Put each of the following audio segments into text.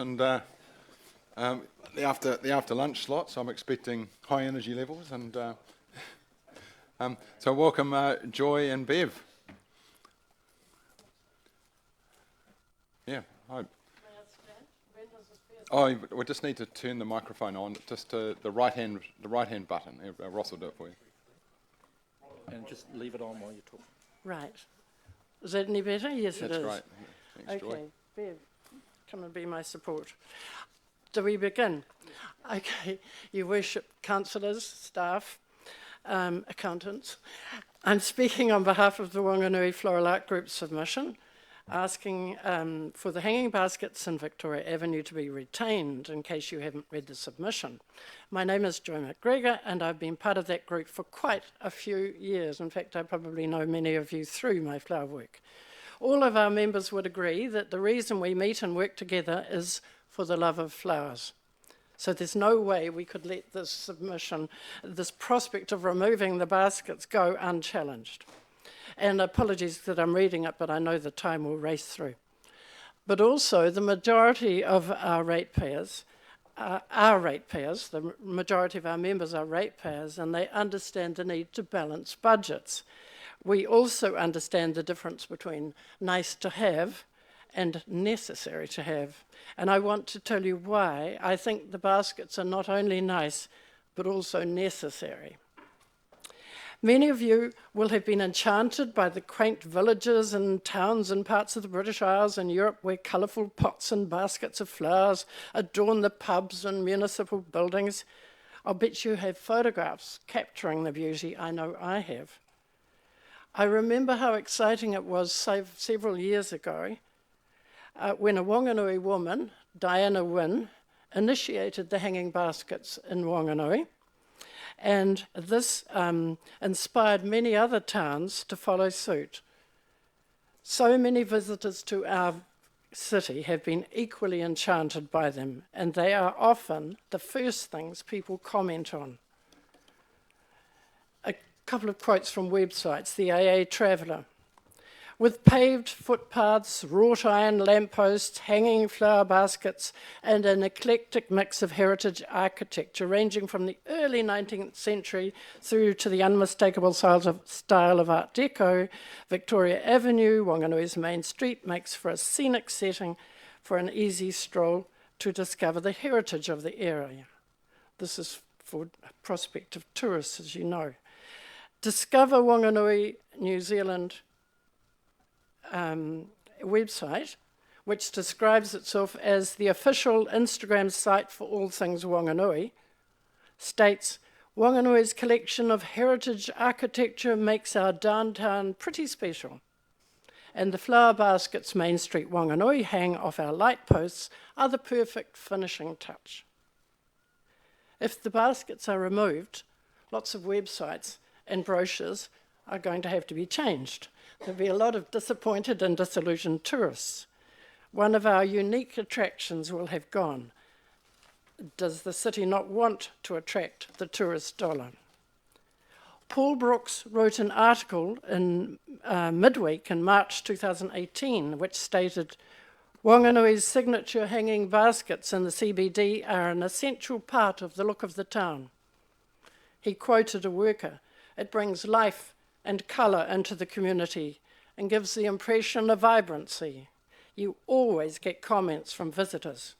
and the after lunch slot, so I'm expecting high energy levels, and so welcome Joy and Bev. Yeah, hi. Oh, we just need to turn the microphone on, just to the right hand button. Ross will do it for you. And just leave it on while you talk. Right. Is that any better? Yes, it is. That's great. Thanks, Joy. Okay, Bev, come and be my support. Do we begin? Okay, Your Worship, councillors, staff, accountants. I'm speaking on behalf of the Wanganui Floral Art Group submission, asking for the hanging baskets in Victoria Avenue to be retained, in case you haven't read the submission. My name is Joy McGregor, and I've been part of that group for quite a few years. In fact, I probably know many of you through my flower work. All of our members would agree that the reason we meet and work together is for the love of flowers. So there's no way we could let this submission, this prospect of removing the baskets, go unchallenged. And apologies that I'm reading it, but I know the time will race through. But also, the majority of our ratepayers, the majority of our members are ratepayers, and they understand the need to balance budgets. We also understand the difference between nice to have and necessary to have. And I want to tell you why I think the baskets are not only nice, but also necessary. Many of you will have been enchanted by the quaint villages and towns in parts of the British Isles and Europe where colourful pots and baskets of flowers adorn the pubs and municipal buildings. I'll bet you have photographs capturing the beauty. I know I have. I remember how exciting it was several years ago when a Wanganui woman, Diana Wynne, initiated the hanging baskets in Wanganui. And this inspired many other towns to follow suit. So many visitors to our city have been equally enchanted by them, and they are often the first things people comment on. A couple of quotes from websites, the AA Traveller. With paved footpaths, wrought iron lampposts, hanging flower baskets, and an eclectic mix of heritage architecture ranging from the early 19th century through to the unmistakable style of Art Deco, Victoria Avenue, Wanganui's main street, makes for a scenic setting for an easy stroll to discover the heritage of the area. This is for prospective tourists, as you know. Discover Wanganui, New Zealand website, which describes itself as the official Instagram site for all things Wanganui, states, Wanganui's collection of heritage architecture makes our downtown pretty special, and the flower baskets Main Street Wanganui hang off our light posts are the perfect finishing touch. If the baskets are removed, lots of websites and brochures are going to have to be changed. There'll be a lot of disappointed and disillusioned tourists. One of our unique attractions will have gone. Does the city not want to attract the tourist dollar? Paul Brooks wrote an article in Midweek in March 2018, which stated, Wanganui's signature hanging baskets in the CBD are an essential part of the look of the town. He quoted a worker, it brings life and colour into the community and gives the impression of vibrancy. You always get comments from visitors.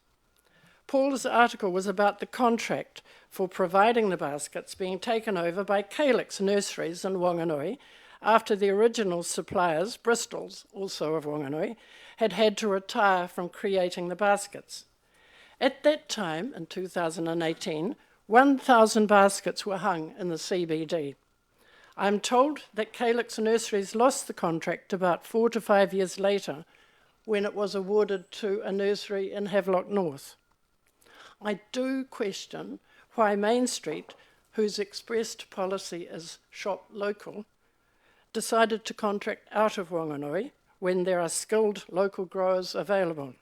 Paul's article was about the contract for providing the baskets being taken over by Calyx Nurseries in Wanganui after the original suppliers, Bristol's, also of Wanganui, had to retire from creating the baskets. At that time, in 2018, 1,000 baskets were hung in the CBD. I'm told that Calyx Nurseries lost the contract about 4 to 5 years later when it was awarded to a nursery in Havelock North. I do question why Main Street, whose expressed policy is shop local, decided to contract out of Wanganui when there are skilled local growers available.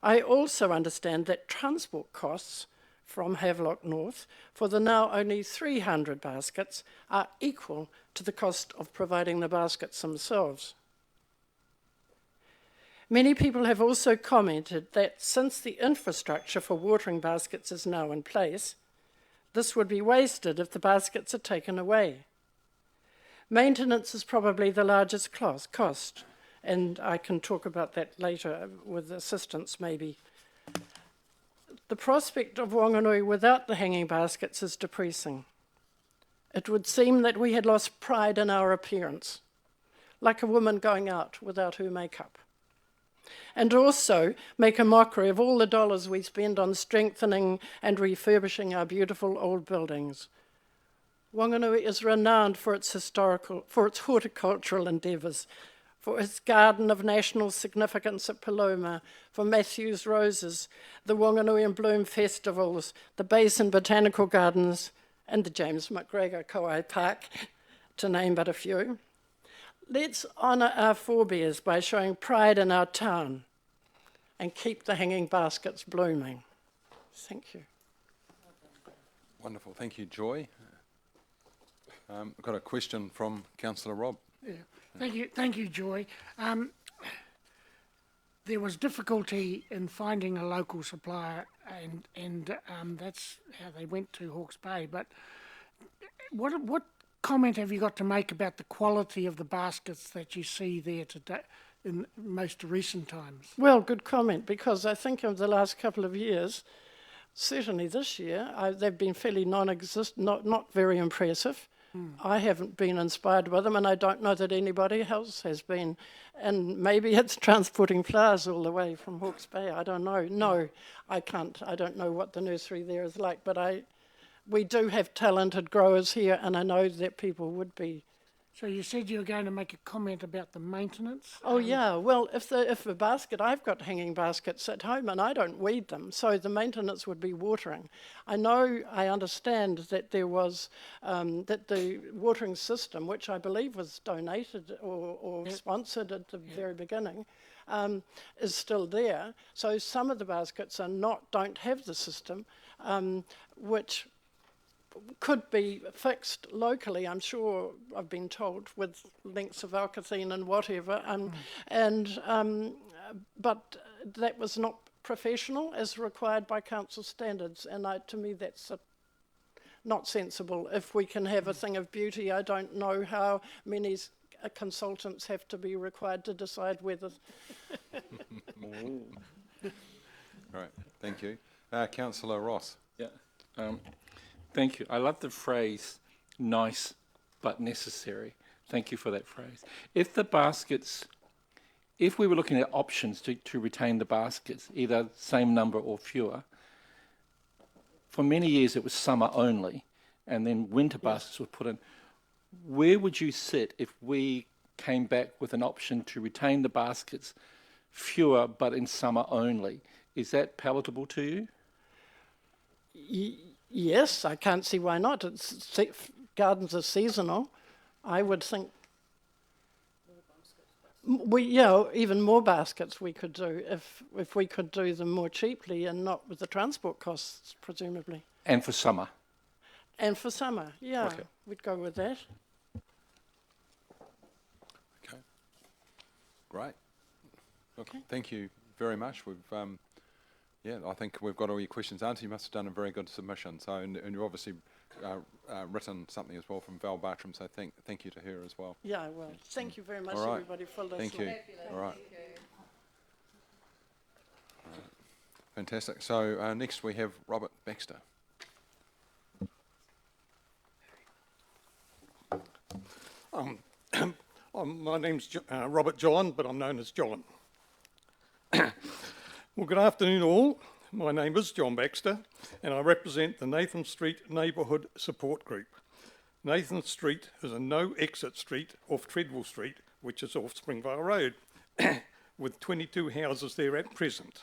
I also understand that transport costs from Havelock North for the now only 300 baskets are equal to the cost of providing the baskets themselves. Many people have also commented that since the infrastructure for watering baskets is now in place, this would be wasted if the baskets are taken away. Maintenance is probably the largest cost, and I can talk about that later with assistance maybe. The prospect of Whanganui without the hanging baskets is depressing. It would seem that we had lost pride in our appearance, like a woman going out without her makeup. And also make a mockery of all the dollars we spend on strengthening and refurbishing our beautiful old buildings. Whanganui is renowned for its horticultural endeavours, for its garden of national significance at Paloma, for Matthew's Roses, the Whanganui in Bloom festivals, the Basin Botanical Gardens, and the James McGregor Kauai Park, to name but a few. Let's honour our forebears by showing pride in our town and keep the hanging baskets blooming. Thank you. Wonderful. Thank you, Joy. I've got a question from Councillor Rob. Yeah. Thank you, Joy. There was difficulty in finding a local supplier, and that's how they went to Hawke's Bay. But what comment have you got to make about the quality of the baskets that you see there today in most recent times? Well, good comment, because I think of the last couple of years, certainly this year, they've been fairly non-existent, not very impressive. I haven't been inspired by them, and I don't know that anybody else has been. And maybe it's transporting flowers all the way from Hawke's Bay. I don't know. No, I can't. I don't know what the nursery there is like, but we do have talented growers here, and I know that people would be. So you said you were going to make a comment about the maintenance? Oh yeah, well, if a basket, I've got hanging baskets at home and I don't weed them, so the maintenance would be watering. I understand that there was, that the watering system, which I believe was donated or sponsored at the very beginning, is still there. So some of the baskets don't have the system, which could be fixed locally, I'm sure, I've been told, with lengths of alkathene and whatever, but that was not professional as required by council standards, and to me that's not sensible. If we can have a thing of beauty, I don't know how many consultants have to be required to decide whether... Right, thank you. Councillor Ross. Yeah. Thank you. I love the phrase, nice but necessary. Thank you for that phrase. If we were looking at options to retain the baskets, either same number or fewer, for many years it was summer only, and then winter baskets were put in. Where would you sit if we came back with an option to retain the baskets, fewer but in summer only? Is that palatable to you? Yes, I can't see why not. Gardens are seasonal. I would think even more baskets we could do if we could do them more cheaply and not with the transport costs, presumably. And for summer? And for summer, yeah, Okay. we'd go with that. Okay. Great. Look, Okay. Thank you very much. I think we've got all your questions answered. You must have done a very good submission. So, and you've obviously written something as well from Val Bartram. So thank you to her as well. Yeah, well, thank you very much, All right. everybody, for listening. Thank you. All right. Fantastic. So next we have Robert Baxter. My name's Robert John, but I'm known as John. Well, good afternoon all. My name is John Baxter, and I represent the Nathan Street Neighbourhood Support Group. Nathan Street is a no-exit street off Treadwell Street, which is off Springvale Road, with 22 houses there at present.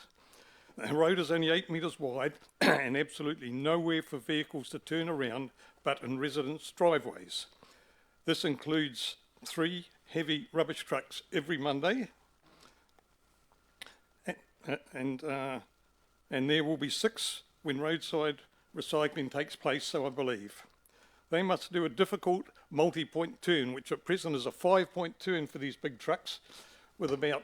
The road is only 8 metres wide and absolutely nowhere for vehicles to turn around but in residents' driveways. This includes 3 heavy rubbish trucks every Monday, and there will be 6 when roadside recycling takes place, so I believe. They must do a difficult multi-point turn, which at present is a 5-point turn for these big trucks, with about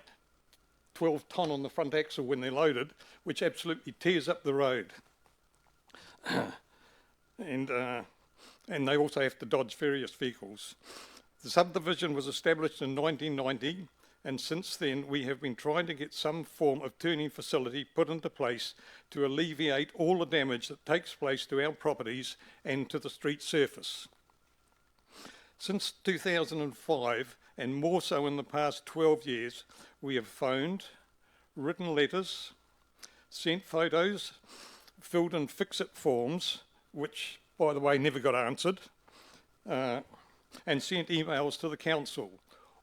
12 tonne on the front axle when they're loaded, which absolutely tears up the road. And they also have to dodge various vehicles. The subdivision was established in 1990, and since then we have been trying to get some form of turning facility put into place to alleviate all the damage that takes place to our properties and to the street surface. Since 2005, and more so in the past 12 years, we have phoned, written letters, sent photos, filled in fix-it forms, which, by the way, never got answered, and sent emails to the council,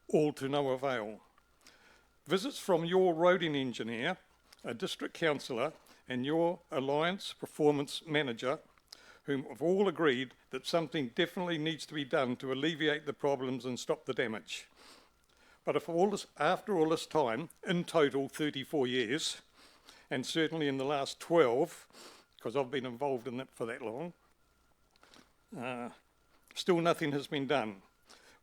all to no avail. Visits from your roading engineer, a district councillor, and your Alliance Performance Manager, whom have all agreed that something definitely needs to be done to alleviate the problems and stop the damage. But if after all this time, in total 34 years, and certainly in the last 12, because I've been involved in that for that long, still nothing has been done.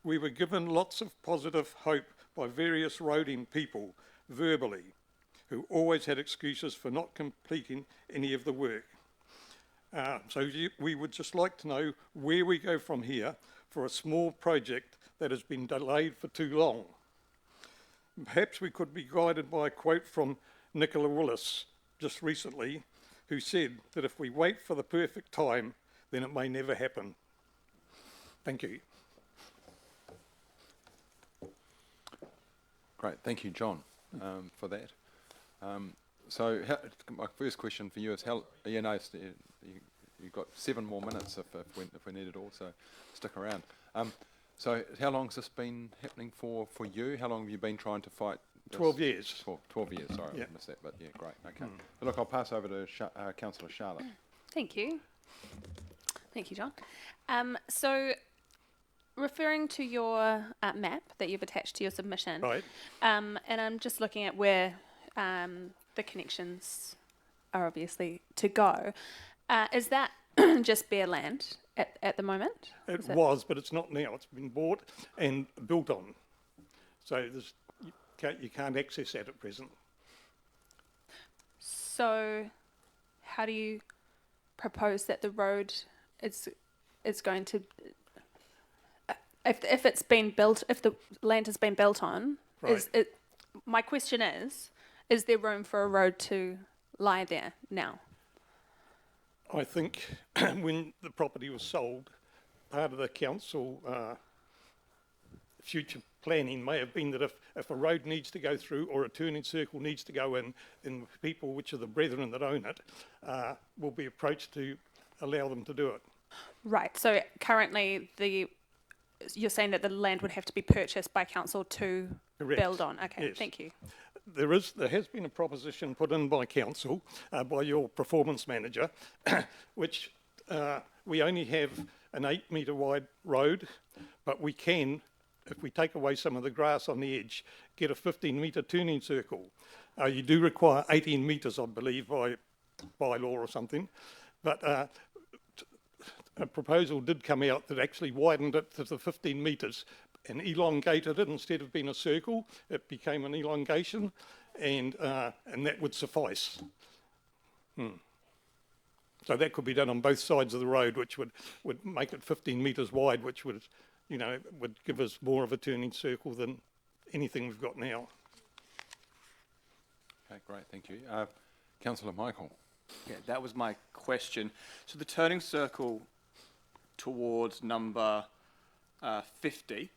We were given lots of positive hope by various roading people, verbally, who always had excuses for not completing any of the work. We would just like to know where we go from here for a small project that has been delayed for too long. Perhaps we could be guided by a quote from Nicola Willis just recently, who said that if we wait for the perfect time, then it may never happen. Thank you. Great, thank you, John, for that. My first question for you is you've got 7 more minutes if we need it all, so stick around. So how long has this been happening for you? How long have you been trying to fight this? 12 years. 12 years, sorry, Yeah. I missed that, but yeah, great, okay. But look, I'll pass over to Councillor Charlotte. Thank you. Thank you, John. So, referring to your map that you've attached to your submission, Right. and I'm just looking at where the connections are obviously to go. Is that just bare land at the moment? It was, but it's not now. It's been bought and built on. So you can't access that at present. So, how do you propose that the road is going to, if it's been built, if the land has been built on, Right. My question is there room for a road to lie there now? I think when the property was sold, part of the council future planning may have been that if a road needs to go through or a turning circle needs to go in, then the people, which are the brethren that own it, will be approached to allow them to do it. Right. So currently, you're saying that the land would have to be purchased by council to Correct. build on. Okay. Yes. Thank you. There has been a proposition put in by council, by your performance manager, which we only have an 8 metre wide road, but we can, if we take away some of the grass on the edge, get a 15 metre turning circle. You do require 18 metres, I believe, by law or something, but a proposal did come out that actually widened it to the 15 metres and elongated it. Instead of being a circle, it became an elongation, and that would suffice. So that could be done on both sides of the road, which would make it 15 metres wide, which would give us more of a turning circle than anything we've got now. Okay, great, thank you. Councillor Michael. Yeah, that was my question. So the turning circle towards number 50,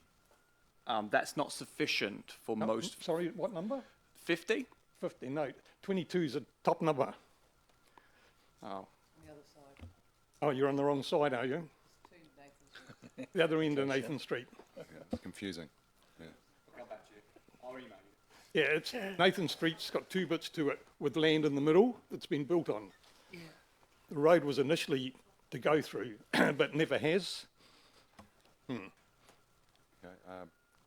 that's not sufficient for most. Sorry, what number? 50? 50, no. 22 is a top number. Oh, Oh, you're on the wrong side, are you? The other end of Nathan Street. Yeah, it's confusing. Yeah. I'll come back to you. I'll email you. Yeah, it's Nathan Street's got 2 bits to it with land in the middle that's been built on. Yeah. The road was initially to go through, but never has. Okay,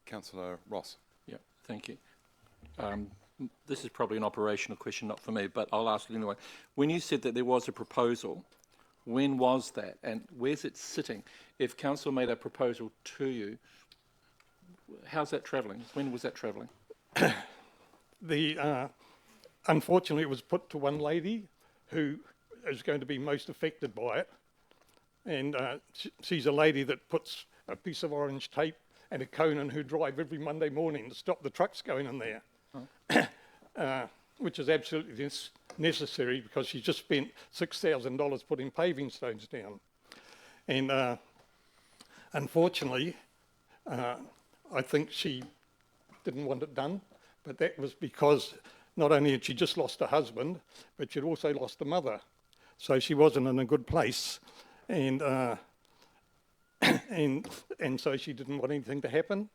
Councillor Ross. Yeah, thank you. This is probably an operational question, not for me, but I'll ask it anyway. When you said that there was a proposal, when was that and where's it sitting? If council made a proposal to you, how's that travelling? When was that travelling? Unfortunately, it was put to one lady who is going to be most affected by it. And she's a lady that puts a piece of orange tape and a cone in her drive every Monday morning to stop the trucks going in there, which is absolutely necessary because she just spent $6,000 putting paving stones down. And unfortunately, I think she didn't want it done, but that was because not only had she just lost her husband, but she'd also lost a mother. So she wasn't in a good place, and and so she didn't want anything to happen.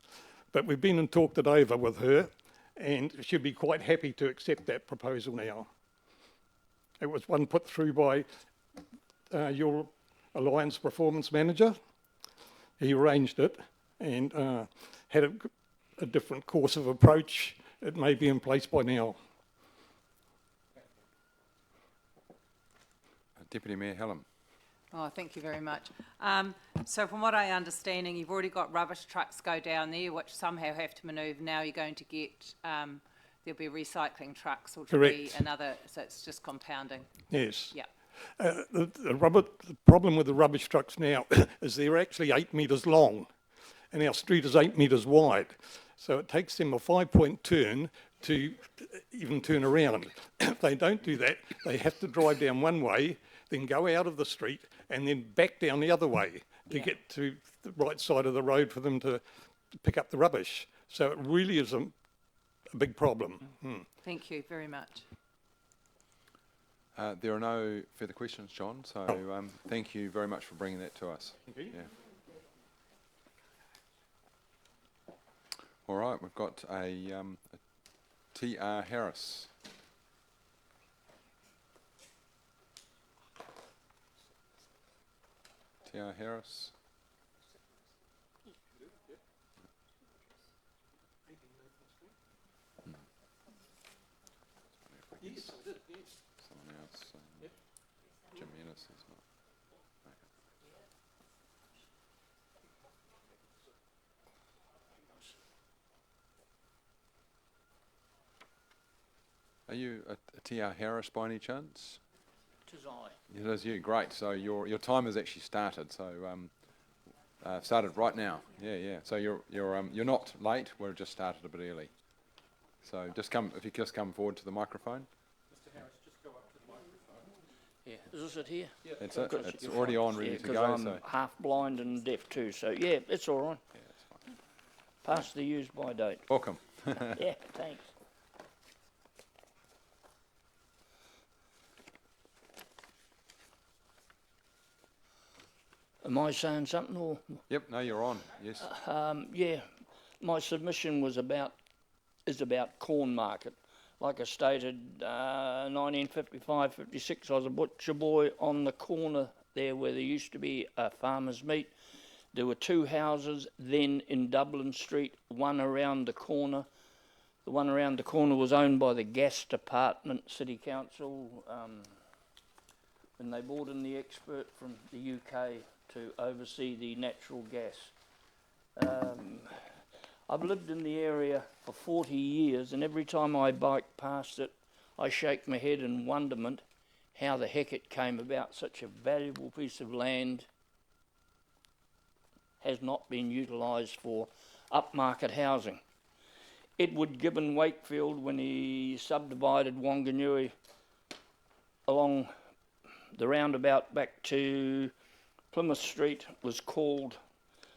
But we've been and talked it over with her, and she'd be quite happy to accept that proposal now. It was one put through by your Alliance Performance Manager. He arranged it and had a different course of approach. It may be in place by now. Deputy Mayor Hallam. Oh, thank you very much. So from what I'm understanding, you've already got rubbish trucks go down there, which somehow have to manoeuvre. Now you're going to get, there'll be recycling trucks or to be Correct. another, so it's just compounding. Yes. Yeah. The problem with the rubbish trucks now is they're actually 8 metres long and our street is 8 metres wide. So it takes them a 5-point turn to even turn around. If they don't do that, they have to drive down one way, then go out of the street and then back down the other way to get to the right side of the road for them to pick up the rubbish. So it really is a big problem. Thank you very much. There are no further questions, John, so thank you very much for bringing that to us. Thank you. Yeah. All right, we've got a T.R. Harris. T.R. Harris. Someone else. Jim Ennis is not. Are you a T.R. Harris by any chance? It is I. It is you, great. So your time has actually started. So started right now. Yeah. So you're not late. We're just started a bit early. So just come if you just come forward to the microphone. Mr. Harris, just go up to the microphone. Yeah, is this it here? Yeah. It's it. It's already on, ready to because go. I'm So half blind and deaf too, so yeah, it's all right. yeah, it's fine. Past the use by date. Welcome. Yeah, thanks. Am I saying something or? Yep. No, you're on. Yes. Yeah, my submission is about Corn Market. Like I stated, 1955, 56, I was a butcher boy on the corner there where there used to be a farmer's meat. There were two houses then in Dublin Street, one around the corner. The one around the corner was owned by the Gas Department, City Council, when they brought in the expert from the UK to oversee the natural gas. I've lived in the area for 40 years, and every time I bike past it, I shake my head in wonderment how the heck it came about. Such a valuable piece of land has not been utilised for upmarket housing. Edward Gibbon Wakefield, when he subdivided Wanganui along the roundabout back to Plymouth Street, was called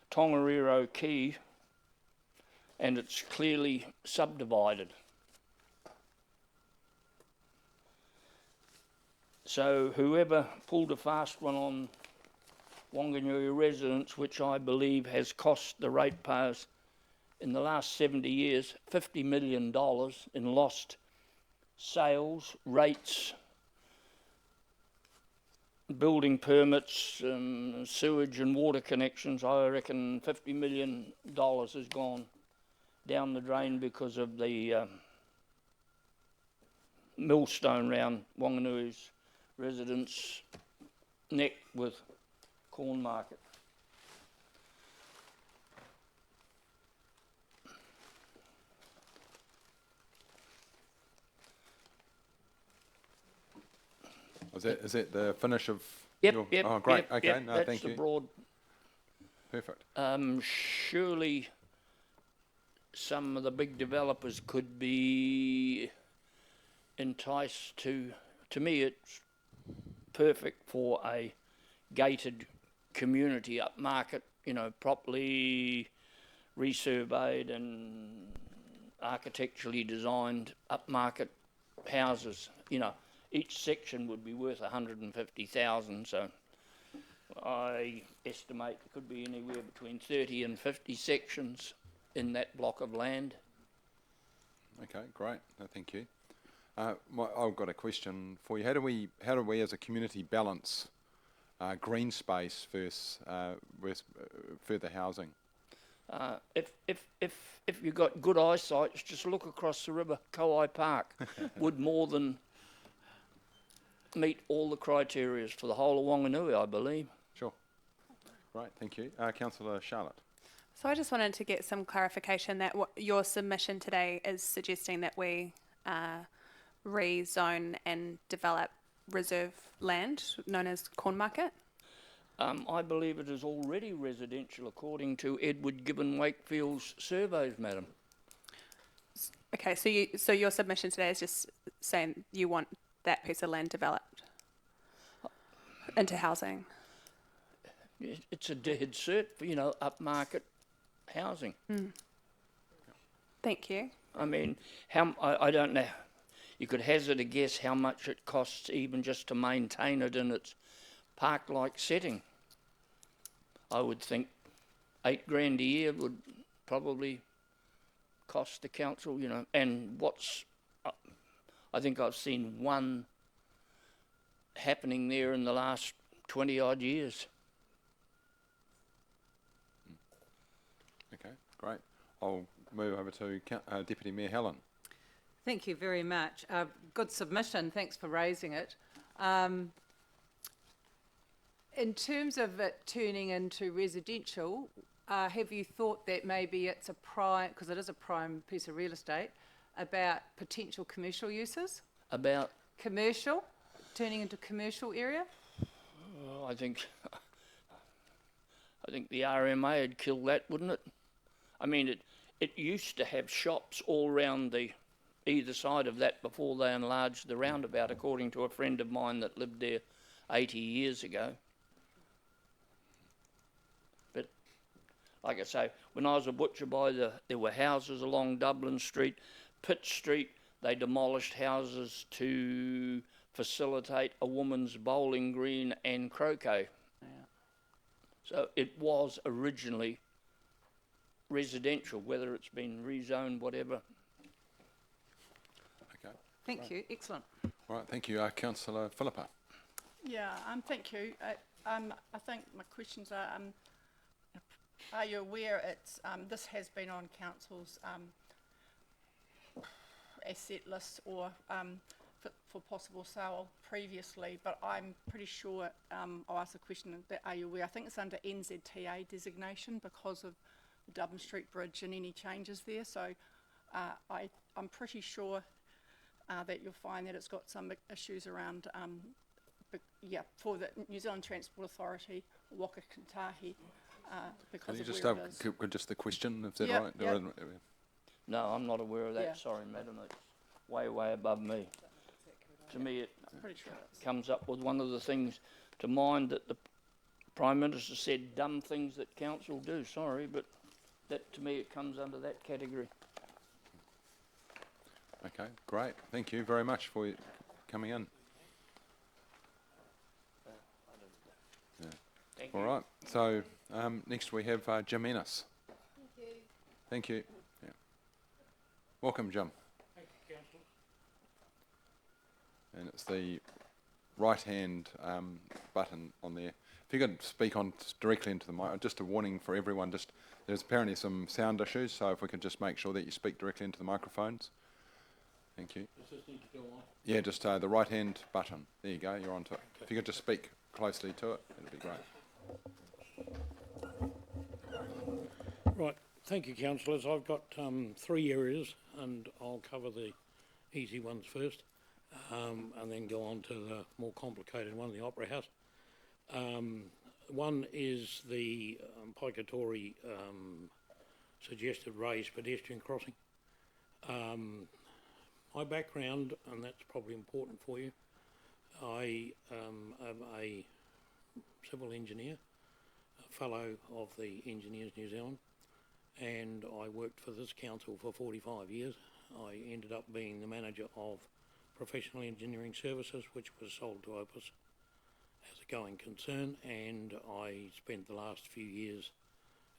Tongariro Quay, and it's clearly subdivided. So whoever pulled a fast one on Wanganui residents, which I believe has cost the ratepayers in the last 70 years $50 million in lost sales, rates, building permits, sewage and water connections. I reckon $50 million has gone down the drain because of the millstone round Wanganui's residents' neck with Corn Market. Is that the finish of Yep, your... yep. Oh, great, yep, okay, yep, no, that's thank the you. broad. Perfect. Surely some of the big developers could be enticed to me it's perfect for a gated community upmarket, you know, properly resurveyed and architecturally designed upmarket houses. You know, each section would be worth 150,000, so I estimate there could be anywhere between 30 and 50 sections in that block of land. Okay, great. No, thank you. I've got a question for you. How do we as a community balance green space versus further housing? If you've got good eyesight, just look across the river. Kowai Park would more than meet all the criteria for the whole of Wanganui, I believe. Sure. Great, thank you. Councillor Charlotte. So I just wanted to get some clarification that your submission today is suggesting that we rezone and develop reserve land known as Cornmarket. I believe it is already residential according to Edward Gibbon Wakefield's surveys, madam. Okay, so your submission today is just saying you want that piece of land developed into housing. It's a dead cert for, you know, upmarket housing. Thank you. I mean, I don't know. You could hazard a guess how much it costs even just to maintain it in its park-like setting. I would think $8,000 a year would probably cost the council, you know. And I think I've seen one happening there in the last 20 odd years. Okay, great. I'll move over to Deputy Mayor Helen. Thank you very much. Good submission. Thanks for raising it. In terms of it turning into residential, have you thought that maybe it's a prime, because it is a prime piece of real estate, about potential commercial uses? About, Commercial, turning into commercial area? I think the RMA would kill that, wouldn't it? I mean, it used to have shops all round either side of that before they enlarged the roundabout, according to a friend of mine that lived there 80 years ago. But like I say, when I was a butcher boy, there were houses along Dublin Street, Pitt Street. They demolished houses to facilitate a woman's bowling green and croquet. Yeah. So it was originally residential, whether it's been rezoned, whatever. Okay. Thank you. Excellent. All right, thank you. Councillor Philippa. Yeah, thank you. I think my questions are you aware this has been on council's asset list or for possible sale previously, but I'm pretty sure I'll ask the question that are you aware? I think it's under NZTA designation because of the Dublin Street Bridge and any changes there. So I'm pretty sure that you'll find that it's got some issues around, for the New Zealand Transport Authority, Waka Kotahi, because Can you of just where it is. just the question, is that Yep, right? yep. No, I'm not aware of that. Yeah. Sorry, madam. It's way, way above me. To me, it Pretty sure it's. comes up with one of the things to mind that the Prime Minister said, dumb things that council do. Sorry, but that to me, it comes under that category. Okay, great. Thank you very much for coming in. Thank All you. right. So next we have Jim Ennis. Thank you. Thank you. Yeah. Welcome, Jim. Thank you, Councillor. And it's the right-hand button on there. If you could speak on directly into the mic, just a warning for everyone. There's apparently some sound issues, so if we could just make sure that you speak directly into the microphones. Thank you. Does this need to go on? Yeah, just the right-hand button. There you go. You're onto it. If you could just speak closely to it, it'd be great. Right, thank you, councillors. I've got 3 areas and I'll cover the easy ones first. and then go on to the more complicated one, the Opera House. One is the Paikatori suggested raised pedestrian crossing. My background, and that's probably important for you, I am a civil engineer, a fellow of the Engineers New Zealand, and I worked for this council for 45 years. I ended up being the manager of Professional Engineering Services, which was sold to Opus as a going concern, and I spent the last few years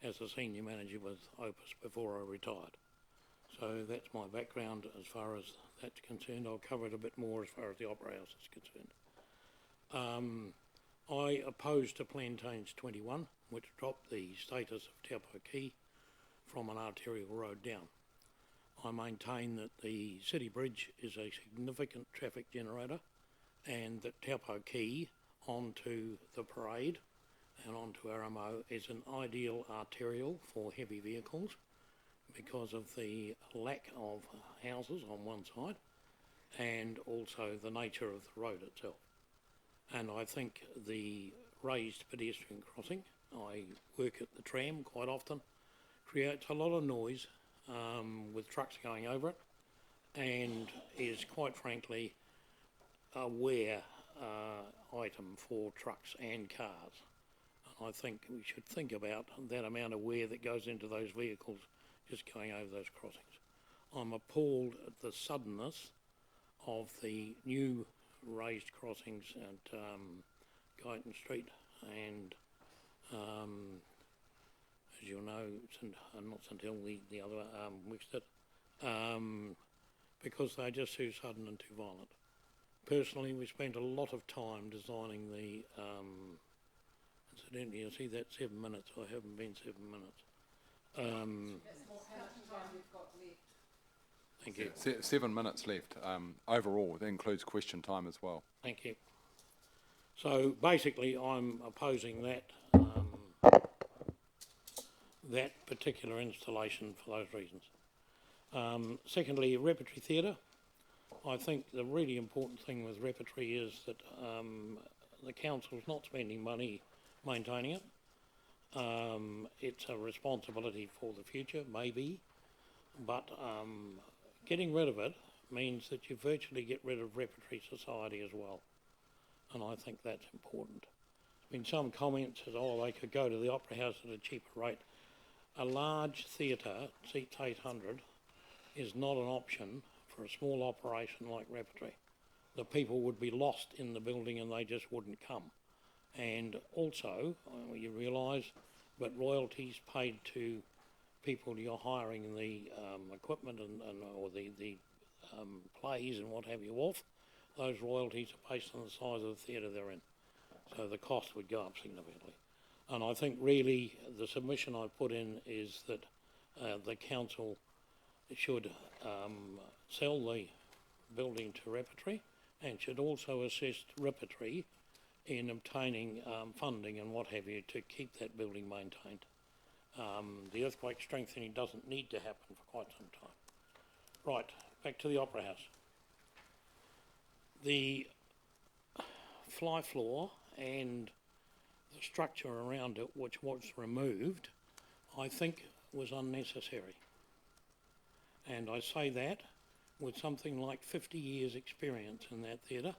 as a senior manager with Opus before I retired. So that's my background as far as that's concerned. I'll cover it a bit more as far as the Opera House is concerned. I opposed to Plantains 21, which dropped the status of Taupo Key from an arterial road down. I maintain that the City Bridge is a significant traffic generator and that Taupo Key onto the parade and onto Aramo is an ideal arterial for heavy vehicles because of the lack of houses on one side and also the nature of the road itself. And I think the raised pedestrian crossing, I work at the tram quite often, creates a lot of noise with trucks going over it and is quite frankly a wear item for trucks and cars. I think we should think about that amount of wear that goes into those vehicles just going over those crossings. I'm appalled at the suddenness of the new raised crossings at Guyton Street and as you'll know, not St Hill, the other Wexford, because they're just too sudden and too violent. Personally, we spent a lot of time designing the, incidentally, I see that 7 minutes, I haven't been 7 minutes. Thank you. 7 minutes left overall. That includes question time as well. Thank you. So basically, I'm opposing that that particular installation for those reasons. Secondly, repertory theatre. I think the really important thing with repertory is that the council's not spending money maintaining it. It's a responsibility for the future, maybe, but getting rid of it means that you virtually get rid of Repertory Society as well, and I think that's important. There's been some comments that, oh, they could go to the Opera House at a cheaper rate. A large theatre, seats 800, is not an option for a small operation like Repertory. The people would be lost in the building and they just wouldn't come. And also, you realise that royalties paid to people you're hiring the equipment or the plays and what have you off, those royalties are based on the size of the theatre they're in. So the cost would go up significantly. And I think really the submission I put in is that the council should sell the building to Repertory and should also assist Repertory in obtaining funding and what have you to keep that building maintained. The earthquake strengthening doesn't need to happen for quite some time. Right, back to the Opera House. The fly floor and the structure around it, which was removed, I think was unnecessary. And I say that with something like 50 years experience in that theatre,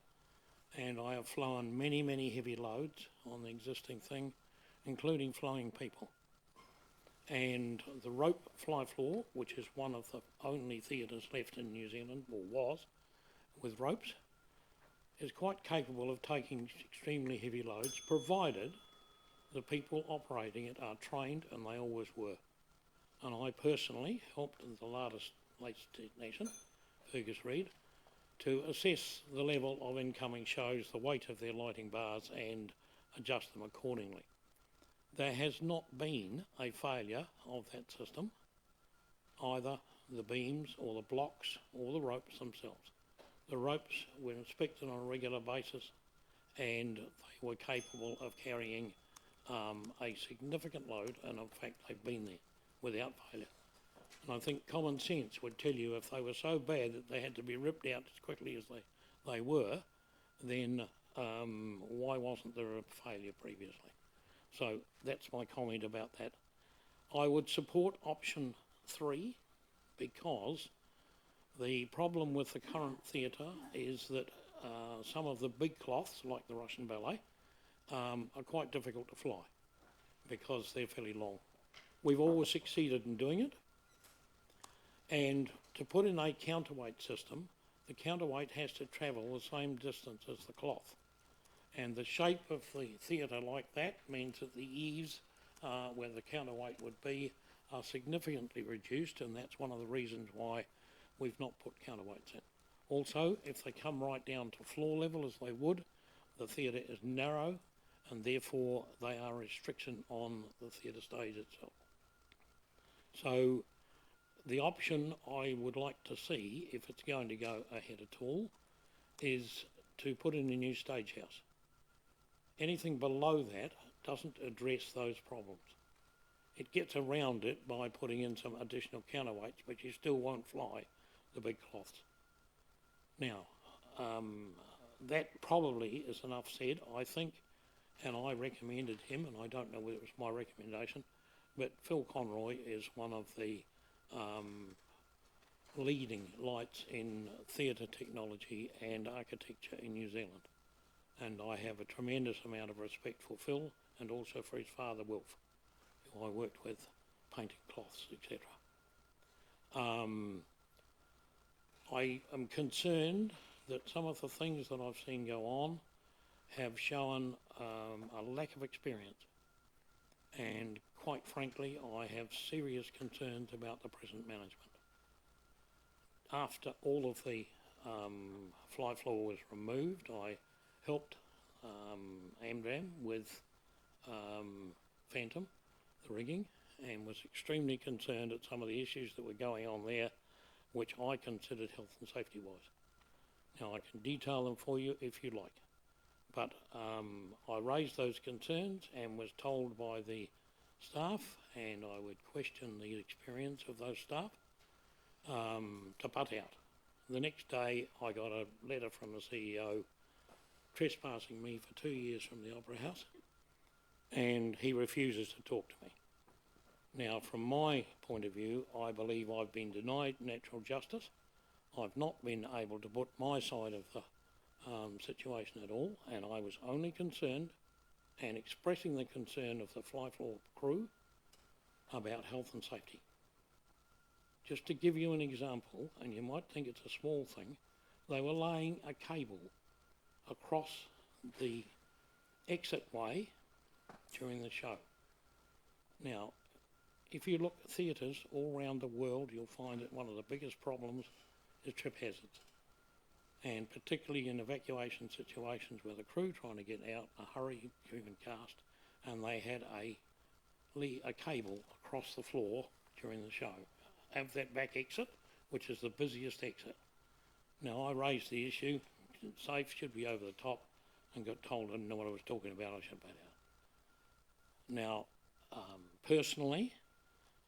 and I have flown many, many heavy loads on the existing thing, including flying people. And the rope fly floor, which is one of the only theatres left in New Zealand, or was, with ropes, is quite capable of taking extremely heavy loads, provided the people operating it are trained, and they always were. And I personally helped the latest technician, Fergus Reid, to assess the level of incoming shows, the weight of their lighting bars, and adjust them accordingly. There has not been a failure of that system, either the beams or the blocks or the ropes themselves. The ropes were inspected on a regular basis and they were capable of carrying a significant load, and in fact they've been there without failure. And I think common sense would tell you if they were so bad that they had to be ripped out as quickly as they were, then why wasn't there a failure previously? So that's my comment about that. I would support option 3 because the problem with the current theatre is that some of the big cloths, like the Russian ballet, are quite difficult to fly because they're fairly long. We've always succeeded in doing it, and to put in a counterweight system, the counterweight has to travel the same distance as the cloth. And the shape of the theatre like that means that the eaves where the counterweight would be are significantly reduced, and that's one of the reasons why we've not put counterweights in. Also, if they come right down to floor level as they would, the theatre is narrow, and therefore they are a restriction on the theatre stage itself. So the option I would like to see, if it's going to go ahead at all, is to put in a new stage house. Anything below that doesn't address those problems. It gets around it by putting in some additional counterweights, but you still won't fly the big cloths. Now, that probably is enough said, I think, and I recommended him, and I don't know whether it was my recommendation, but Phil Conroy is one of the leading lights in theatre technology and architecture in New Zealand. And I have a tremendous amount of respect for Phil and also for his father, Wilf, who I worked with painting cloths, etc. I am concerned that some of the things that I've seen go on have shown a lack of experience. And quite frankly, I have serious concerns about the present management. After all of the fly floor was removed, I helped Amdram with Phantom, the rigging, and was extremely concerned at some of the issues that were going on there, which I considered health and safety wise. Now I can detail them for you if you like, but I raised those concerns and was told by the staff, and I would question the experience of those staff, to butt out. The next day I got a letter from the CEO trespassing me for 2 years from the Opera House, and he refuses to talk to me. Now, from my point of view, I believe I've been denied natural justice. I've not been able to put my side of the situation at all, and I was only concerned and expressing the concern of the fly floor crew about health and safety. Just to give you an example, and you might think it's a small thing, they were laying a cable across the exit way during the show. Now, if you look at theatres all around the world, you'll find that one of the biggest problems is trip hazards. And particularly in evacuation situations where the crew trying to get out in a hurry, human cast, and they had a cable across the floor during the show. Have that back exit, which is the busiest exit. Now, I raised the issue, safe should be over the top, and got told I didn't know what I was talking about, I should back out. Now, personally,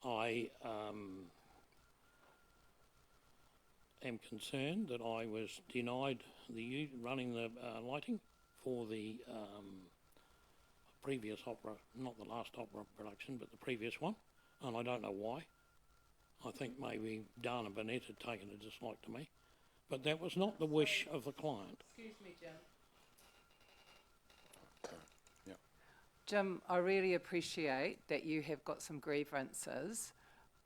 I am concerned that I was denied the running the lighting for the previous opera, not the last opera production, but the previous one, and I don't know why. I think maybe Dana Burnett had taken a dislike to me, but that was not the wish of the client. Excuse me, Jim. Yeah. Jim, I really appreciate that you have got some grievances.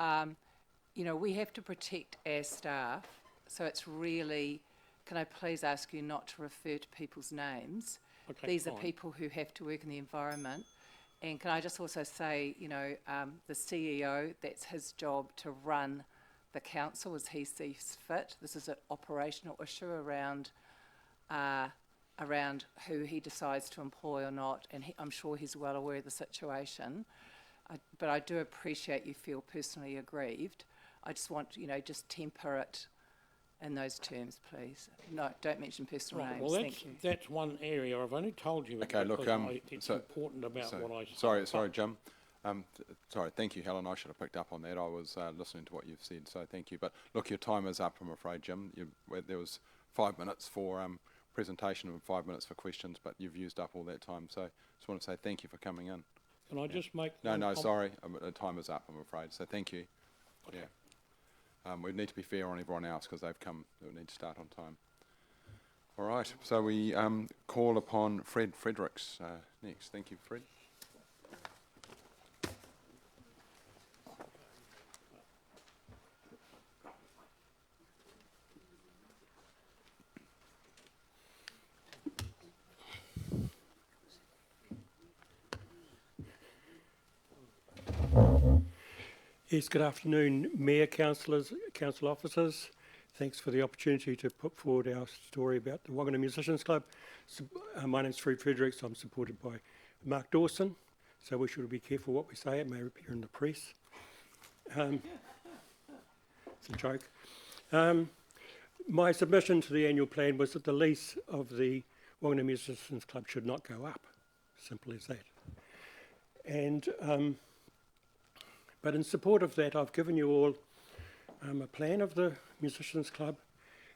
You know, we have to protect our staff, so it's really, can I please ask you not to refer to people's names? Okay, These are fine. people who have to work in the environment. And can I just also say, you know, the CEO, that's his job to run the council as he sees fit. This is an operational issue around who he decides to employ or not, and I'm sure he's well aware of the situation. But I do appreciate you feel personally aggrieved. I just want, you know, just temper it in those terms, please. No, don't mention personal names. Well, Thank you. that's one area. I've only told you Okay, look, because it's so- important about So- what I Sorry, Jim. Sorry, thank you, Helen. I should have picked up on that. I was listening to what you've said, so thank you. But look, your time is up, I'm afraid, Jim. There was 5 minutes for presentation and 5 minutes for questions, but you've used up all that time. So just want to say thank you for coming in. Can I just make No, one no, com- sorry, the time is up, I'm afraid. So thank you. Yeah. We need to be fair on everyone else because they've come. We need to start on time. All right. So we call upon Fred Fredericks next. Thank you, Fred. Yes, good afternoon, Mayor, councillors, council officers. Thanks for the opportunity to put forward our story about the Whanganui Musicians Club. My name's Fred Fredericks. I'm supported by Mark Dawson, so we should be careful what we say. It may appear in the press. It's a joke. My submission to the annual plan was that the lease of the Whanganui Musicians Club should not go up. Simple as that. And but in support of that, I've given you all a plan of the Musicians Club,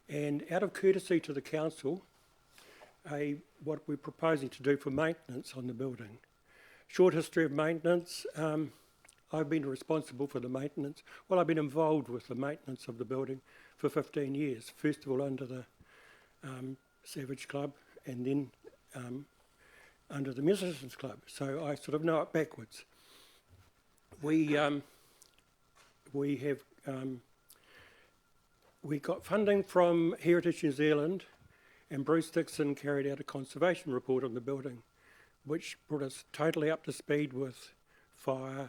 and out of courtesy to the council, what we're proposing to do for maintenance on the building. Short history of maintenance. I've been responsible for the maintenance. Well, I've been involved with the maintenance of the building for 15 years. First of all under the Savage Club, and then under the Musicians Club. So I sort of know it backwards. We got funding from Heritage New Zealand, and Bruce Dixon carried out a conservation report on the building, which brought us totally up to speed with fire,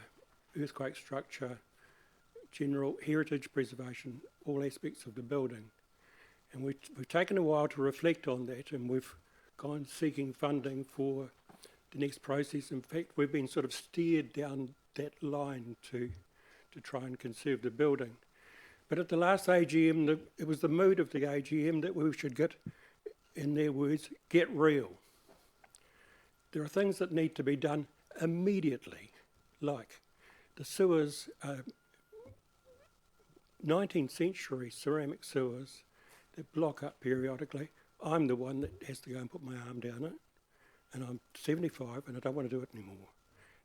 earthquake structure, general heritage preservation, all aspects of the building. And we've taken a while to reflect on that, and we've gone seeking funding for the next process. In fact, we've been sort of steered down that line to try and conserve the building. But at the last AGM, it was the mood of the AGM that we should get, in their words, get real. There are things that need to be done immediately, like the sewers, 19th century ceramic sewers that block up periodically. I'm the one that has to go and put my arm down it, and I'm 75 and I don't want to do it anymore.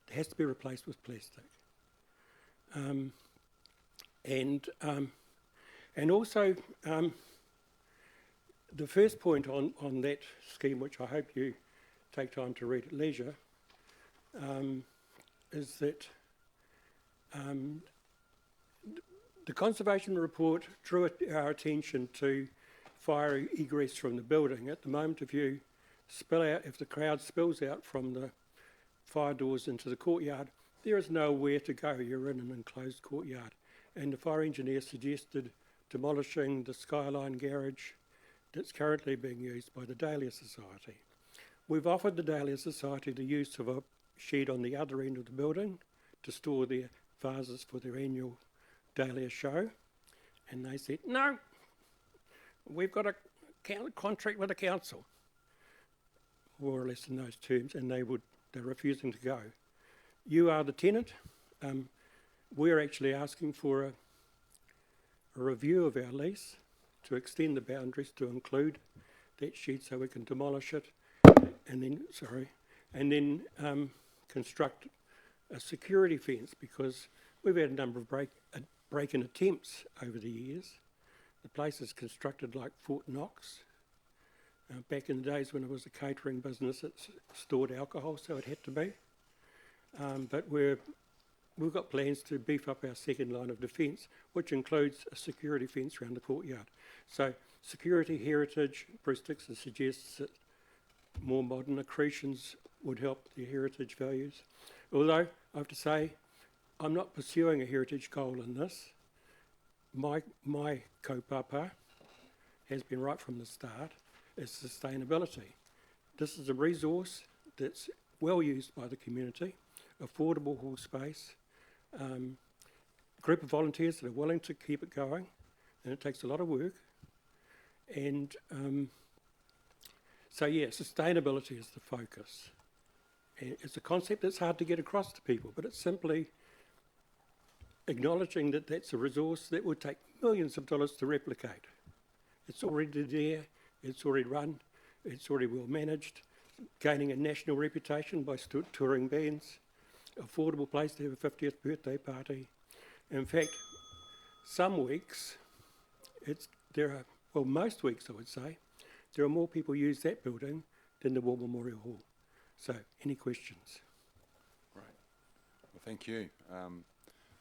It has to be replaced with plastic. And also, the first point on that scheme, which I hope you take time to read at leisure, is that the conservation report drew our attention to fire egress from the building. At the moment, if the crowd spills out from the fire doors into the courtyard, there is nowhere to go. You're in an enclosed courtyard. And the fire engineer suggested demolishing the Skyline garage that's currently being used by the Dahlia Society. We've offered the Dahlia Society the use of a shed on the other end of the building to store their vases for their annual Dahlia show. And they said, no, we've got a contract with the council, more or less in those terms, and they're refusing to go. You are the tenant. We're actually asking for a review of our lease to extend the boundaries to include that shed so we can demolish it and then construct a security fence, because we've had a number of break-in attempts over the years. The place is constructed like Fort Knox. Back in the days when it was a catering business, it stored alcohol, so it had to be. But we've got plans to beef up our second line of defence, which includes a security fence around the courtyard. So security, heritage, Bruce Dixon suggests that more modern accretions would help the heritage values. Although, I have to say, I'm not pursuing a heritage goal in this. My kaupapa has been right from the start, is sustainability. This is a resource that's well used by the community, affordable hall space, group of volunteers that are willing to keep it going, and it takes a lot of work. And so yeah, sustainability is the focus. And it's a concept that's hard to get across to people, but it's simply acknowledging that that's a resource that would take millions of dollars to replicate. It's already there, It's already run, it's already well managed, gaining a national reputation by touring bands, affordable place to have a 50th birthday party. In fact, some weeks, most weeks I would say, there are more people use that building than the War Memorial Hall. So, any questions? Right. Well, thank you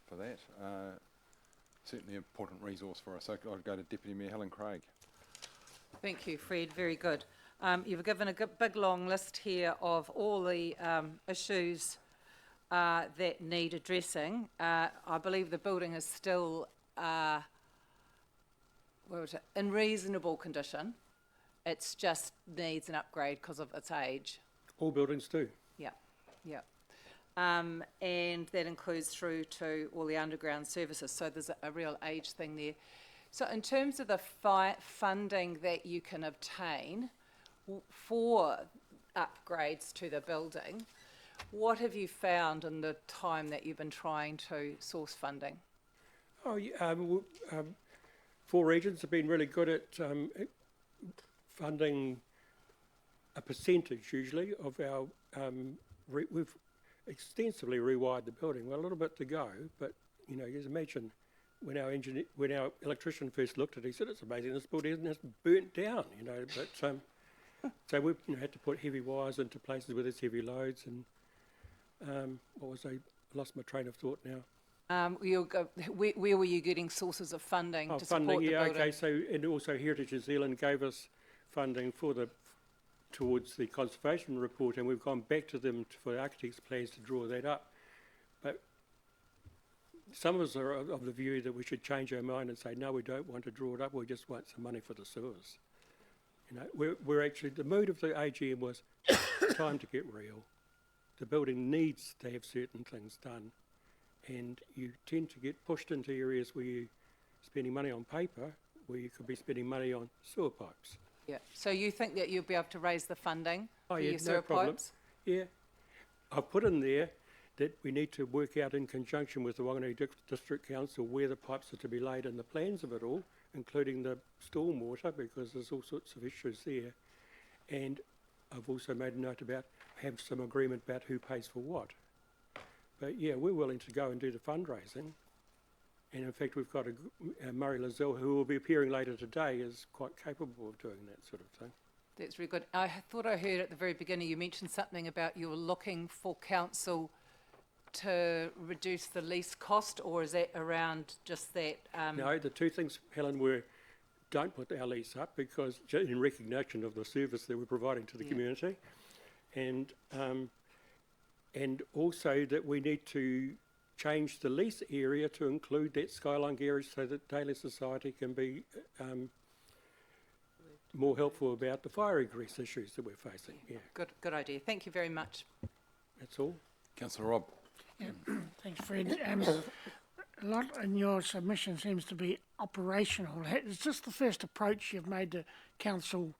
for that. Certainly an important resource for us. I'll go to Deputy Mayor Helen Craig. Thank you, Fred. Very good. You've given a big long list here of all the issues that need addressing. I believe the building is still in reasonable condition. It's just needs an upgrade because of its age. All buildings do. Yeah, yeah. And that includes through to all the underground services. So there's a real age thing there. So in terms of the funding that you can obtain for upgrades to the building, what have you found in the time that you've been trying to source funding? Oh, yeah, 4 regions have been really good at funding a percentage usually of our, we've extensively rewired the building. Well, a little bit to go, but you know, you just imagine when our electrician first looked at it, he said, "It's amazing this building hasn't burnt down," you know. But so we've had to put heavy wires into places where there's heavy loads, and I lost my train of thought now. Where were you getting sources of funding to support the building? Okay. So, and also Heritage New Zealand gave us funding towards the conservation report, and we've gone back to them for the architect's plans to draw that up. But some of us are of the view that we should change our mind and say, no, we don't want to draw it up, we just want some money for the sewers. You know, we're actually, the mood of the AGM was time to get real. The building needs to have certain things done, and you tend to get pushed into areas where you're spending money on paper, where you could be spending money on sewer pipes. Yeah. So you think that you'll be able to raise the funding for your no sewer problem. pipes? Yeah. I've put in there that we need to work out in conjunction with the Whanganui District Council where the pipes are to be laid and the plans of it all, including the stormwater, because there's all sorts of issues there. And I've also made a note about have some agreement about who pays for what. But yeah, we're willing to go and do the fundraising. And in fact, we've got Murray Lazelle, who will be appearing later today, is quite capable of doing that sort of thing. That's very good. I thought I heard at the very beginning you mentioned something about you were looking for council to reduce the lease cost, or is that around just that? No, the two things, Helen, were don't put our lease up because in recognition of the service that we're providing to the community, and also that we need to change the lease area to include that Skyline garage so that Daily Society can be more helpful about the fire egress issues that we're facing. Yeah, Good idea. Thank you very much. that's all. Councillor Robb. Yeah, thanks, Fred. A lot in your submission seems to be operational. Is this the first approach you've made to council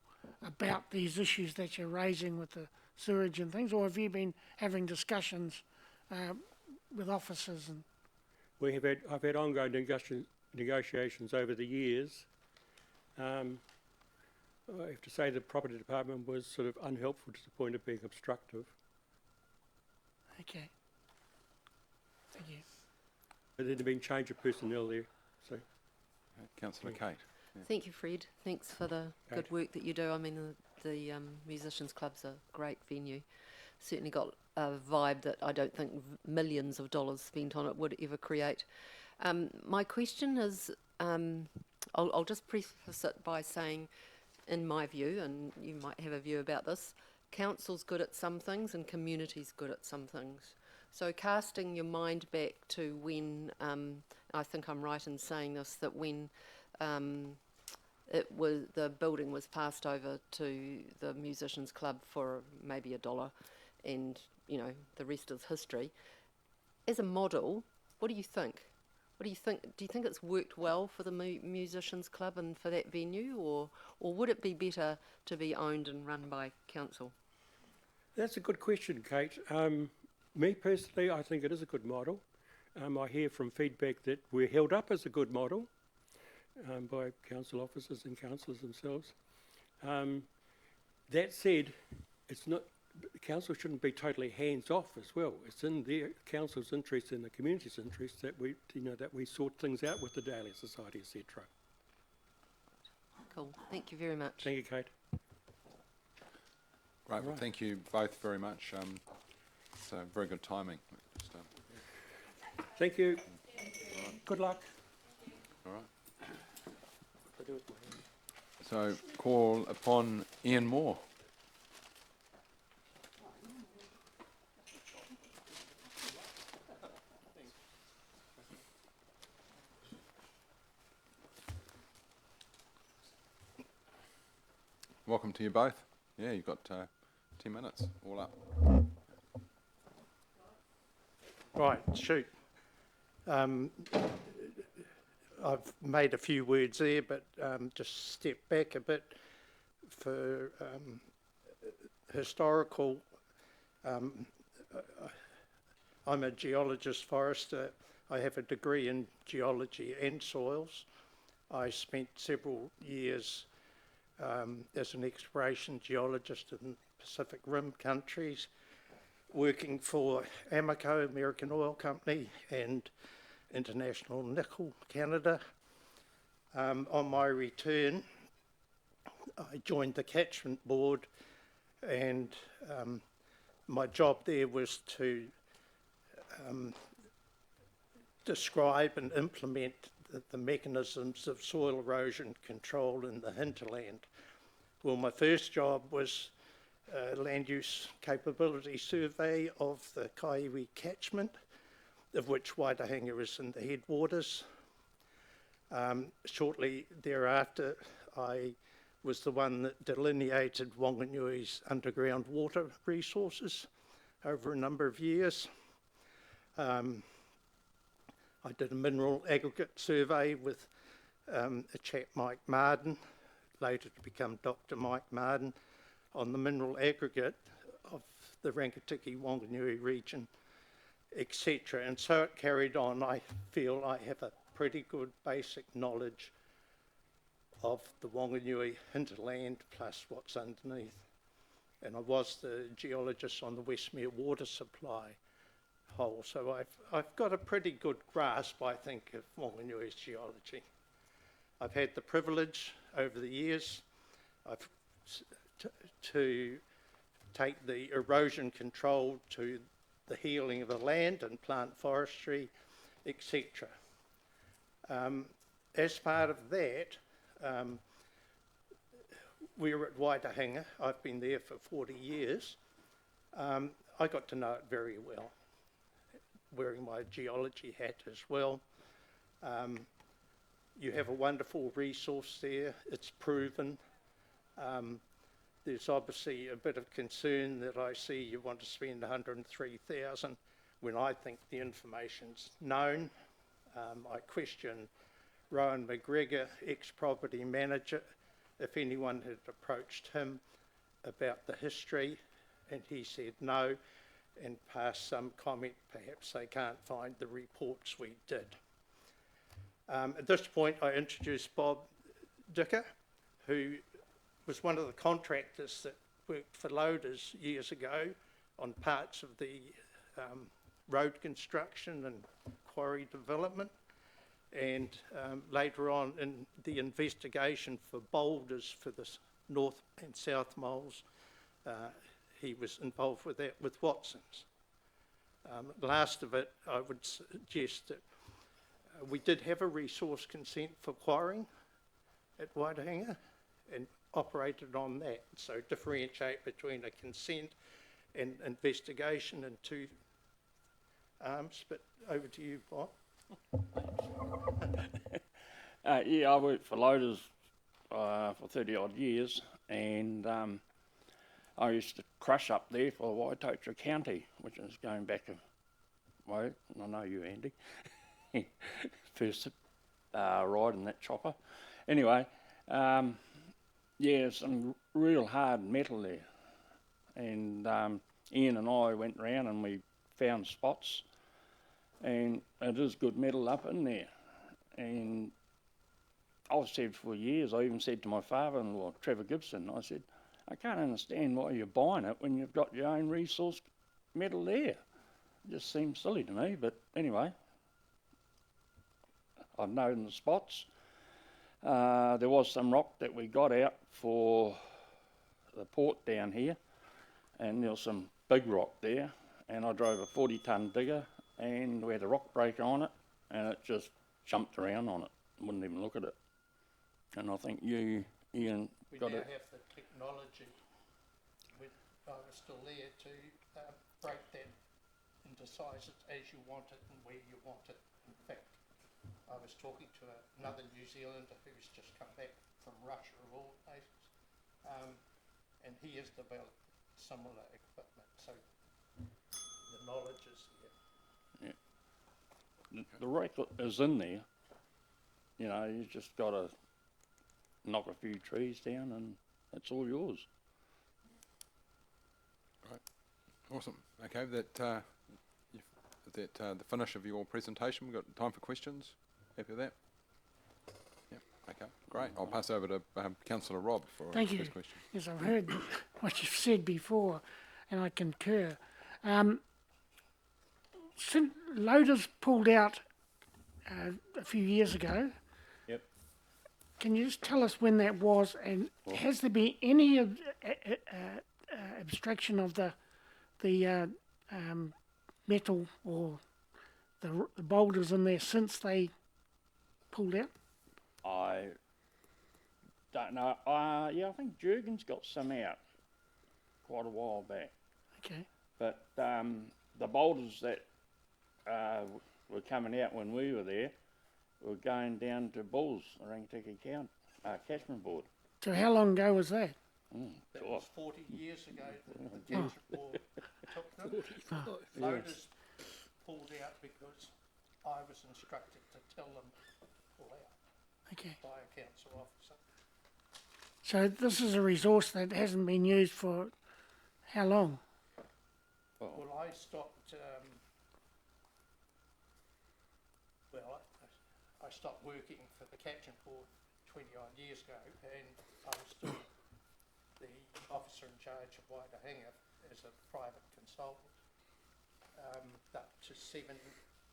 about these issues that you're raising with the sewage and things, or have you been having discussions with officers? And I've had ongoing negotiations over the years. I have to say the property department was sort of unhelpful to the point of being obstructive. okay, thank you. But there'd been change of personnel there. So Councillor Kate. Thank you, Fred. Thanks for the good work that you do. I mean, the Musicians Club's a great venue. Certainly got a vibe that I don't think millions of dollars spent on it would ever create. My question is, I'll just preface it by saying, in my view, and you might have a view about this, council's good at some things and community's good at some things. So casting your mind back to when, I think I'm right in saying this, that when the building was passed over to the Musicians Club for maybe $1, and you know the rest is history. As a model, what do you think? What do you think? Do you think it's worked well for the Musicians Club and for that venue, or would it be better to be owned and run by council? that's a good question, Kate. Me personally, I think it is a good model. I hear from feedback that we're held up as a good model by council officers and councillors themselves. That said, it's not, the council shouldn't be totally hands off as well. It's in the council's interest and the community's interest that we, that we sort things out with the Dahlia Society, etc. Cool. Thank you very much. Thank you, Kate. Right, well, thank you both very much. So very good timing. Just, Thank you. Good luck. all right. So call upon Ian Moore. Welcome to you both. Yeah, you've got 10 minutes, all up. Right, shoot. I've made a few words there, but just step back a bit for historical. I'm a geologist forester. I have a degree in geology and soils. I spent several years as an exploration geologist in Pacific Rim countries, working for Amoco, American Oil Company, and International Nickel, Canada. On my return, I joined the catchment board, and my job there was to describe and implement the mechanisms of soil erosion control in the hinterland. Well, my first job was a land use capability survey of the Kaiwi catchment, of which Waitahanga is in the headwaters. Shortly thereafter, I was the one that delineated Wanganui's underground water resources over a number of years. I did a mineral aggregate survey with a chap, Mike Marden, later to become Dr. Mike Marden, on the mineral aggregate of the Rangitiki Wanganui region, etc. And so it carried on. I feel I have a pretty good basic knowledge of the Wanganui hinterland plus what's underneath. And I was the geologist on the Westmere water supply hole, so I've got a pretty good grasp, I think, of Wanganui's geology. I've had the privilege over the years to take the erosion control to the healing of the land and plant forestry, etc. As part of that, we were at Waitahanga. I've been there for 40 years. I got to know it very well, wearing my geology hat as well. You have a wonderful resource there. It's proven. There's obviously a bit of concern that I see you want to spend 103,000 when I think the information's known. I question Rowan McGregor, ex-property manager, if anyone had approached him about the history, and he said no, and passed some comment, perhaps they can't find the reports we did. At this point, I introduced Bob Dicker, who was one of the contractors that worked for Loaders years ago on parts of the road construction and quarry development, and later on in the investigation for boulders for the North and South Moles, he was involved with that with Watson's. Last of it, I would suggest that we did have a resource consent for quarrying at Waitahanga and operated on that. So differentiate between a consent and investigation in two arms. But over to you, Bob. Yeah, I worked for Loaders for 30 odd years, and I used to crush up there for Waitotra County, which is going back a way. I know you, Andy. First ride in that chopper. Anyway, yeah, some real hard metal there. And Ian and I went round and we found spots, and it is good metal up in there. And I've said for years, I even said to my father-in-law, Trevor Gibson, I said, I can't understand why you're buying it when you've got your own resource metal there. It just seems silly to me, but anyway, I've known the spots. There was some rock that we got out for the port down here, and there was some big rock there, and I drove a 40-ton digger, and we had a rock breaker on it, and it just jumped around on it. Wouldn't even look at it. And I think you, Ian, We got now it. have the technology, when I was still there, to break that into sizes as you want it and where you want it. In fact, I was talking to another New Zealander who's just come back from Russia of all places, and he has developed similar equipment, so the knowledge is there. The wreck is in there. You know, you just got to knock a few trees down and it's all yours. Awesome. Okay, the finish of your presentation. We've got time for questions. Happy with that? Yeah. Okay. Great. I'll pass over to Councillor Rob for Thank his you. question. Yes, I've heard what you've said before, and I concur. Since Loaders pulled out a few years ago, Yep. can you just tell us when that was, and has there been any abstraction of the metal or the boulders in there since they pulled out? I don't know. Yeah, I think Jurgen's got some out quite a while back. Okay. But the boulders that were coming out when we were there were going down to Bulls, Rangitikei County, Catchment Board. So how long ago was that? That God. was 40 years ago that the township board took them. Loaders pulled out because I was instructed to tell them to pull out Okay. by a council officer. So this is a resource that hasn't been used for how long? Well, I stopped, I stopped working for the Catchment Board 20-odd years ago, and I was still the officer in charge of Waitangi as a private consultant up to 7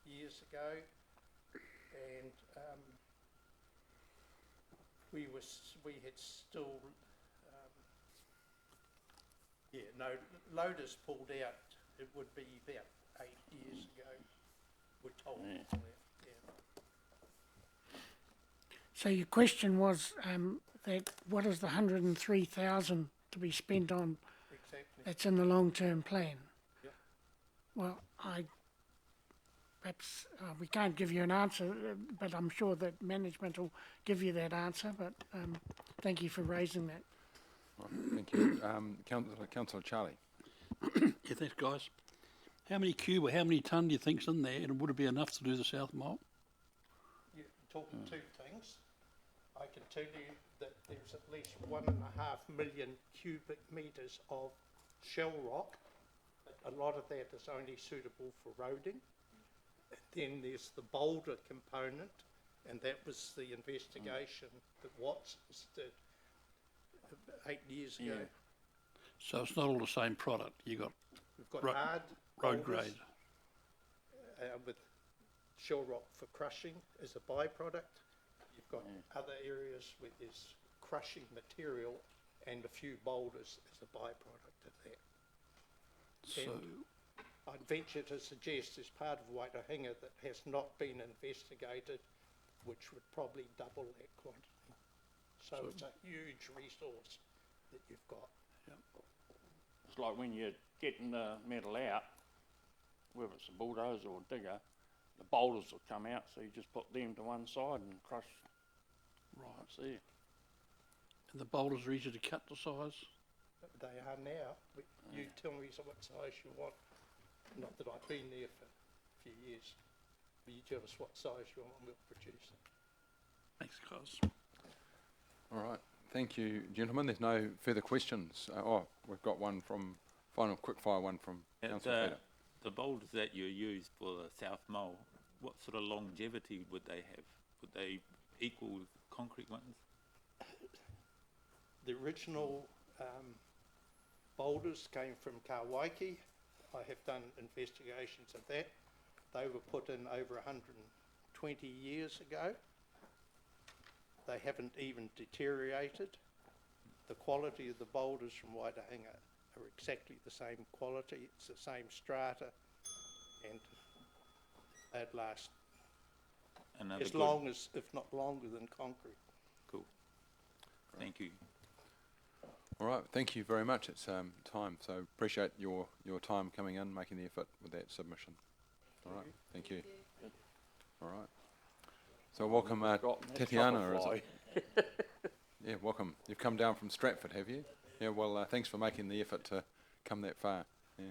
years ago, and we had still Loaders pulled out. It would be about 8 years ago. We're told to pull out. Yeah. So your question was that what is the 103,000 to be spent on Exactly. that's in the long-term plan? Yep. Well, perhaps we can't give you an answer, but I'm sure that management will give you that answer. But thank you for raising that. Right, thank you. Councillor Charlie. Yeah, thanks, guys. How many cube or how many tonne do you think's in there, and would it be enough to do the South Mole? You're talking two things. I can tell you that there's at least 1.5 million cubic metres of shell rock. A lot of that is only suitable for roading. Then there's the boulder component, and that was the investigation that Watts did 8 years ago. Yeah. So it's not all the same product. You got We've got Ro- hard road boulders, grade. with shell rock for crushing as a byproduct. You've got other areas where there's crushing material and a few boulders as a byproduct of that. So And I'd venture to suggest there's part of Waitangi that has not been investigated, which would probably double that quantity. So it's a huge resource that you've got. It's like when you're getting the metal out, whether it's a bulldozer or digger, the boulders will come out, so you just put them to one side and crush right there. and the boulders are easy to cut to size. They are now. But you tell me what size you want. Not that I've been there for a few years. But you tell us what size you want and we'll produce it. Thanks, guys. All right. Thank you, gentlemen. There's no further questions. We've got one from, final quickfire one from Councillor Peter. The boulders that you use for the South Mole, what sort of longevity would they have? Would they equal concrete ones? The original boulders came from Kawaiki. I have done investigations of that. They were put in over 120 years ago. They haven't even deteriorated. The quality of the boulders from Waitahanga are exactly the same quality. It's the same strata, and they'd last Another as good- long as, if not longer than concrete. Cool. Thank you. All right, thank you very much. It's time, so appreciate your time coming in, making the effort with that submission. All right, thank you. All right. So welcome, Tatiana. Is it? Yeah, welcome. You've come down from Stratford, have you? Yeah, well, thanks for making the effort to come that far. Yeah.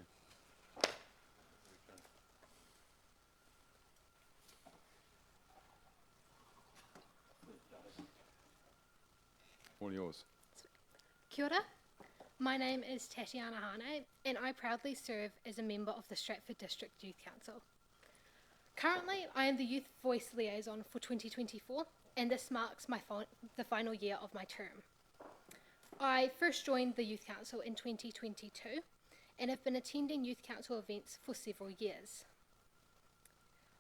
All yours. Kia ora. My name is Tatiana Hane, and I proudly serve as a member of the Stratford District Youth Council. Currently, I am the Youth Voice Liaison for 2024, and this marks the final year of my term. I first joined the Youth Council in 2022, and have been attending Youth Council events for several years.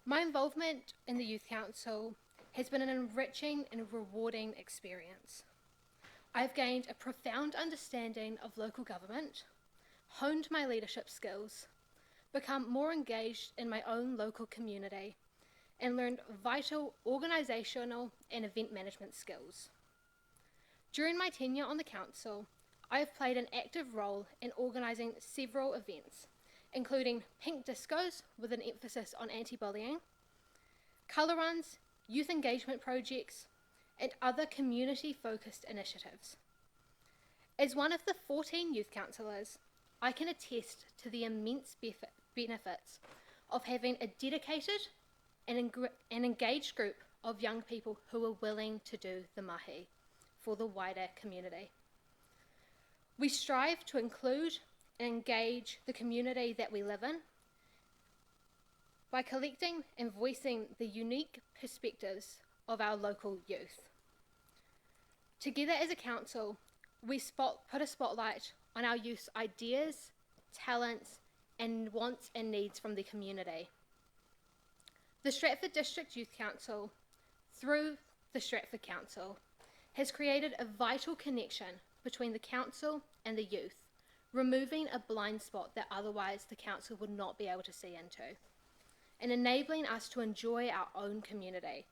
My involvement in the Youth Council has been an enriching and rewarding experience. I've gained a profound understanding of local government, honed my leadership skills, become more engaged in my own local community, and learned vital organisational and event management skills. During my tenure on the council, I have played an active role in organising several events, including pink discos with an emphasis on anti-bullying, colour runs, youth engagement projects, and other community-focused initiatives. As one of the 14 youth councillors, I can attest to the immense benefits of having a dedicated and engaged group of young people who are willing to do the mahi for the wider community. We strive to include and engage the community that we live in by collecting and voicing the unique perspectives of our local youth. Together as a council, we put a spotlight on our youth's ideas, talents, and wants and needs from the community. The Stratford District Youth Council, through the Stratford Council, has created a vital connection between the council and the youth, removing a blind spot that otherwise the council would not be able to see into, and enabling us to enjoy our own community.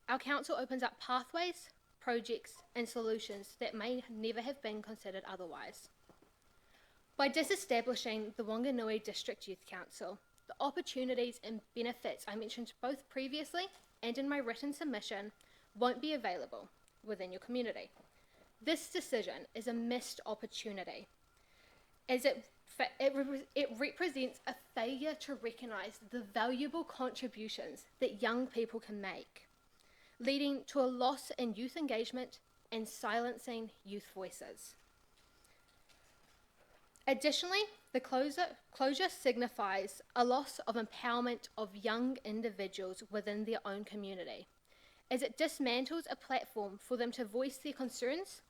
Our council opens up pathways, projects, and solutions that may never have been considered otherwise. By disestablishing the Wanganui District Youth Council, the opportunities and benefits I mentioned both previously and in my written submission won't be available within your community. This decision is a missed opportunity, as it represents a failure to recognise the valuable contributions that young people can make, leading to a loss in youth engagement and silencing youth voices. Additionally, the closure signifies a loss of empowerment of young individuals within their own community, as it dismantles a platform for them to voice their concerns,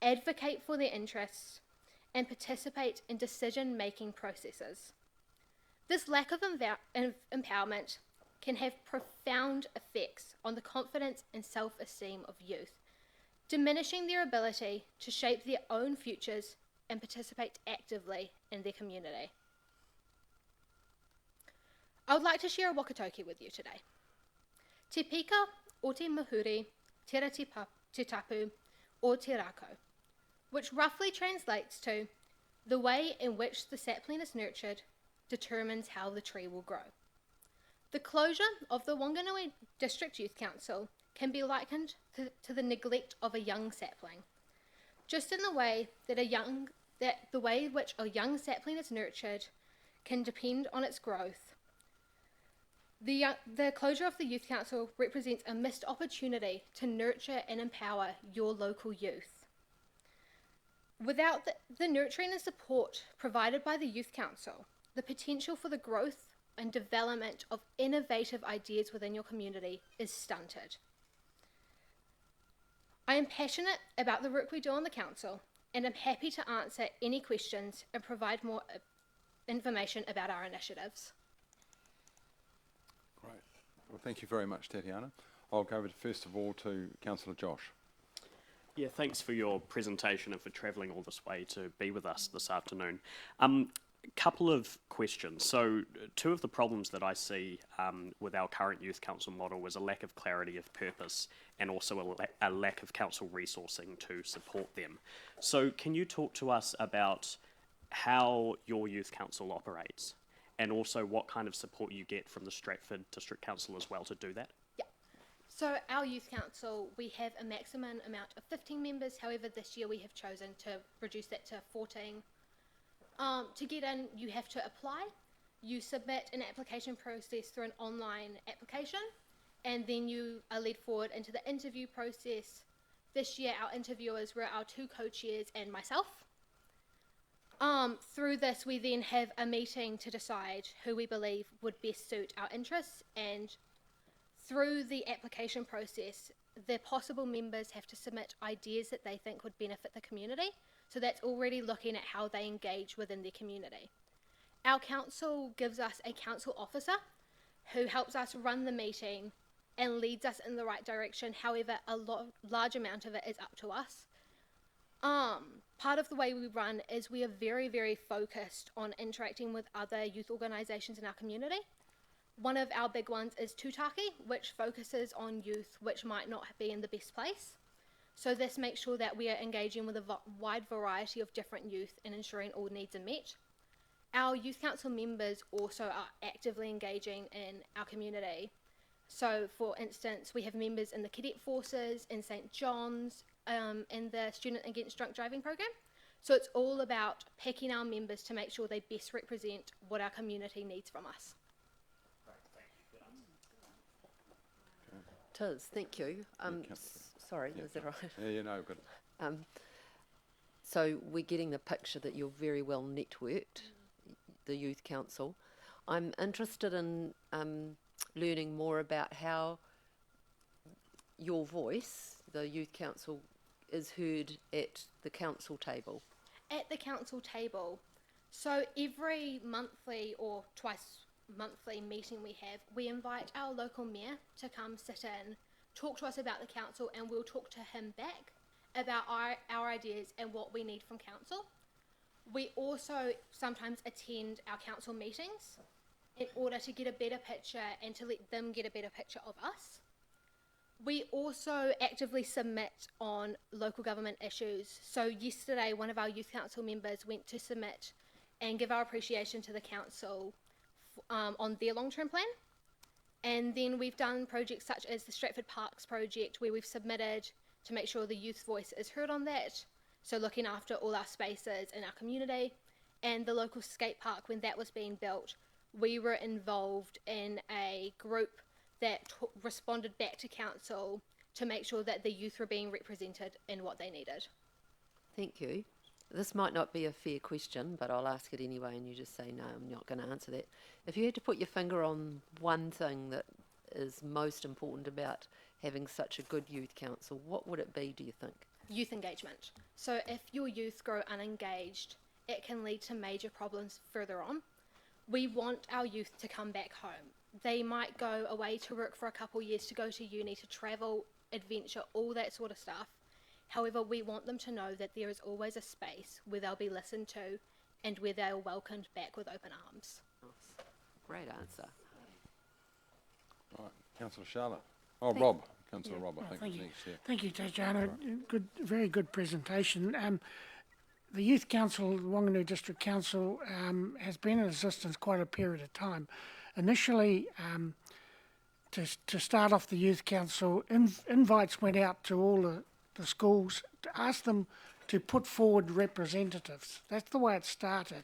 advocate for their interests, and participate in decision-making processes. This lack of empowerment can have profound effects on the confidence and self-esteem of youth, diminishing their ability to shape their own futures and participate actively in their community. I would like to share a wakatoki with you today. Te pika o te muhuri, tera te tapu o te rako, which roughly translates to the way in which the sapling is nurtured determines how the tree will grow. The closure of the Wanganui District Youth Council can be likened to the neglect of a young sapling. Just in the way that the way in which a young sapling is nurtured can depend on its growth, the closure of the Youth Council represents a missed opportunity to nurture and empower your local youth. Without the nurturing and support provided by the Youth Council, the potential for the growth and development of innovative ideas within your community is stunted. I am passionate about the work we do on the council, and I'm happy to answer any questions and provide more information about our initiatives. Great. Well, thank you very much, Tatiana. I'll go over first of all to Councillor Josh. Yeah, thanks for your presentation and for travelling all this way to be with us this afternoon. Couple of questions. So, two of the problems that I see with our current youth council model was a lack of clarity of purpose and also a lack of council resourcing to support them. So, can you talk to us about how your youth council operates and also what kind of support you get from the Stratford District Council as well to do that? So our youth council, we have a maximum amount of 15 members. However, this year we have chosen to reduce that to 14. To get in, you have to apply. You submit an application process through an online application, and then you are led forward into the interview process. This year, our interviewers were our 2 co-chairs and myself. Through this, we then have a meeting to decide who we believe would best suit our interests, and through the application process, the possible members have to submit ideas that they think would benefit the community. So that's already looking at how they engage within their community. Our council gives us a council officer who helps us run the meeting and leads us in the right direction. However, a large amount of it is up to us. Part of the way we run is we are very, very focused on interacting with other youth organisations in our community. One of our big ones is Tutaki, which focuses on youth which might not be in the best place. So this makes sure that we are engaging with a wide variety of different youth and ensuring all needs are met. Our youth council members also are actively engaging in our community. So for instance, we have members in the cadet forces, in St. John's, in the Student Against Drunk Driving program. So it's all about picking our members to make sure they best represent what our community needs from us. Tiz, thank you. Sorry, is that right? Yeah, no, good. So we're getting the picture that you're very well networked, the Youth Council. I'm interested in learning more about how your voice, the Youth Council, is heard at the council table. At the council table, so every monthly or twice monthly meeting we invite our local mayor to come sit in, talk to us about the council, and we'll talk to him back about our ideas and what we need from council. We also sometimes attend our council meetings in order to get a better picture and to let them get a better picture of us. We also actively submit on local government issues. So yesterday, one of our youth council members went to submit and give our appreciation to the council on their long-term plan. And then we've done projects such as the Stratford Parks project, where we've submitted to make sure the youth voice is heard on that. So looking after all our spaces in our community. And the local skate park, when that was being built, we were involved in a group that responded back to council to make sure that the youth were being represented in what they needed. Thank you. This might not be a fair question, but I'll ask it anyway, and you just say, no, I'm not going to answer that. If you had to put your finger on one thing that is most important about having such a good youth council, what would it be, do you think? Youth engagement. So if your youth grow unengaged, it can lead to major problems further on. We want our youth to come back home. They might go away to work for a couple years, to go to uni, to travel, adventure, all that sort of stuff. However, we want them to know that there is always a space where they'll be listened to and where they are welcomed back with open arms. Nice. Great answer. Right, Councillor Charlotte. Oh, Rob. Councillor Rob, I think. Thank you. Next, yeah. Thank you, Tatiana. Good, very good presentation. The Youth Council, the Wanganui District Council, has been in existence quite a period of time. Initially, to start off the Youth Council, invites went out to all the schools to ask them to put forward representatives. That's the way it started.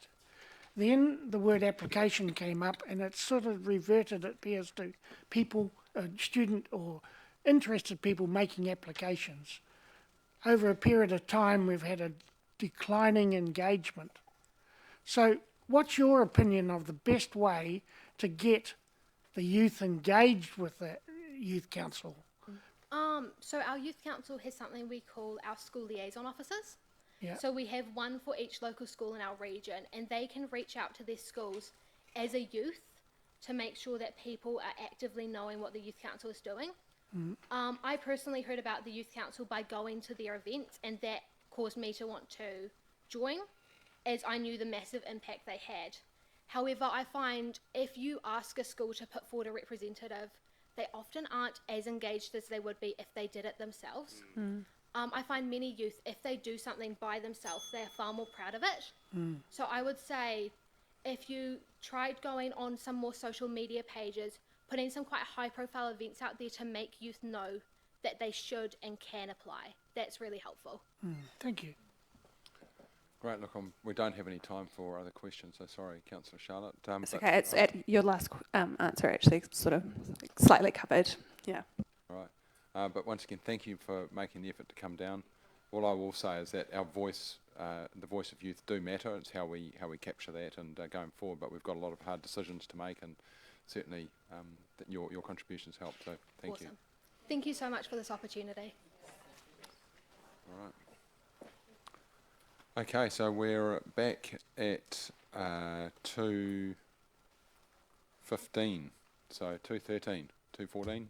Then the word application came up, and it sort of reverted, it appears, to people, student or interested people making applications. Over a period of time, we've had a declining engagement. So what's your opinion of the best way to get the youth engaged with the Youth Council? So our youth council has something we call our school liaison officers. Yeah. So we have one for each local school in our region, and they can reach out to their schools as a youth to make sure that people are actively knowing what the youth council is doing. I personally heard about the youth council by going to their events, and that caused me to want to join, as I knew the massive impact they had. However, I find if you ask a school to put forward a representative, they often aren't as engaged as they would be if they did it themselves. I find many youth, if they do something by themselves, they are far more proud of it. So I would say if you tried going on some more social media pages, putting some quite high profile events out there to make youth know that they should and can apply, that's really helpful. Thank you. Great. Look, we don't have any time for other questions, so sorry, Councillor Charlotte. It's okay. It's at your last answer actually sort of slightly covered. Yeah. All right. But once again, thank you for making the effort to come down. All I will say is that our voice, the voice of youth, do matter. It's how we capture that and going forward. But we've got a lot of hard decisions to make, and certainly that your contributions help. So thank you. Awesome. Thank you so much for this opportunity. All right. Okay, so we're back at 2:15. So 2:13, 2:14.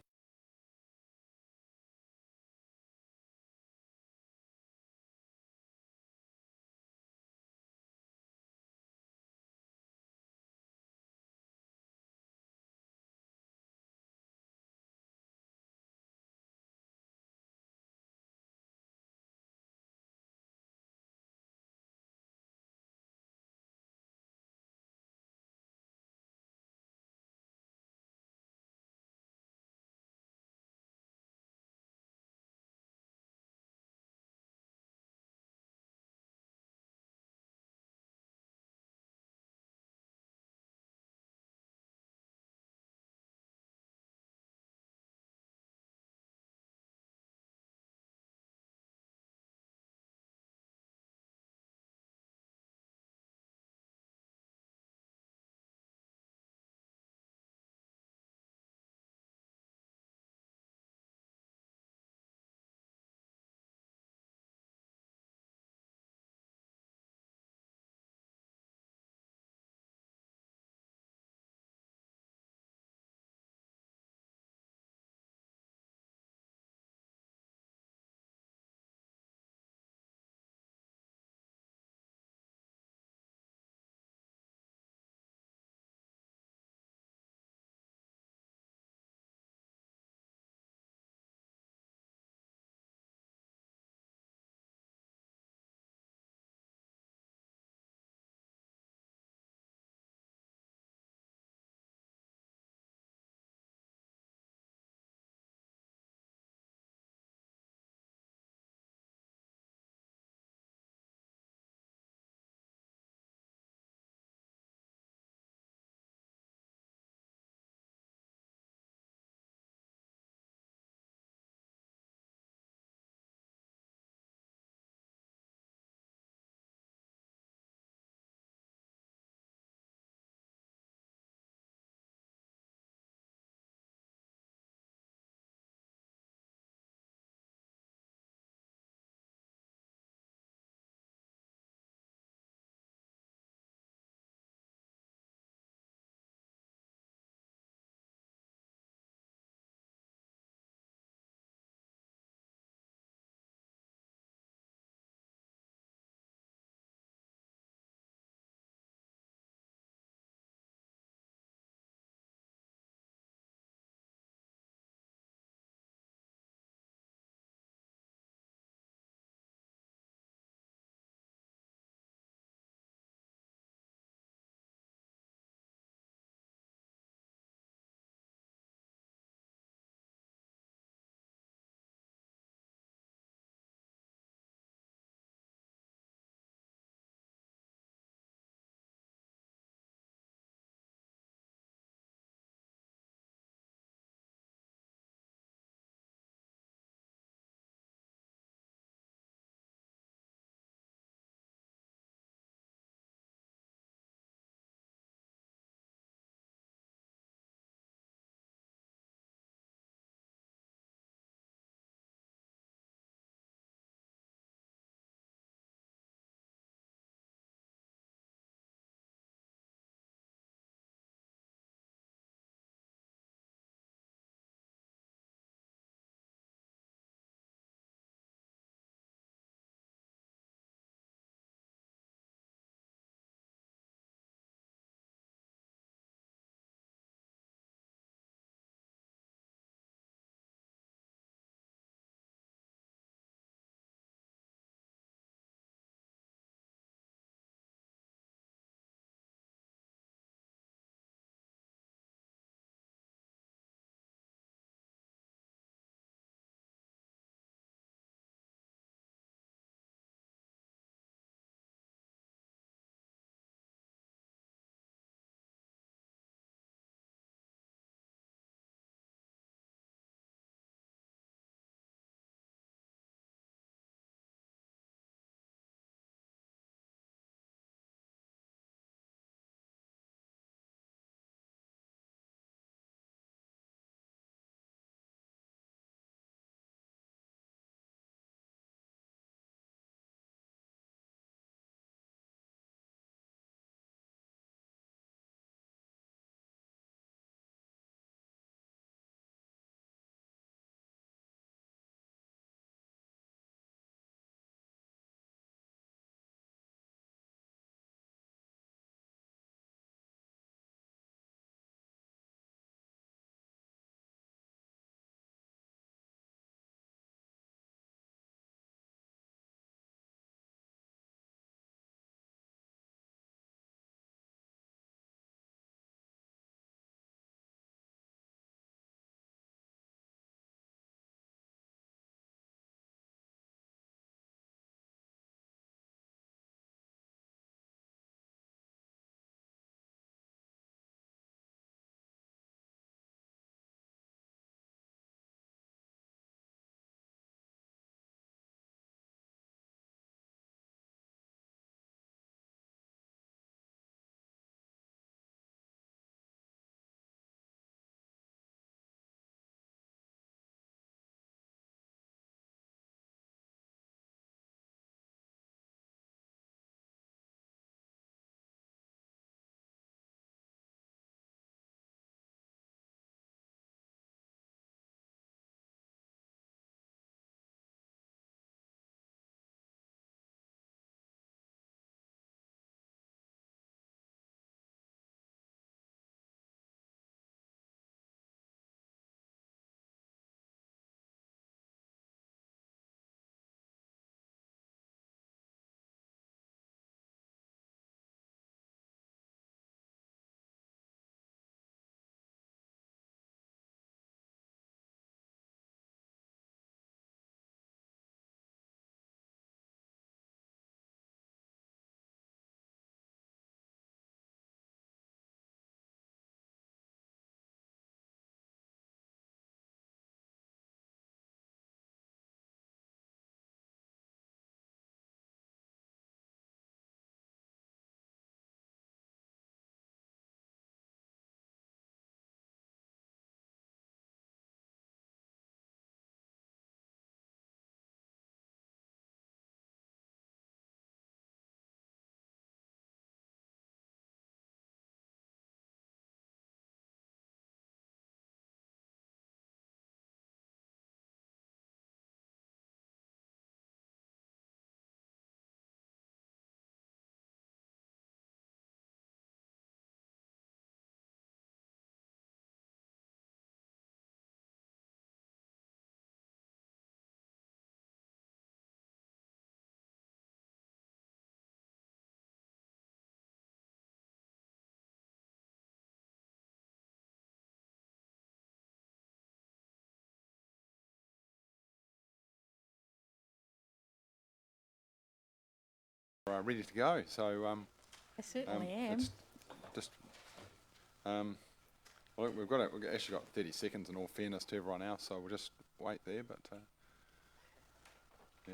ready to go. So I certainly am. it's just well, we've actually got 30 seconds in all fairness to everyone else, so we'll just wait there. But yeah.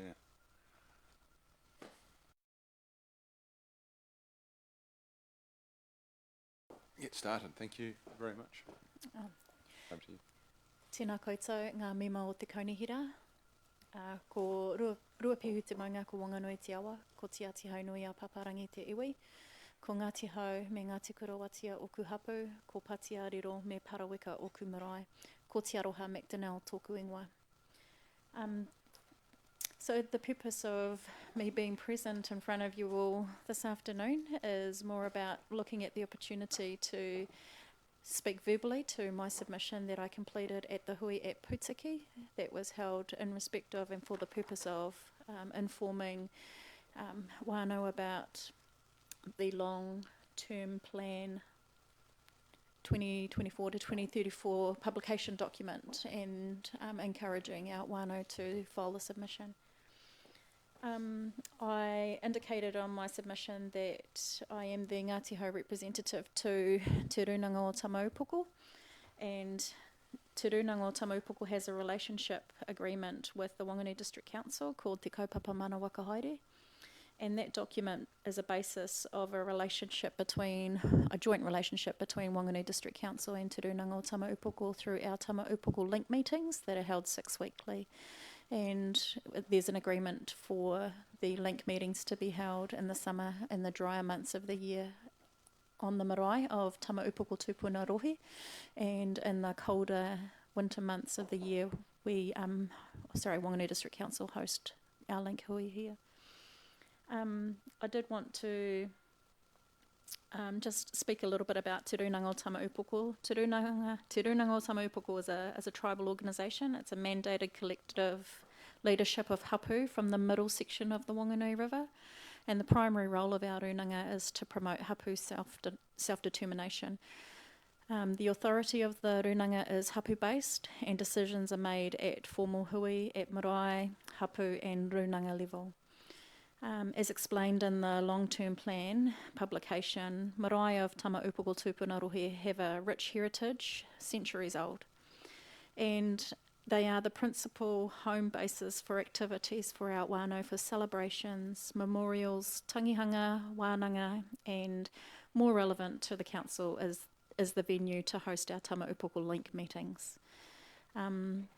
Get started. Thank you very much. Over to you. Tēnā koutou, ngā mema o te kaunihira. Ko rua pehu te maunga ko Wanganui te awa, ko te Ati Haunui a Paparangi te iwi, ko Ngāti Hau me Ngāti Korowatia oku hapu, ko Patia Riro me Paraweka oku marae, ko te Aroha McDonnell tōku ingoa. So the purpose of me being present in front of you all this afternoon is more about looking at the opportunity to speak verbally to my submission that I completed at the Hui at Putiki that was held in respect of and for the purpose of informing whānau about the long-term plan 2024 to 2034 publication document and encouraging our whānau to file the submission. I indicated on my submission that I am the Ngāti Hau representative to Te Runanga o Tamaupoko, and Te Runanga o Tamaupoko has a relationship agreement with the Wanganui District Council called Te Kaupapa Mana Wakahaere, and that document is a basis of a joint relationship between Wanganui District Council and Te Runanga o Tamaupoko through our Tamaupoko link meetings that are held 6 weekly. And there's an agreement for the link meetings to be held in the summer and the drier months of the year on the marae of Tamaupoko Tupuna Rohe, and in the colder winter months of the year Wanganui District Council host our link hui here. I did want to just speak a little bit about Te Runanga o Tamaupoko. Te Runanga o Tamaupoko is a tribal organisation. It's a mandated collective leadership of hapu from the middle section of the Wanganui River, and the primary role of our runanga is to promote hapu self-determination. The authority of the runanga is hapu-based, and decisions are made at formal hui, at marae, hapu and runanga level. As explained in the long-term plan publication, marae of Tamaupoko Tupuna Rohe have a rich heritage, centuries old, and they are the principal home bases for activities for our whānau for celebrations, memorials, tangihanga, wānanga, and more relevant to the council is the venue to host our Tamaupoko link meetings. And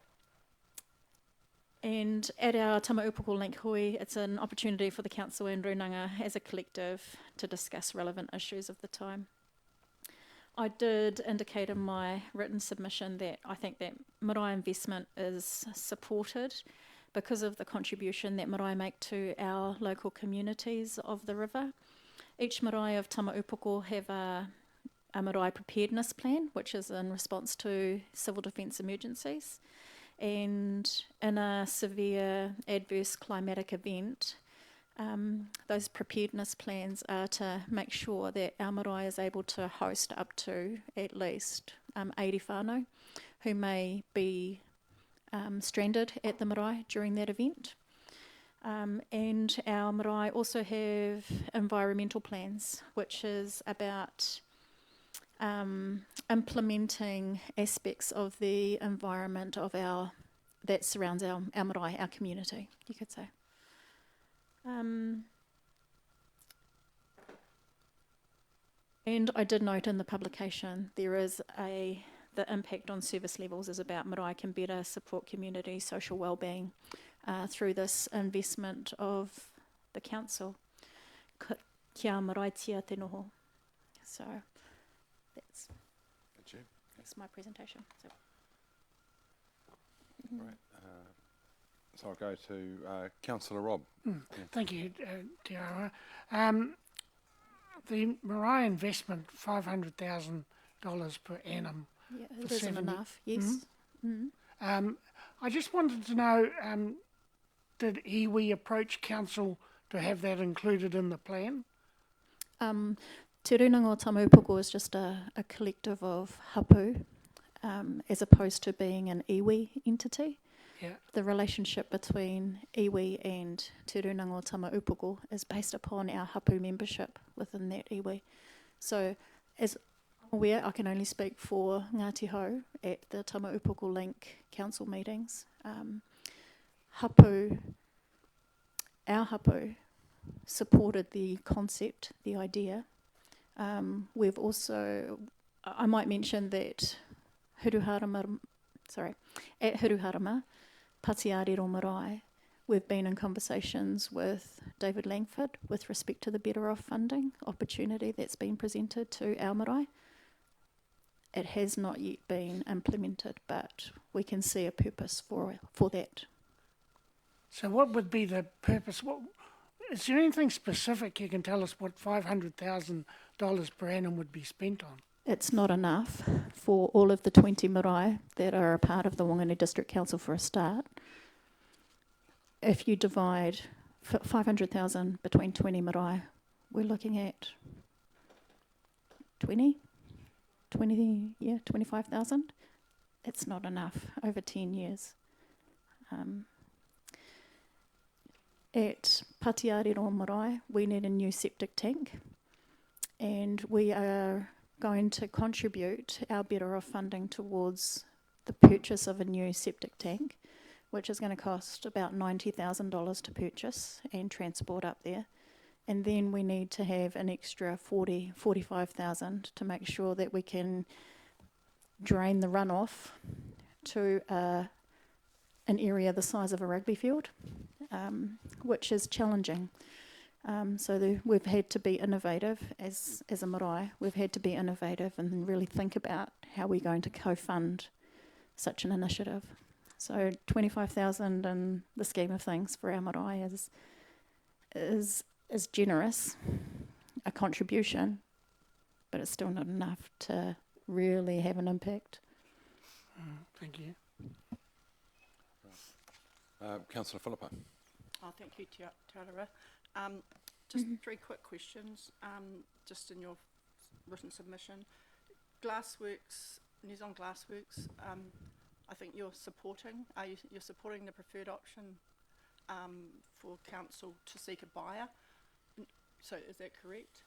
at our Tamaupoko Link Hui, it's an opportunity for the council and runanga as a collective to discuss relevant issues of the time. I did indicate in my written submission that I think that marae investment is supported because of the contribution that marae make to our local communities of the river. Each marae of Tamaupoko have a marae preparedness plan, which is in response to civil defence emergencies. And in a severe adverse climatic event, those preparedness plans are to make sure that our marae is able to host up to at least 80 whānau who may be stranded at the marae during that event. And our marae also have environmental plans, which is about implementing aspects of the environment of that surrounds our marae, our community, you could say. And I did note in the publication there is the impact on service levels is about marae can better support community social wellbeing through this investment of the council. Kia maraitia te noho. So that's my presentation. So. Right. So I'll go to Councillor Rob. Yeah. Thank you, Te Aroha. The marae investment, $500,000 per annum. Yeah, it isn't enough, yes. Mm-hmm. I just wanted to know, did iwi approach council to have that included in the plan? Te Runanga o Tamaupoko is just a collective of hapu, as opposed to being an iwi entity. The relationship between iwi and Te Runanga o Tama Upoko is based upon our hapu membership within that iwi. So, as I'm aware, I can only speak for Ngāti Hau at the Tama Upoko Link council meetings. Our hapu supported the concept, the idea. We've also, I might mention that at Hiruharama, Patiariro Marae, we've been in conversations with David Langford with respect to the Better Off funding opportunity that's been presented to our marae. It has not yet been implemented, but we can see a purpose for that. So what would be the purpose? Is there anything specific you can tell us what $500,000 per annum would be spent on? It's not enough for all of the 20 marae that are a part of the Whanganui District Council for a start. If you divide 500,000 between 20 marae, we're looking at 25,000. It's not enough over 10 years. At Patiariro Marae, we need a new septic tank, and we are going to contribute our Better Off funding towards the purchase of a new septic tank, which is going to cost about $90,000 to purchase and transport up there. And then we need to have an extra 45,000 to make sure that we can drain the runoff to an area the size of a rugby field, which is challenging. We've had to be innovative as a marae. We've had to be innovative and really think about how we're going to co-fund such an initiative. So 25,000 in the scheme of things for our marae is generous, a contribution, but it's still not enough to really have an impact. Thank you. Councillor Philippa. Thank you, Te Arawha. Just three quick questions, just in your written submission. Glassworks, New Zealand Glassworks, I think you're supporting the preferred option for council to seek a buyer. So is that correct?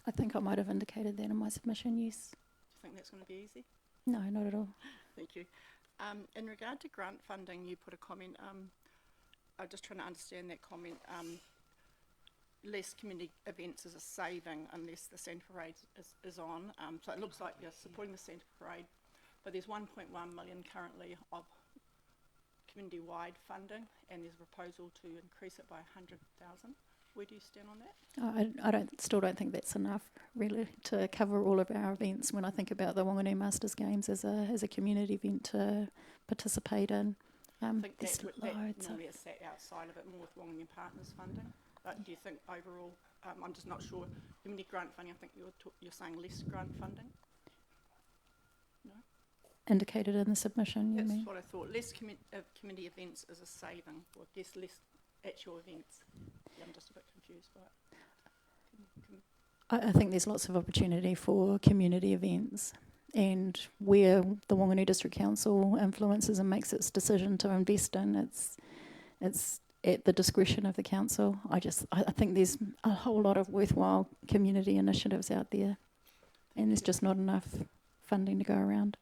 I think I might have indicated that in my submission, yes. Do you think that's going to be easy? No, not at all. Thank you. In regard to grant funding, you put a comment, I'm just trying to understand that comment, less community events is a saving unless the Santa Parade is on. So it looks like you're supporting the Santa Parade, but there's 1.1 million currently of community-wide funding, and there's a proposal to increase it by 100,000. Where do you stand on that? I still don't think that's enough, really, to cover all of our events. When I think about the Whanganui Masters Games as a community event to participate in, I think that normally is sat outside of it more with Whanganui Partners funding. But do you think overall, I'm just not sure, community grant funding, I think you're saying less grant funding? No? Indicated in the submission, you mean? That's what I thought. Less community events is a saving, or I guess less actual events. Yeah, I'm just a bit confused by it. I think there's lots of opportunity for community events, and where the Whanganui District Council influences and makes its decision to invest in, it's at the discretion of the council. I think there's a whole lot of worthwhile community initiatives out there, and there's just not enough funding to go around.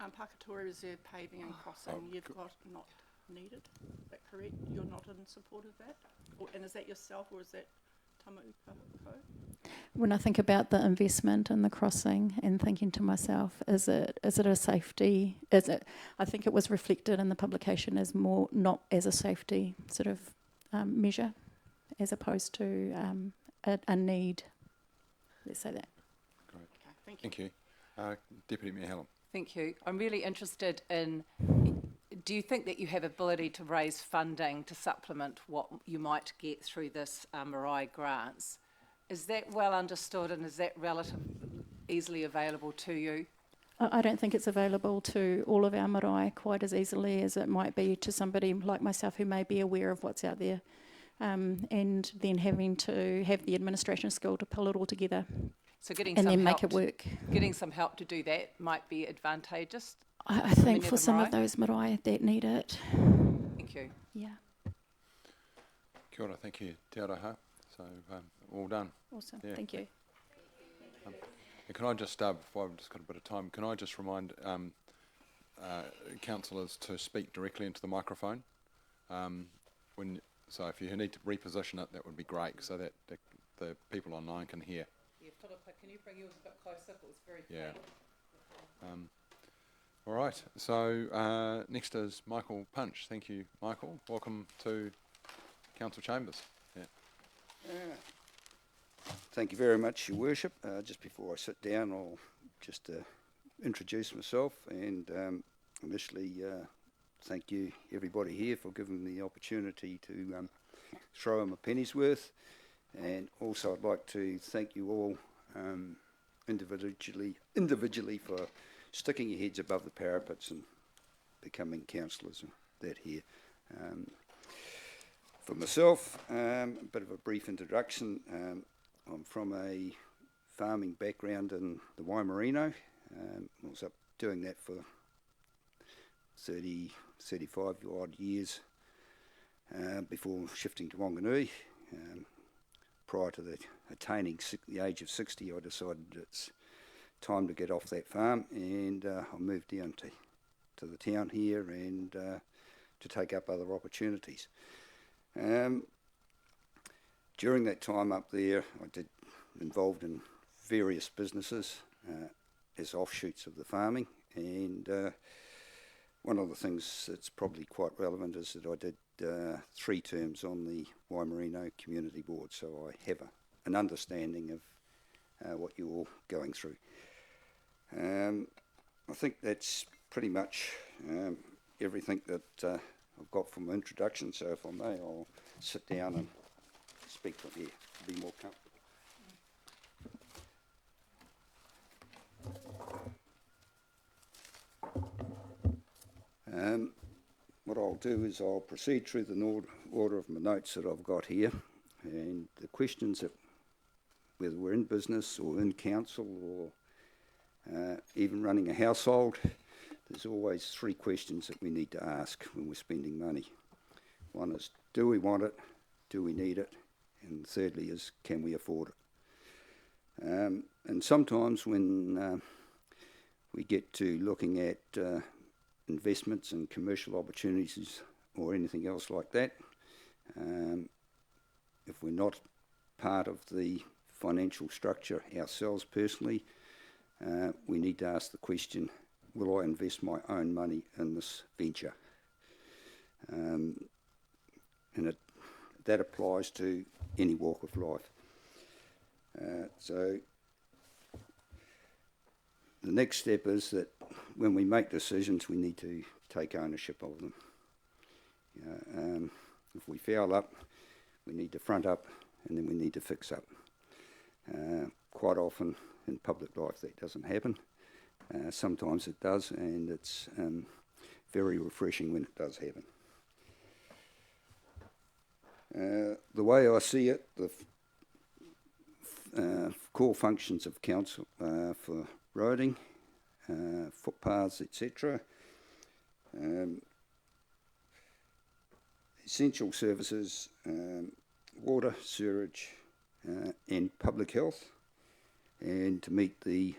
Pakatori Reserve paving and crossing, you've got not needed. Is that correct? You're not in support of that? And is that yourself, or is that Tama Upoko? When I think about the investment in the crossing and thinking to myself, is it a safety? I think it was reflected in the publication as more not as a safety sort of measure, as opposed to a need. Let's say that. Great. Okay, thank you. Deputy Mayor Hallam. Thank you. I'm really interested in, do you think that you have ability to raise funding to supplement what you might get through this marae grants? Is that well understood, and is that relatively easily available to you? I don't think it's available to all of our marae quite as easily as it might be to somebody like myself who may be aware of what's out there, and then having to have the administration skill to pull it all together. So getting and some then help make it work. Getting some help to do that might be advantageous. I think many for of them some of right? those marae that need it. Thank you. Yeah. Kia ora, thank you, Te Araha. So, all done. Awesome. Yeah. Thank you. And can I just, before I've just got a bit of time, can I just remind councillors to speak directly into the microphone? So if you need to reposition it, that would be great, so that the people online can hear. Yeah, Philippa, can you bring yours a bit closer? It was very Yeah. All right. So next is Michael Punch. Thank you, Michael. Welcome to Council Chambers. Yeah. Thank you very much, Your Worship. Just before I sit down, I'll just introduce myself and initially thank you, everybody here, for giving me the opportunity to throw in my penny's worth. And also I'd like to thank you all individually for sticking your heads above the parapets and becoming councillors that here. For myself, a bit of a brief introduction. I'm from a farming background in the Waimarino. I was up doing that for 35 odd years before shifting to Wanganui. Prior to attaining the age of 60, I decided it's time to get off that farm, and I moved down to the town here and to take up other opportunities. During that time up there, I did involved in various businesses as offshoots of the farming, and one of the things that's probably quite relevant is that I did 3 terms on the Waimarino Community Board, so I have an understanding of what you're all going through. I think that's pretty much everything that I've got from my introduction, so if I may, I'll sit down and speak from here to be more comfortable. What I'll do is I'll proceed through the order of my notes that I've got here, and the questions that, whether we're in business or in council or even running a household, there's always 3 questions that we need to ask when we're spending money. One is, do we want it? Do we need it? And thirdly is, can we afford it? And sometimes when we get to looking at investments and commercial opportunities or anything else like that, if we're not part of the financial structure ourselves personally, we need to ask the question, will I invest my own money in this venture? And that applies to any walk of life. So the next step is that when we make decisions, we need to take ownership of them. If we foul up, we need to front up, and then we need to fix up. Quite often in public life that doesn't happen. Sometimes it does, and it's very refreshing when it does happen. The way I see it, the core functions of council for roading, footpaths, etc. Essential services, water, sewerage, and public health, and to meet the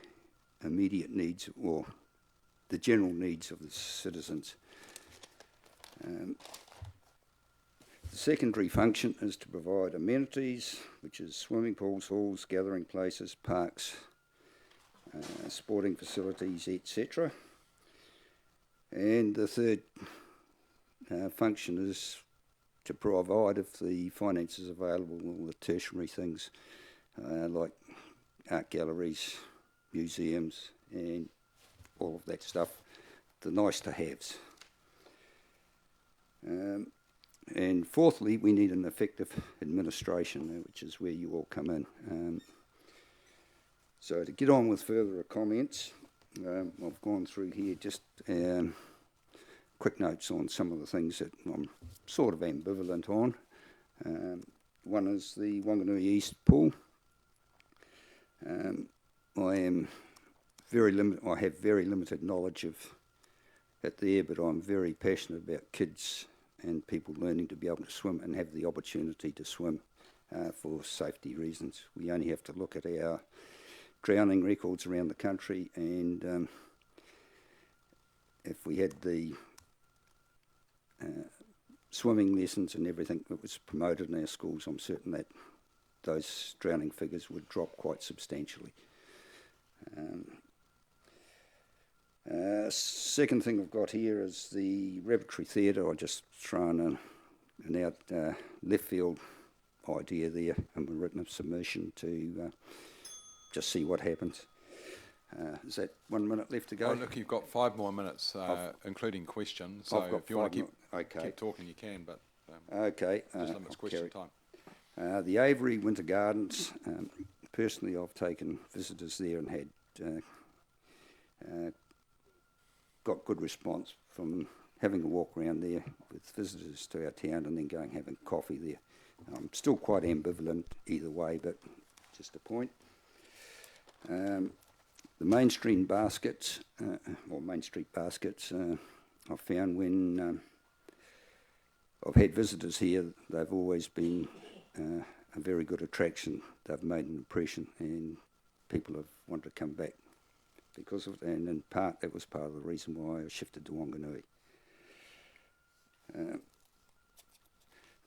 immediate needs or the general needs of the citizens. The secondary function is to provide amenities, which is swimming pools, halls, gathering places, parks, sporting facilities, etc. And the third function is to provide, if the finance is available, all the tertiary things like art galleries, museums, and all of that stuff, the nice to haves. And fourthly, we need an effective administration, which is where you all come in. So to get on with further comments, I've gone through here just quick notes on some of the things that I'm sort of ambivalent on. One is the Wanganui East pool. I have very limited knowledge of at there, but I'm very passionate about kids and people learning to be able to swim and have the opportunity to swim for safety reasons. We only have to look at our drowning records around the country, and if we had the swimming lessons and everything that was promoted in our schools, I'm certain that those drowning figures would drop quite substantially. Second thing I've got here is the Repertory Theatre. I just thrown an out left field idea there, and we've written a submission to just see what happens. Is that 1 minute left to go? Oh, look, you've got 5 more minutes, including questions. So if you want to keep talking, you can, but okay, just limits question time. The Avery Winter Gardens. Personally, I've taken visitors there and had got good response from having a walk around there with visitors to our town and then going having coffee there. I'm still quite ambivalent either way, but just a point. The Main Street baskets, I've found when I've had visitors here, they've always been a very good attraction. They've made an impression, and people have wanted to come back because of it, and in part that was part of the reason why I shifted to Wanganui.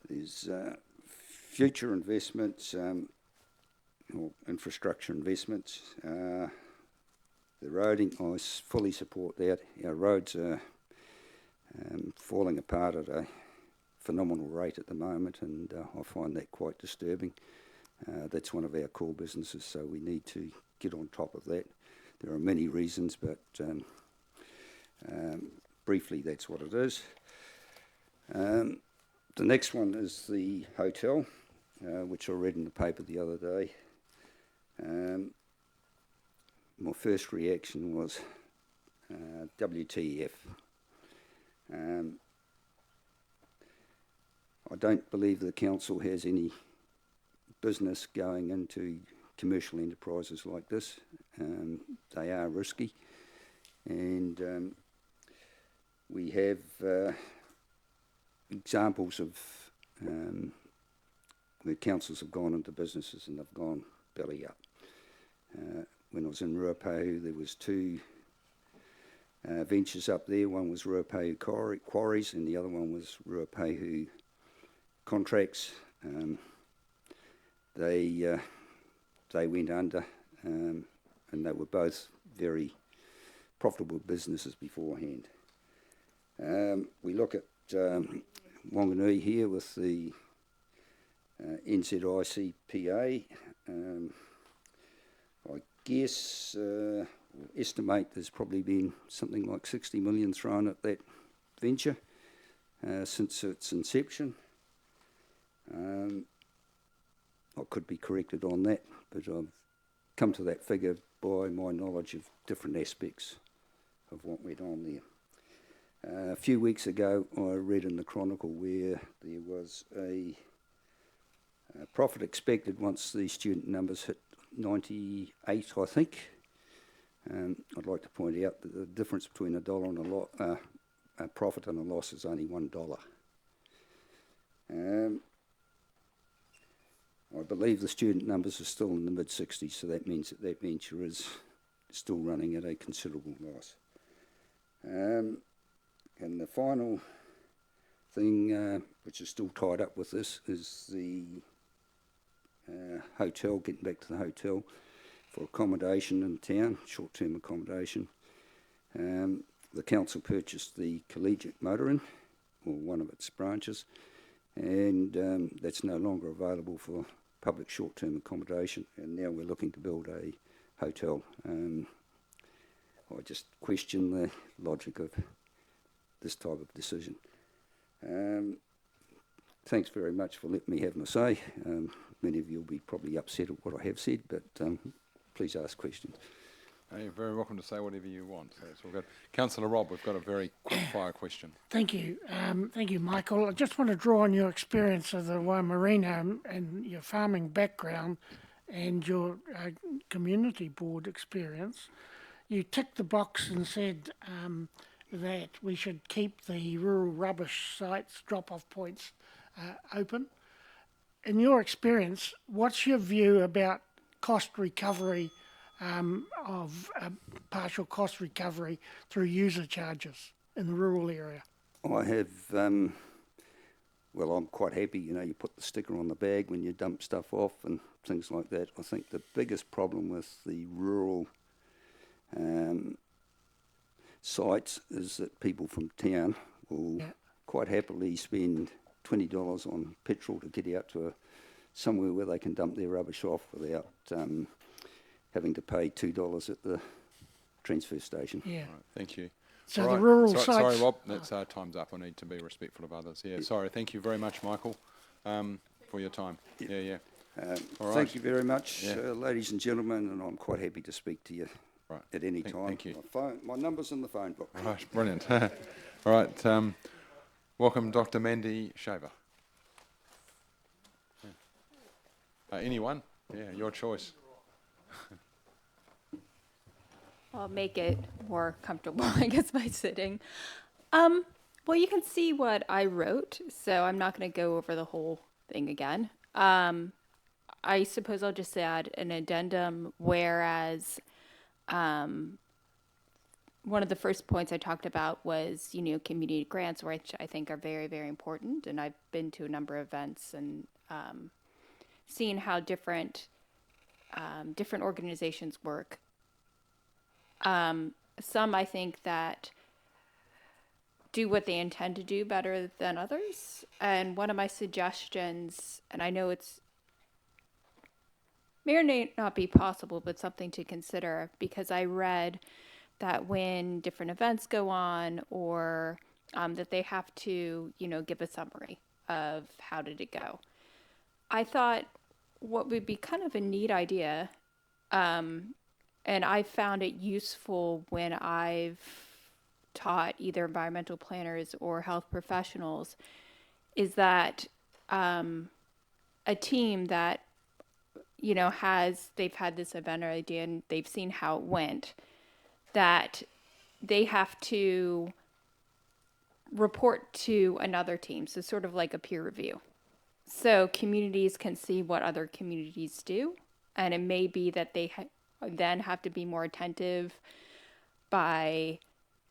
There's future investments or infrastructure investments. The roading, I fully support that. Our roads are falling apart at a phenomenal rate at the moment, and I find that quite disturbing. That's one of our core businesses, so we need to get on top of that. There are many reasons, but briefly that's what it is. The next one is the hotel, which I read in the paper the other day. My first reaction was WTF. I don't believe the council has any business going into commercial enterprises like this. They are risky, and we have examples of where councils have gone into businesses and they've gone belly up. When I was in Ruapehu, there was 2 ventures up there. One was Ruapehu Quarries and the other one was Ruapehu Contracts. They went under, and they were both very profitable businesses beforehand. We look at Wanganui here with the NZICPA. I guess, estimate there's probably been something like 60 million thrown at that venture since its inception. I could be corrected on that, but I've come to that figure by my knowledge of different aspects of what went on there. A few weeks ago, I read in the Chronicle where there was a profit expected once the student numbers hit 98, I think. I'd like to point out that the difference between $1 and a profit and a loss is only $1. I believe the student numbers are still in the mid-60s, so that means that venture is still running at a considerable loss. And the final thing, which is still tied up with this, is the hotel, getting back to the hotel for accommodation in town, short-term accommodation. The council purchased the Collegiate Motor Inn, or one of its branches, and that's no longer available for public short-term accommodation, and now we're looking to build a hotel. I just question the logic of this type of decision. Thanks very much for letting me have my say. Many of you will be probably upset at what I have said, but please ask questions. You're very welcome to say whatever you want. So it's all good. Councillor Robb, we've got a very quick-fire question. Thank you. Thank you, Michael. I just want to draw on your experience of the Waimarina and your farming background and your community board experience. You ticked the box and said that we should keep the rural rubbish sites, drop-off points open. In your experience, what's your view about cost recovery partial cost recovery through user charges in the rural area? I have, well, I'm quite happy, you put the sticker on the bag when you dump stuff off and things like that. I think the biggest problem with the rural sites is that people from town will quite happily spend $20 on petrol to get out to somewhere where they can dump their rubbish off without having to pay $2 at the transfer station. Yeah. Right, thank you. So All the right. rural sorry, sites... Sorry, Rob, that's time's up. I need to be respectful of others. Yeah, sorry. Thank you very much, Michael, for your time. Yeah. All right. Thank you very much, Yeah. ladies and gentlemen, and I'm quite happy to speak to you at any time. Thank you. My number's in the phone book. Right, brilliant. All right, welcome Dr. Mandy Shaver. Anyone? Yeah, your choice. I'll make it more comfortable, I guess, by sitting. Well, you can see what I wrote, so I'm not going to go over the whole thing again. I suppose I'll just add an addendum, whereas one of the first points I talked about was, community grants, which I think are very, very important. And I've been to a number of events and seen how different organizations work. Some I think that do what they intend to do better than others. And one of my suggestions, and I know it's may or may not be possible, but something to consider, because I read that when different events go on, or that they have to, give a summary of how did it go. I thought what would be kind of a neat idea, and I found it useful when I've taught either environmental planners or health professionals, is that a team that, they've had this event or idea and they've seen how it went, that they have to report to another team. So sort of like a peer review. So communities can see what other communities do. And it may be that they then have to be more attentive by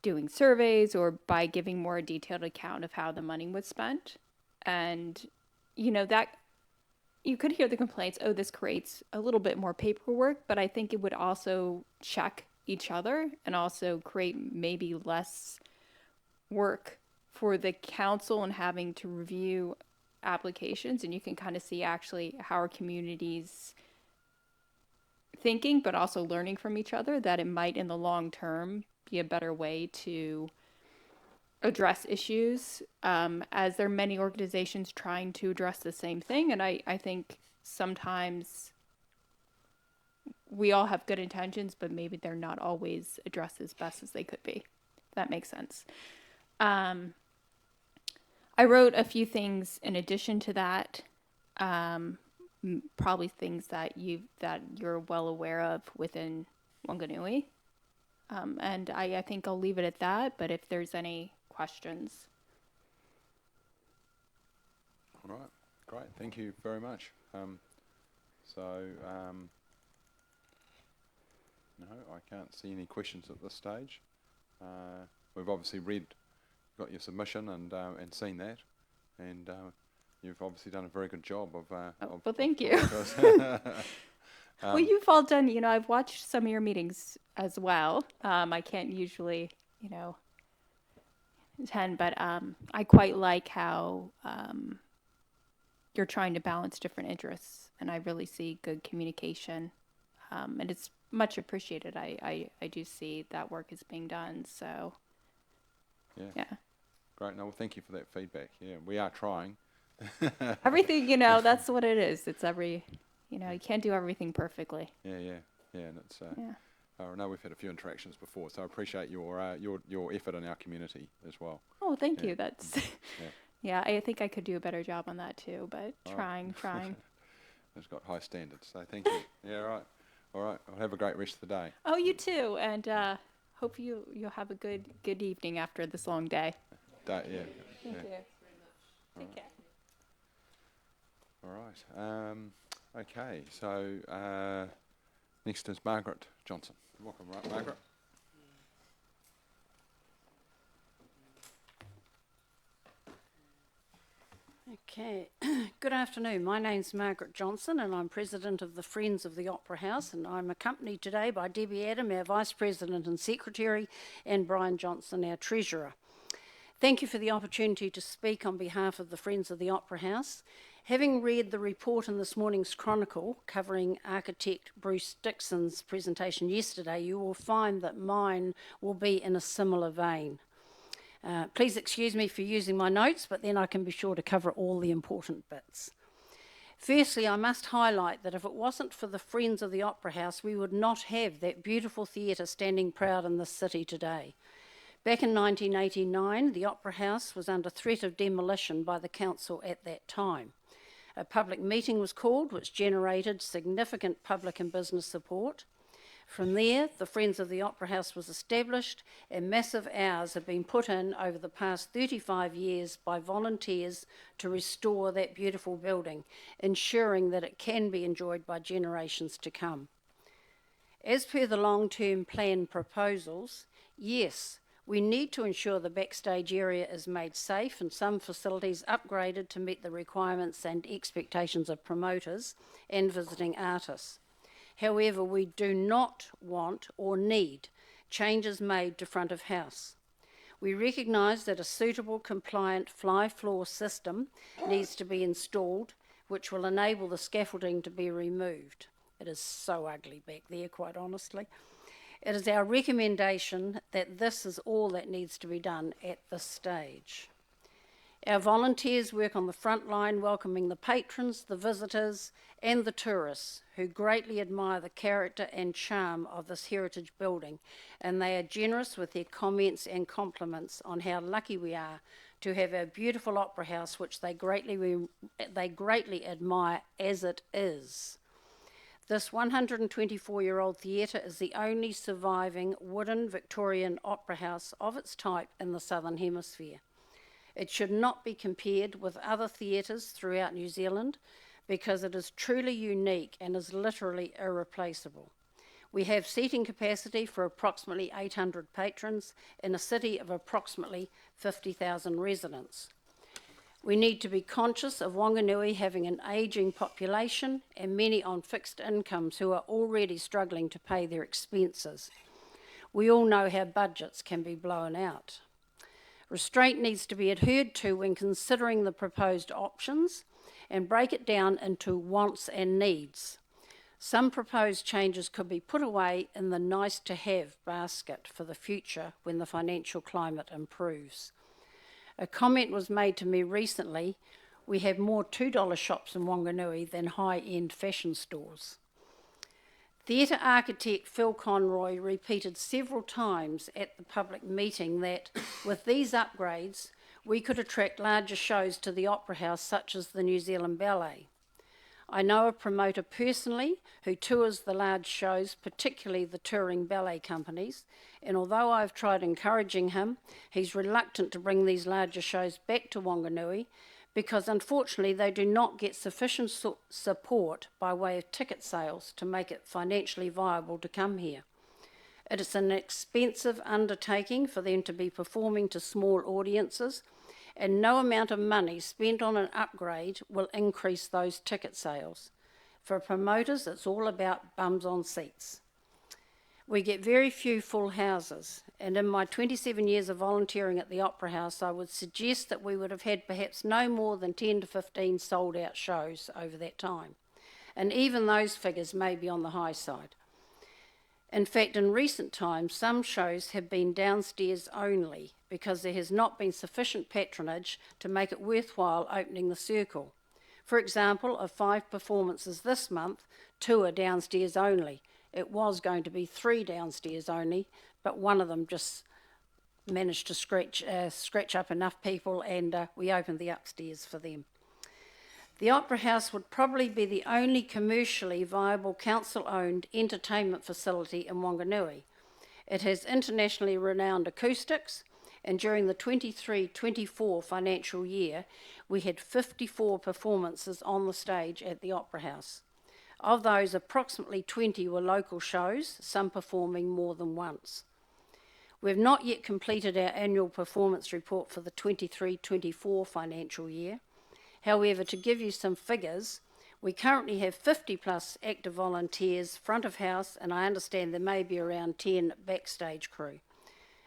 doing surveys or by giving more detailed account of how the money was spent. And, that you could hear the complaints, oh, this creates a little bit more paperwork, but I think it would also check each other and also create maybe less work for the council and having to review applications. And you can kind of see actually how our communities thinking, but also learning from each other, that it might in the long term be a better way to address issues, as there are many organizations trying to address the same thing. And I think sometimes we all have good intentions, but maybe they're not always addressed as best as they could be. If that makes sense. I wrote a few things in addition to that, probably things that you're well aware of within Wanganui. And I think I'll leave it at that, but if there's any questions. All right, great. Thank you very much. No, I can't see any questions at this stage. We've obviously got your submission and seen that, and you've obviously done a very good job of well, thank you. Well, you've all done, I've watched some of your meetings as well. I can't usually, attend, but I quite like how you're trying to balance different interests, and I really see good communication, and it's much appreciated. I do see that work is being done, so yeah. Great. No, well, thank you for that feedback. Yeah, we are trying. Everything, that's what it is. It's you can't do everything perfectly. Yeah, and it's. I know we've had a few interactions before, so I appreciate your effort in our community as well. Oh, thank you. That's yeah. I think I could do a better job on that too, but trying. It's got high standards, so thank you. Yeah, right. All right. Well, have a great rest of the day. Oh, you too, and hope you'll have a good evening after this long day. Yeah. Thank yeah. you. Take care. All right. Okay. So next is Margaret Johnson. Welcome, Margaret. Okay, good afternoon. My name's Margaret Johnson and I'm President of the Friends of the Opera House, and I'm accompanied today by Debbie Adam, our Vice President and Secretary, and Brian Johnson, our Treasurer. Thank you for the opportunity to speak on behalf of the Friends of the Opera House. Having read the report in this morning's Chronicle covering architect Bruce Dixon's presentation yesterday, you will find that mine will be in a similar vein. Please excuse me for using my notes, but then I can be sure to cover all the important bits. Firstly, I must highlight that if it wasn't for the Friends of the Opera House, we would not have that beautiful theatre standing proud in this city today. Back in 1989, the Opera House was under threat of demolition by the council at that time. A public meeting was called, which generated significant public and business support. From there, the Friends of the Opera House was established, and massive hours have been put in over the past 35 years by volunteers to restore that beautiful building, ensuring that it can be enjoyed by generations to come. As per the long-term plan proposals, yes, we need to ensure the backstage area is made safe and some facilities upgraded to meet the requirements and expectations of promoters and visiting artists. However, we do not want or need changes made to front of house. We recognise that a suitable, compliant fly floor system needs to be installed, which will enable the scaffolding to be removed. It is so ugly back there, quite honestly. It is our recommendation that this is all that needs to be done at this stage. Our volunteers work on the front line, welcoming the patrons, the visitors, and the tourists who greatly admire the character and charm of this heritage building, and they are generous with their comments and compliments on how lucky we are to have our beautiful opera house, which they greatly admire as it is. This 124-year-old theatre is the only surviving wooden Victorian opera house of its type in the Southern Hemisphere. It should not be compared with other theatres throughout New Zealand because it is truly unique and is literally irreplaceable. We have seating capacity for approximately 800 patrons in a city of approximately 50,000 residents. We need to be conscious of Wanganui having an ageing population and many on fixed incomes who are already struggling to pay their expenses. We all know how budgets can be blown out. Restraint needs to be adhered to when considering the proposed options and break it down into wants and needs. Some proposed changes could be put away in the nice-to-have basket for the future when the financial climate improves. A comment was made to me recently, we have more $2 shops in Wanganui than high-end fashion stores. Theatre architect Phil Conroy repeated several times at the public meeting that with these upgrades, we could attract larger shows to the Opera House, such as the New Zealand Ballet. I know a promoter personally who tours the large shows, particularly the touring ballet companies, and although I've tried encouraging him, he's reluctant to bring these larger shows back to Wanganui because unfortunately they do not get sufficient support by way of ticket sales to make it financially viable to come here. It is an expensive undertaking for them to be performing to small audiences, and no amount of money spent on an upgrade will increase those ticket sales. For promoters, it's all about bums on seats. We get very few full houses, and in my 27 years of volunteering at the Opera House, I would suggest that we would have had perhaps no more than 10 to 15 sold out shows over that time. And even those figures may be on the high side. In fact, in recent times, some shows have been downstairs only because there has not been sufficient patronage to make it worthwhile opening the circle. For example, of 5 performances this month, 2 are downstairs only. It was going to be 3 downstairs only, but one of them just managed to scratch up enough people, and we opened the upstairs for them. The Opera House would probably be the only commercially viable council-owned entertainment facility in Wanganui. It has internationally renowned acoustics, and during the 23-24 financial year, we had 54 performances on the stage at the Opera House. Of those, approximately 20 were local shows, some performing more than once. We've not yet completed our annual performance report for the 23-24 financial year. However, to give you some figures, we currently have 50 plus active volunteers front of house, and I understand there may be around 10 backstage crew.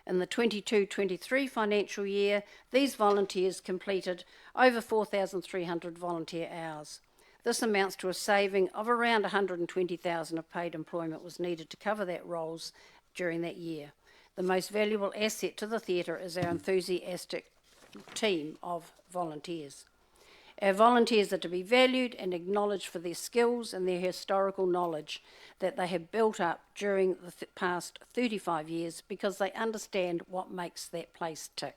In the 22-23 financial year, these volunteers completed over 4,300 volunteer hours. This amounts to a saving of around 120,000 of paid employment was needed to cover that roles during that year. The most valuable asset to the theatre is our enthusiastic team of volunteers. Our volunteers are to be valued and acknowledged for their skills and their historical knowledge that they have built up during the past 35 years because they understand what makes that place tick.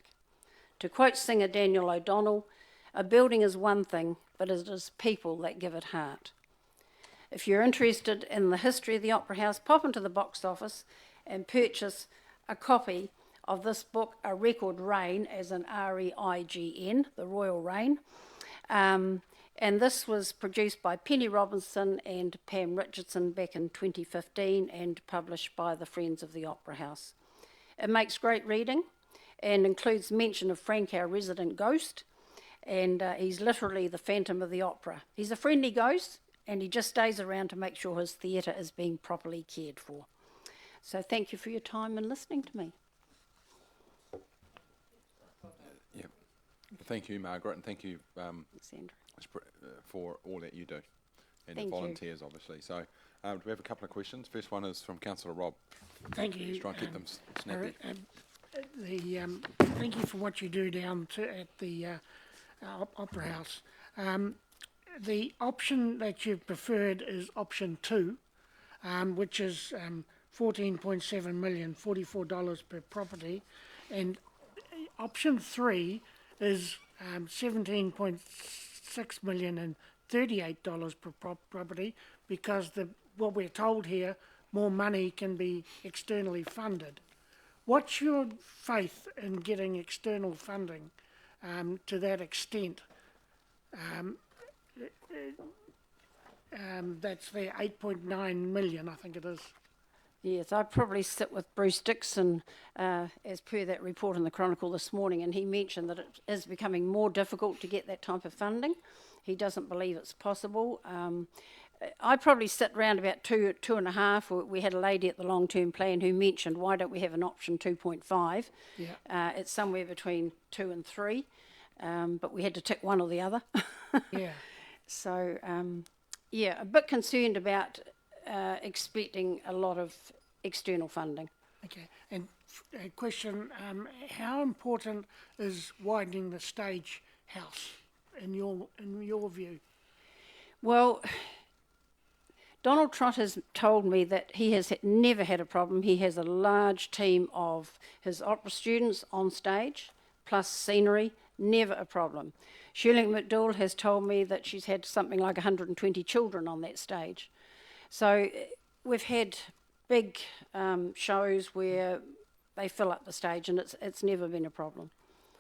To quote singer Daniel O'Donnell, "A building is one thing, but it is people that give it heart." If you're interested in the history of the Opera House, pop into the box office and purchase a copy of this book, A Record Reign, as in R-E-I-G-N, the Royal Reign. And this was produced by Penny Robinson and Pam Richardson back in 2015 and published by the Friends of the Opera House. It makes great reading and includes mention of Frank, our resident ghost, and he's literally the Phantom of the Opera. He's a friendly ghost, and he just stays around to make sure his theatre is being properly cared for. So thank you for your time and listening to me. Thank you, Margaret, and thank you Sandra. For all that you do, and Thank the you. volunteers, obviously. So we have a couple of questions. First one is from Councillor Rob. Thank you. Let's try and keep them snappy. Thank you for what you do at the Opera House. The option that you've preferred is option 2, which is $14.7 million, $44 per property, and option 3 is $17.6 million and $38 per property, because what we're told here, more money can be externally funded. What's your faith in getting external funding to that extent? That's there, 8.9 million, I think it is. Yes, I'd probably sit with Bruce Dixon as per that report in the Chronicle this morning, and he mentioned that it is becoming more difficult to get that type of funding. He doesn't believe it's possible. I probably sit around about 2.5. We had a lady at the long-term plan who mentioned, why don't we have an option 2.5? Yeah. It's somewhere between 2 and 3, but we had to tick one or the other. Yeah. So, a bit concerned about expecting a lot of external funding. Okay, and a question, how important is widening the stage house in your view? Well, Donald Trott has told me that he has never had a problem. He has a large team of his opera students on stage, plus scenery, never a problem. Shirley McDowell has told me that she's had something like 120 children on that stage. So we've had big shows where they fill up the stage, and it's never been a problem.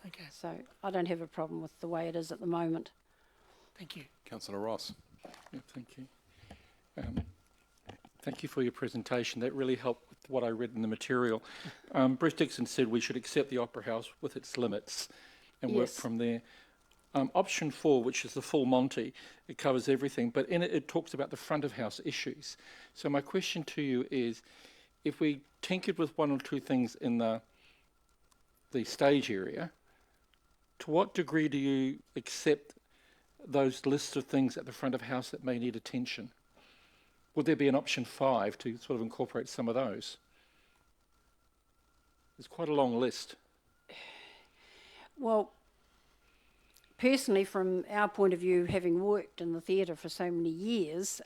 Okay. So I don't have a problem with the way it is at the moment. Thank you. Councillor Ross. Yeah, thank you. Thank you for your presentation. That really helped with what I read in the material. Bruce Dixon said we should accept the Opera House with its limits and work Yes. from there. Option 4, which is the full Monty, it covers everything, but in it, it talks about the front of house issues. So my question to you is, if we tinkered with one or two things in the stage area, to what degree do you accept those lists of things at the front of house that may need attention? Would there be an option 5 to sort of incorporate some of those? It's quite a long list. Well, personally, from our point of view, having worked in the theatre for so many years,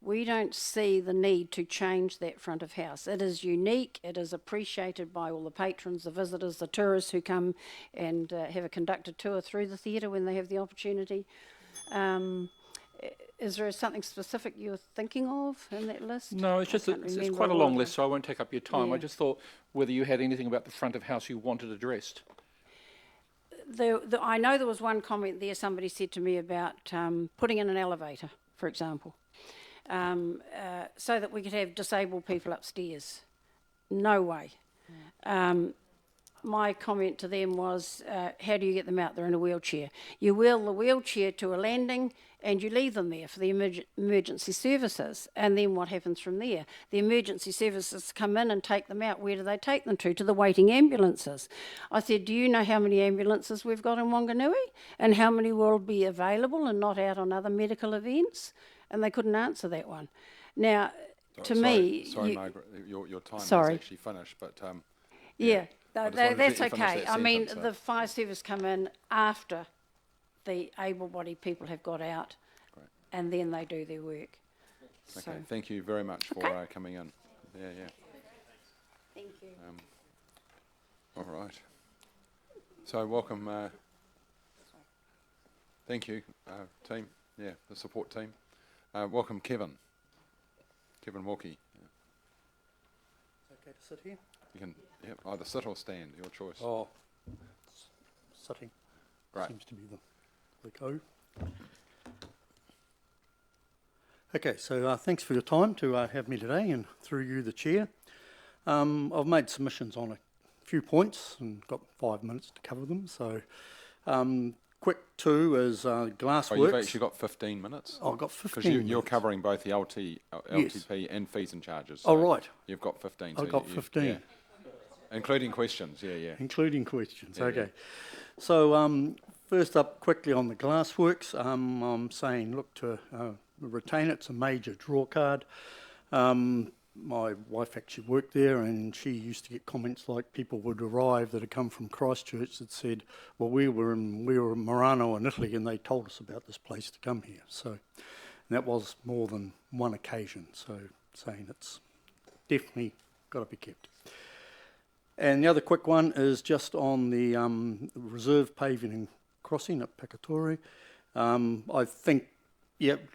we don't see the need to change that front of house. It is unique, it is appreciated by all the patrons, the visitors, the tourists who come and have a conducted tour through the theatre when they have the opportunity. is there something specific you're thinking of in that list? No, it's just can't it's remember quite a all long of list, so I won't take up your time. I Yeah. just thought whether you had anything about the front of house you wanted addressed. I know there was one comment there, somebody said to me about putting in an elevator, for example, so that we could have disabled people upstairs. No way. My comment to them was, how do you get them out there in a wheelchair? You wheel the wheelchair to a landing and you leave them there for the emergency services. And then what happens from there? The emergency services come in and take them out. Where do they take them to? To the waiting ambulances. I said, do you know how many ambulances we've got in Wanganui? And how many will be available and not out on other medical events? And they couldn't answer that one. Now, to me... Sorry, Margaret, your time is Sorry. actually finished, but... Yeah, I just wanted to that's let you finish okay. that I mean, sentence, the fire service come in after the able-bodied people have got out, and then they do their work. Okay, So- thank you very much for coming in. Yeah. Thank you. All right. So welcome. Thank you, team. Yeah, the support team. Welcome, Kevin. Kevin Walkie. Okay to sit here? You can either sit or stand, your choice. Oh, sitting Great. seems to be the go. Okay, so thanks for your time to have me today, and through you, the chair. I've made submissions on a few points and got 5 minutes to cover them. So, quick two is Glassworks. Oh, you've actually got 15 minutes? I've got 15 Because you're minutes. covering both the LTP Yes. and fees and charges. Oh, so right. You've got 15. I've got 15. Yeah. Including questions, yeah. Including questions, Yeah, okay. yeah. So, first up, quickly on the Glassworks, I'm saying look to retain it. It's a major draw card. My wife actually worked there, and she used to get comments like people would arrive that had come from Christchurch that said, well, we were in Murano in Italy, and they told us about this place to come here. So, and that was more than one occasion, so saying it's definitely got to be kept. And the other quick one is just on the reserve paving and crossing at Pakatori. I think,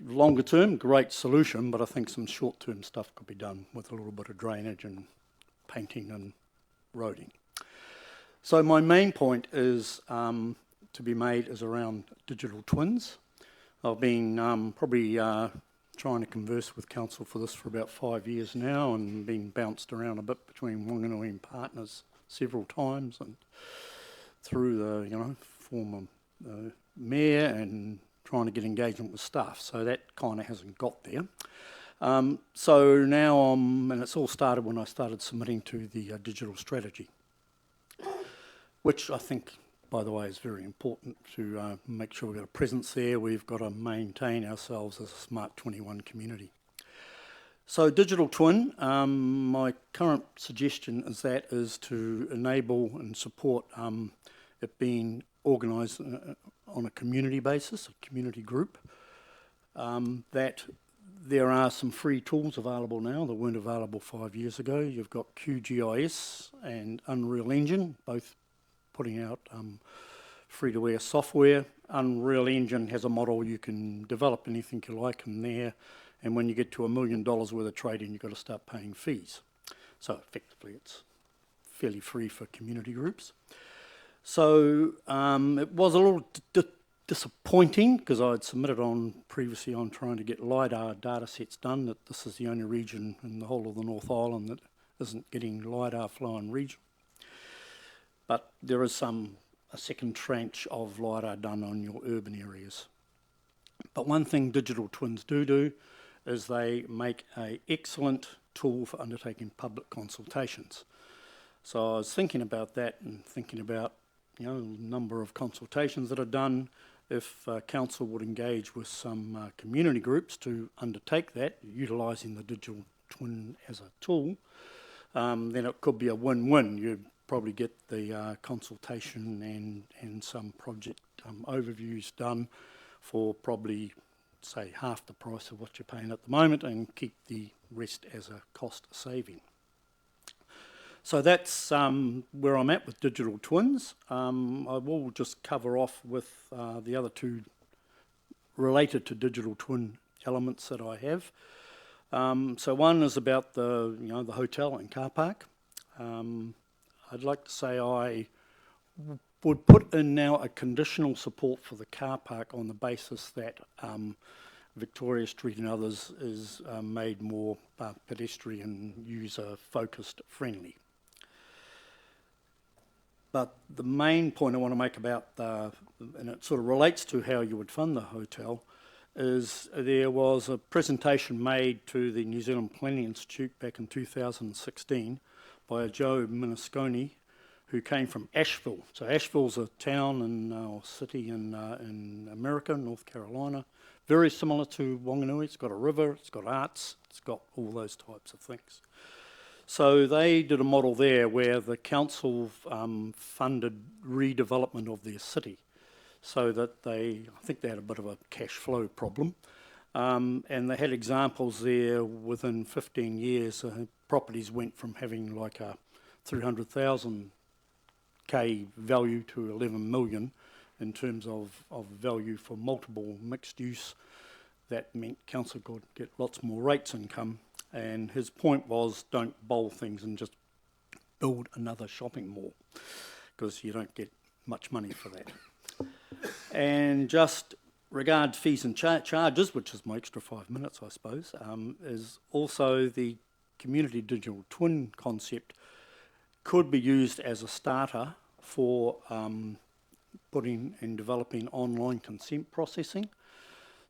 longer term, great solution, but I think some short-term stuff could be done with a little bit of drainage and painting and roading. So my main point is to be made is around digital twins. I've been probably trying to converse with council for this for about 5 years now, and been bounced around a bit between Wanganui and partners several times, and through the former mayor and trying to get engagement with staff. So that kind of hasn't got there. So now and it's all started when I started submitting to the digital strategy, which I think, by the way, is very important to make sure we've got a presence there. We've got to maintain ourselves as a Smart 21 community. So digital twin, my current suggestion is to enable and support it being organised on a community basis, a community group, that there are some free tools available now that weren't available 5 years ago. You've got QGIS and Unreal Engine, both putting out free-to-air software. Unreal Engine has a model you can develop anything you like in there, and when you get to $1 million worth of trading, you've got to start paying fees. So effectively, it's fairly free for community groups. So it was a little disappointing because I'd submitted previously on trying to get LiDAR data sets done, that this is the only region in the whole of the North Island that isn't getting LiDAR flow in region. But there is a second tranche of LiDAR done on your urban areas. But one thing digital twins do is they make an excellent tool for undertaking public consultations. So I was thinking about that and thinking about the number of consultations that are done. If council would engage with some community groups to undertake that, utilising the digital twin as a tool, then it could be a win-win. You'd probably get the consultation and some project overviews done for probably, say, half the price of what you're paying at the moment, and keep the rest as a cost saving. So that's where I'm at with digital twins. I will just cover off with the other two related to digital twin elements that I have. So one is about the hotel and car park. I'd like to say I would put in now a conditional support for the car park on the basis that Victoria Street and others is made more pedestrian user focused friendly. But the main point I want to make about, and it sort of relates to how you would fund the hotel, is there was a presentation made to the New Zealand Planning Institute back in 2016 by a Joe Minisconi, who came from Asheville. So Asheville's a town or city in America, North Carolina, very similar to Wanganui. It's got a river, it's got arts, it's got all those types of things. So they did a model there where the council funded redevelopment of their city, so that I think they had a bit of a cash flow problem. And they had examples there within 15 years, properties went from having like a 300,000 K value to 11 million in terms of value for multiple mixed use. That meant council could get lots more rates income. And his point was, don't bowl things and just build another shopping mall, because you don't get much money for that. And just regard fees and charges, which is my extra 5 minutes, I suppose, is also the community digital twin concept could be used as a starter for putting and developing online consent processing.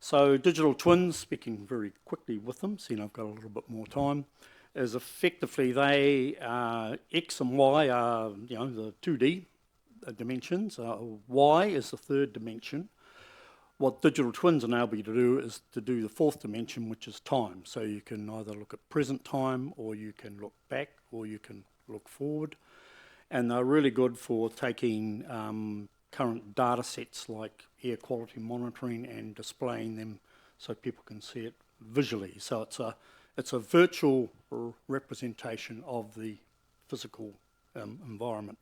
So digital twins, speaking very quickly with them, seeing I've got a little bit more time, is effectively they X and Y are the 2D dimensions. Y is the third dimension. What digital twins enable you to do is to do the fourth dimension, which is time. So you can either look at present time, or you can look back, or you can look forward. And they're really good for taking current data sets like air quality monitoring and displaying them so people can see it visually. So it's a virtual representation of the physical environment.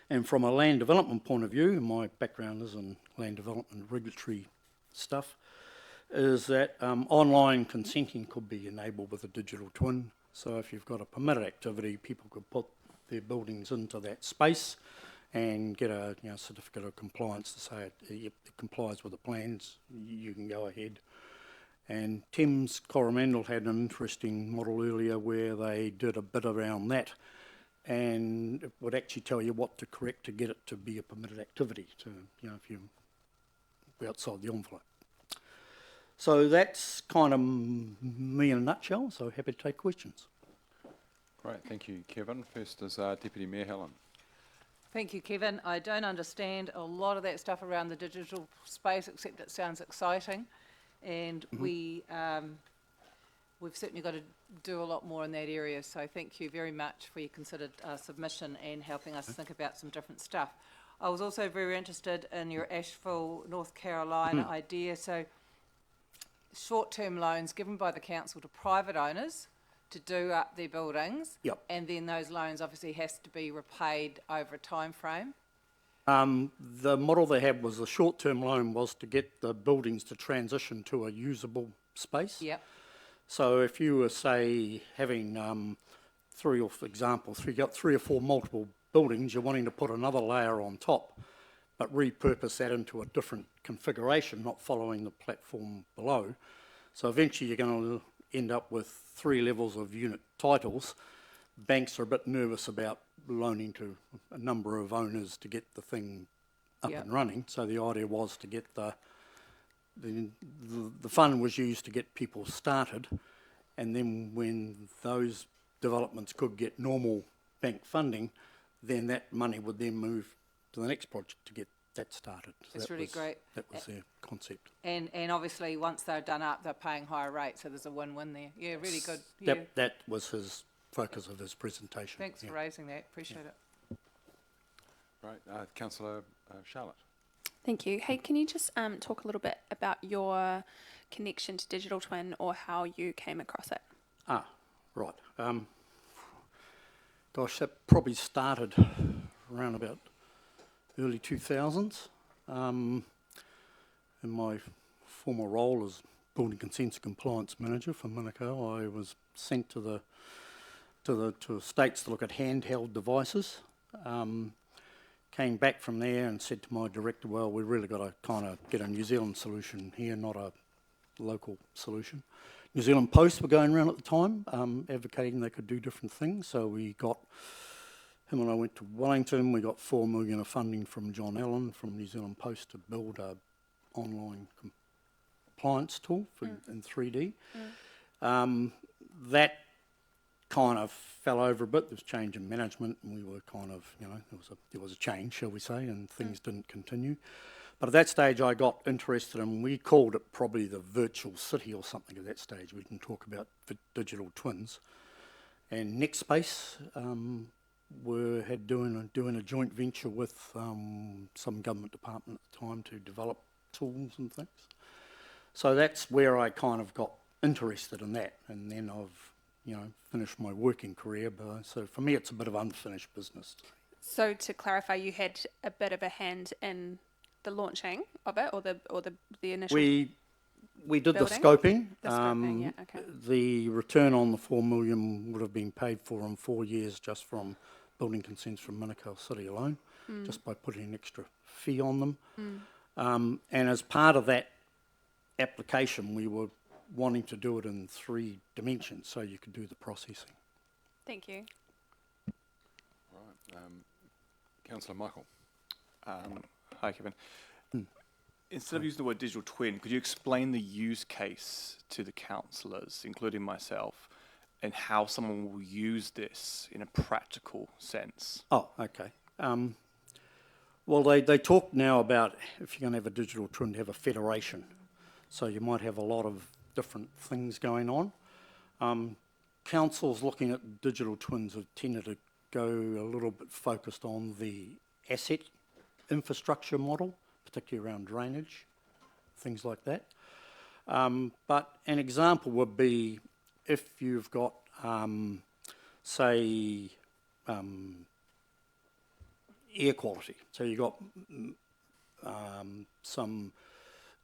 And from a land development point of view, and my background is in land development regulatory stuff, is that online consenting could be enabled with a digital twin. So if you've got a permitted activity, people could put their buildings into that space and get a certificate of compliance to say it complies with the plans, you can go ahead. And Thames Coromandel had an interesting model earlier where they did a bit around that, and it would actually tell you what to correct to get it to be a permitted activity, to, if you're outside the envelope. So that's kind of me in a nutshell, so happy to take questions. Great, thank you, Kevin. First is Deputy Mayor Helen. Thank you, Kevin. I don't understand a lot of that stuff around the digital space, except it sounds exciting. And we've certainly got to do a lot more in that area. So thank you very much for your considered submission and helping us think about some different stuff. I was also very interested in your Asheville, North Carolina idea. So short-term loans given by the council to private owners to do up their buildings, and then those loans obviously has to be repaid over a time frame. The model they had was the short-term loan was to get the buildings to transition to a usable space. Yep. So if you were, say, having three or four multiple buildings, you're wanting to put another layer on top, but repurpose that into a different configuration, not following the platform below. So eventually you're going to end up with 3 levels of unit titles. Banks are a bit nervous about loaning to a number of owners to get the thing up and running. So the idea was to get the fund was used to get people started, and then when those developments could get normal bank funding, then that money would then move to the next project to get that started. So That's really great. That was their concept. And obviously once they're done up, they're paying higher rates, so there's a win-win there. Yeah, really good. That was his focus of his presentation. Thanks for raising that. Appreciate it. Right, Councillor Charlotte. Thank you. Hey, can you just talk a little bit about your connection to Digital Twin, or how you came across it? Right. Gosh, that probably started around about early 2000s. In my former role as building consents compliance manager for Manukau. I was sent to states to look at handheld devices. Came back from there and said to my director, well, we've really got to kind of get a New Zealand solution here, not a local solution. New Zealand Post were going around at the time, advocating they could do different things. So we got, him and I went to Wellington, we got $4 million of funding from John Allen from New Zealand Post to build a online compliance tool in 3D. That kind of fell over a bit. There was change in management, and we were kind of, there was a change, shall we say, and things didn't continue. But at that stage, I got interested in, we called it probably the virtual city or something at that stage. We didn't talk about digital twins. And NextSpace had doing a joint venture with some government department at the time to develop tools and things. So that's where I kind of got interested in that, and then I've finished my working career. But so for me, it's a bit of unfinished business. So to clarify, you had a bit of a hand in the launching of it, or the initial. We did building? the scoping. The scoping, yeah, okay. The return on the $4 million would have been paid for in 4 years just from building consents from Manukau City alone, just by putting an extra fee on them. And as part of that application, we were wanting to do it in 3 dimensions, so you could do the processing. Thank you. Right. Councillor Michael. Hi, Kevin. Instead of using the word digital twin, could you explain the use case to the councillors, including myself, and how someone will use this in a practical sense? Oh, okay. Well, they talk now about, if you're going to have a digital twin, to have a federation. So you might have a lot of different things going on. Councils looking at digital twins have tended to go a little bit focused on the asset infrastructure model, particularly around drainage, things like that. But an example would be if you've got, say, air quality. So you've got some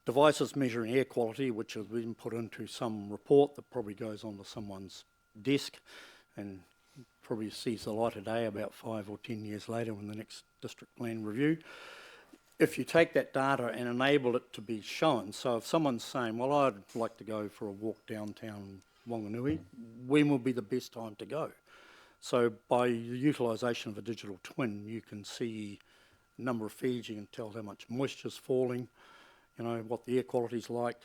devices measuring air quality, which have been put into some report that probably goes onto someone's desk and probably sees the light of day about 5 or 10 years later when the next district plan review. If you take that data and enable it to be shown, so if someone's saying, well, I'd like to go for a walk downtown Wanganui, when would be the best time to go? So by the utilisation of a digital twin, you can see the number of feeds, you can tell how much moisture's falling, what the air quality's like,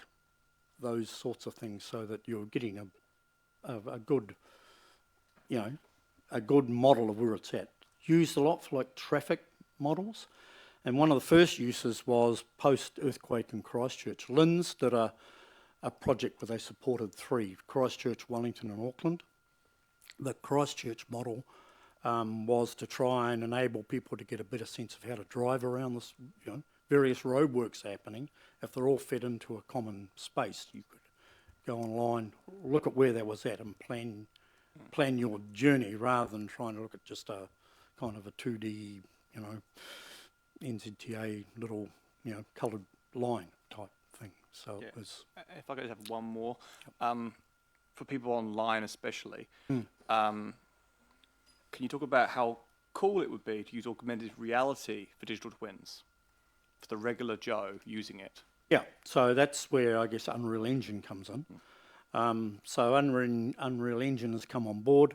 those sorts of things, so that you're getting a good, a good model of where it's at. Used a lot for like traffic models, and one of the first uses was post-earthquake in Christchurch. LINZ did a project where they supported 3, Christchurch, Wellington and Auckland. The Christchurch model was to try and enable people to get a better sense of how to drive around this, various roadworks happening. If they're all fed into a common space, you could go online, look at where that was at and plan your journey rather than trying to look at just a kind of a 2D, NZTA little, coloured line type thing. So it was... If I could have one more, for people online especially, can you talk about how cool it would be to use augmented reality for digital twins, for the regular Joe using it? Yeah, so that's where I guess Unreal Engine comes in. So Unreal Engine has come on board.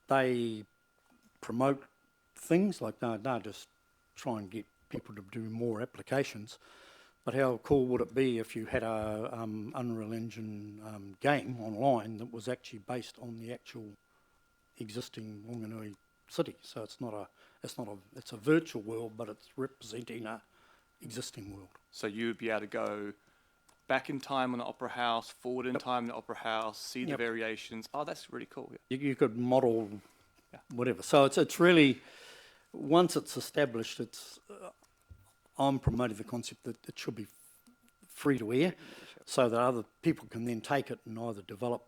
They promote things like they're just try and get people to do more applications. But how cool would it be if you had a Unreal Engine game online that was actually based on the actual existing Wanganui city? So it's a virtual world, but it's representing a existing world. So you'd be able to go back in time on the Opera House, forward in time in the Opera House, see the variations. Oh, that's really cool. Yeah. You could model whatever. So it's really, once it's established, I'm promoting the concept that it should be free to air, so that other people can then take it and either develop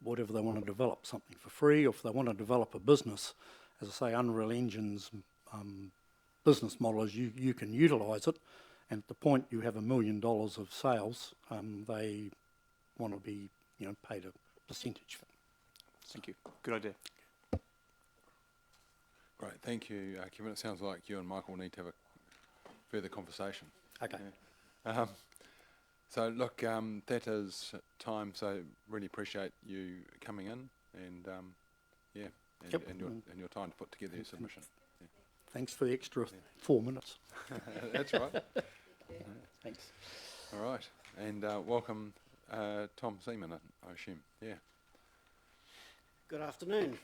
whatever they want to develop, something for free, or if they want to develop a business, as I say, Unreal Engine's business model is you can utilise it and at the point you have $1 million of sales, they want to be, paid a percentage. Thank you. Good idea. Great, thank you, Kevin. It sounds like you and Michael need to have a further conversation. Okay. Yeah. So look, that is time. So really appreciate you coming in and and your time to put together your submission. Yeah. Thanks for the extra 4 minutes. That's right. Thanks. All right, and welcome, Tom Seaman, I assume. Yeah. Good afternoon.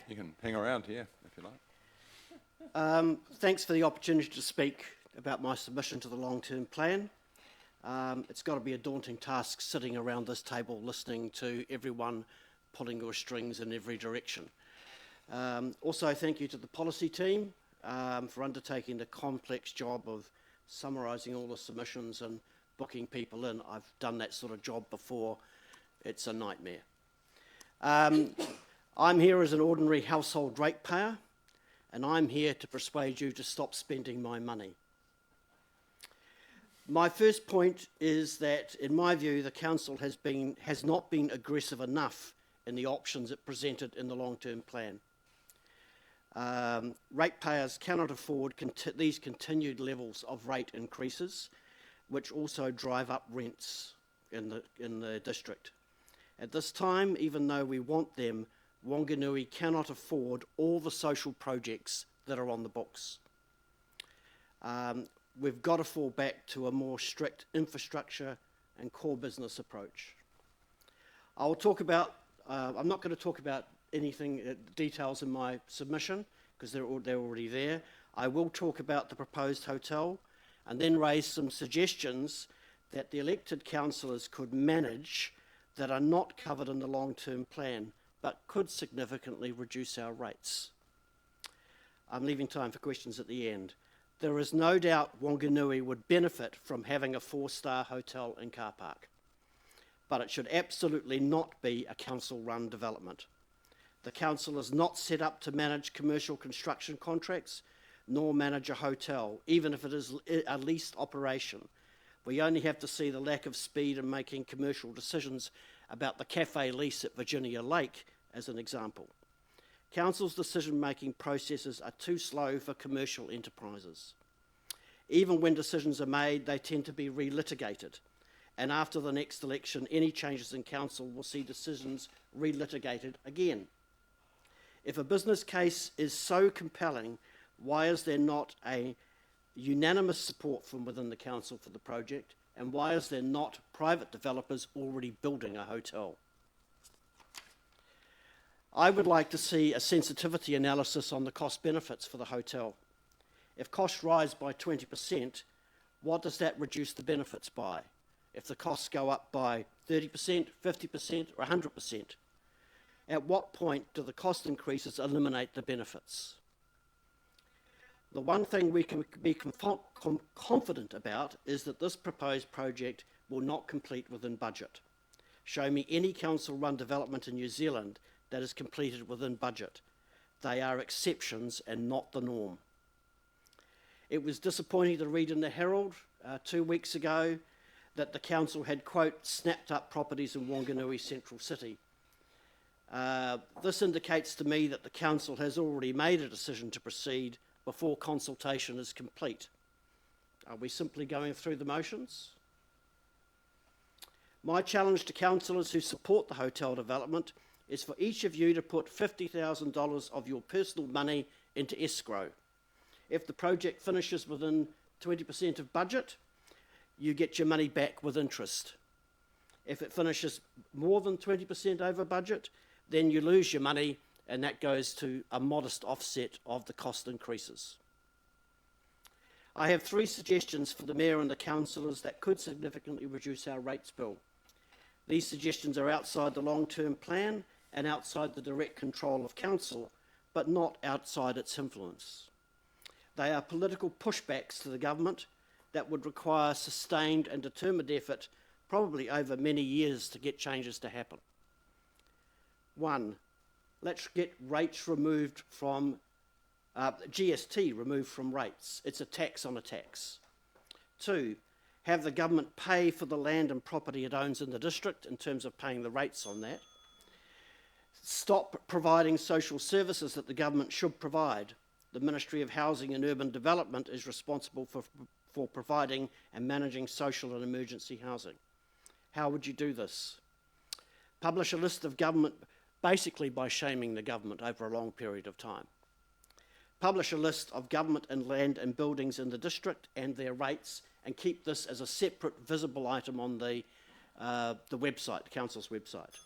You can hang around here if you like. Thanks for the opportunity to speak about my submission to the long-term plan. It's got to be a daunting task sitting around this table listening to everyone pulling your strings in every direction. Also, thank you to the policy team for undertaking the complex job of summarising all the submissions and booking people in. I've done that sort of job before. It's a nightmare. I'm here as an ordinary household ratepayer, and I'm here to persuade you to stop spending my money. My first point is that, in my view, the council has not been aggressive enough in the options it presented in the long-term plan. Ratepayers cannot afford these continued levels of rate increases, which also drive up rents in the district. At this time, even though we want them, Wanganui cannot afford all the social projects that are on the books. We've got to fall back to a more strict infrastructure and core business approach. I'll talk about, I'm not going to talk about anything, details in my submission, because they're already there. I will talk about the proposed hotel and then raise some suggestions that the elected councillors could manage that are not covered in the long-term plan, but could significantly reduce our rates. I'm leaving time for questions at the end. There is no doubt Wanganui would benefit from having a 4-star hotel and car park, but it should absolutely not be a council-run development. The council is not set up to manage commercial construction contracts, nor manage a hotel, even if it is a leased operation. We only have to see the lack of speed in making commercial decisions about the cafe lease at Virginia Lake as an example. Council's decision-making processes are too slow for commercial enterprises. Even when decisions are made, they tend to be relitigated. And after the next election, any changes in council will see decisions relitigated again. If a business case is so compelling, why is there not a unanimous support from within the council for the project? And why is there not private developers already building a hotel? I would like to see a sensitivity analysis on the cost benefits for the hotel. If costs rise by 20%, what does that reduce the benefits by? If the costs go up by 30%, 50%, or 100%, at what point do the cost increases eliminate the benefits? The one thing we can be confident about is that this proposed project will not complete within budget. Show me any council-run development in New Zealand that is completed within budget. They are exceptions and not the norm. It was disappointing to read in the Herald 2 weeks ago that the council had, quote, snapped up properties in Wanganui Central City. This indicates to me that the council has already made a decision to proceed before consultation is complete. Are we simply going through the motions? My challenge to councillors who support the hotel development is for each of you to put $50,000 of your personal money into escrow. If the project finishes within 20% of budget, you get your money back with interest. If it finishes more than 20% over budget, then you lose your money, and that goes to a modest offset of the cost increases. I have 3 suggestions for the Mayor and the councillors that could significantly reduce our rates bill. These suggestions are outside the long-term plan and outside the direct control of council, but not outside its influence. They are political pushbacks to the government that would require sustained and determined effort, probably over many years, to get changes to happen. 1, let's get rates removed from GST removed from rates. It's a tax on a tax. 2, have the government pay for the land and property it owns in the district in terms of paying the rates on that. Stop providing social services that the government should provide. The Ministry of Housing and Urban Development is responsible for providing and managing social and emergency housing. How would you do this? Publish a list of government, basically by shaming the government over a long period of time. Publish a list of government and land and buildings in the district and their rates, and keep this as a separate visible item on the website, the council's website.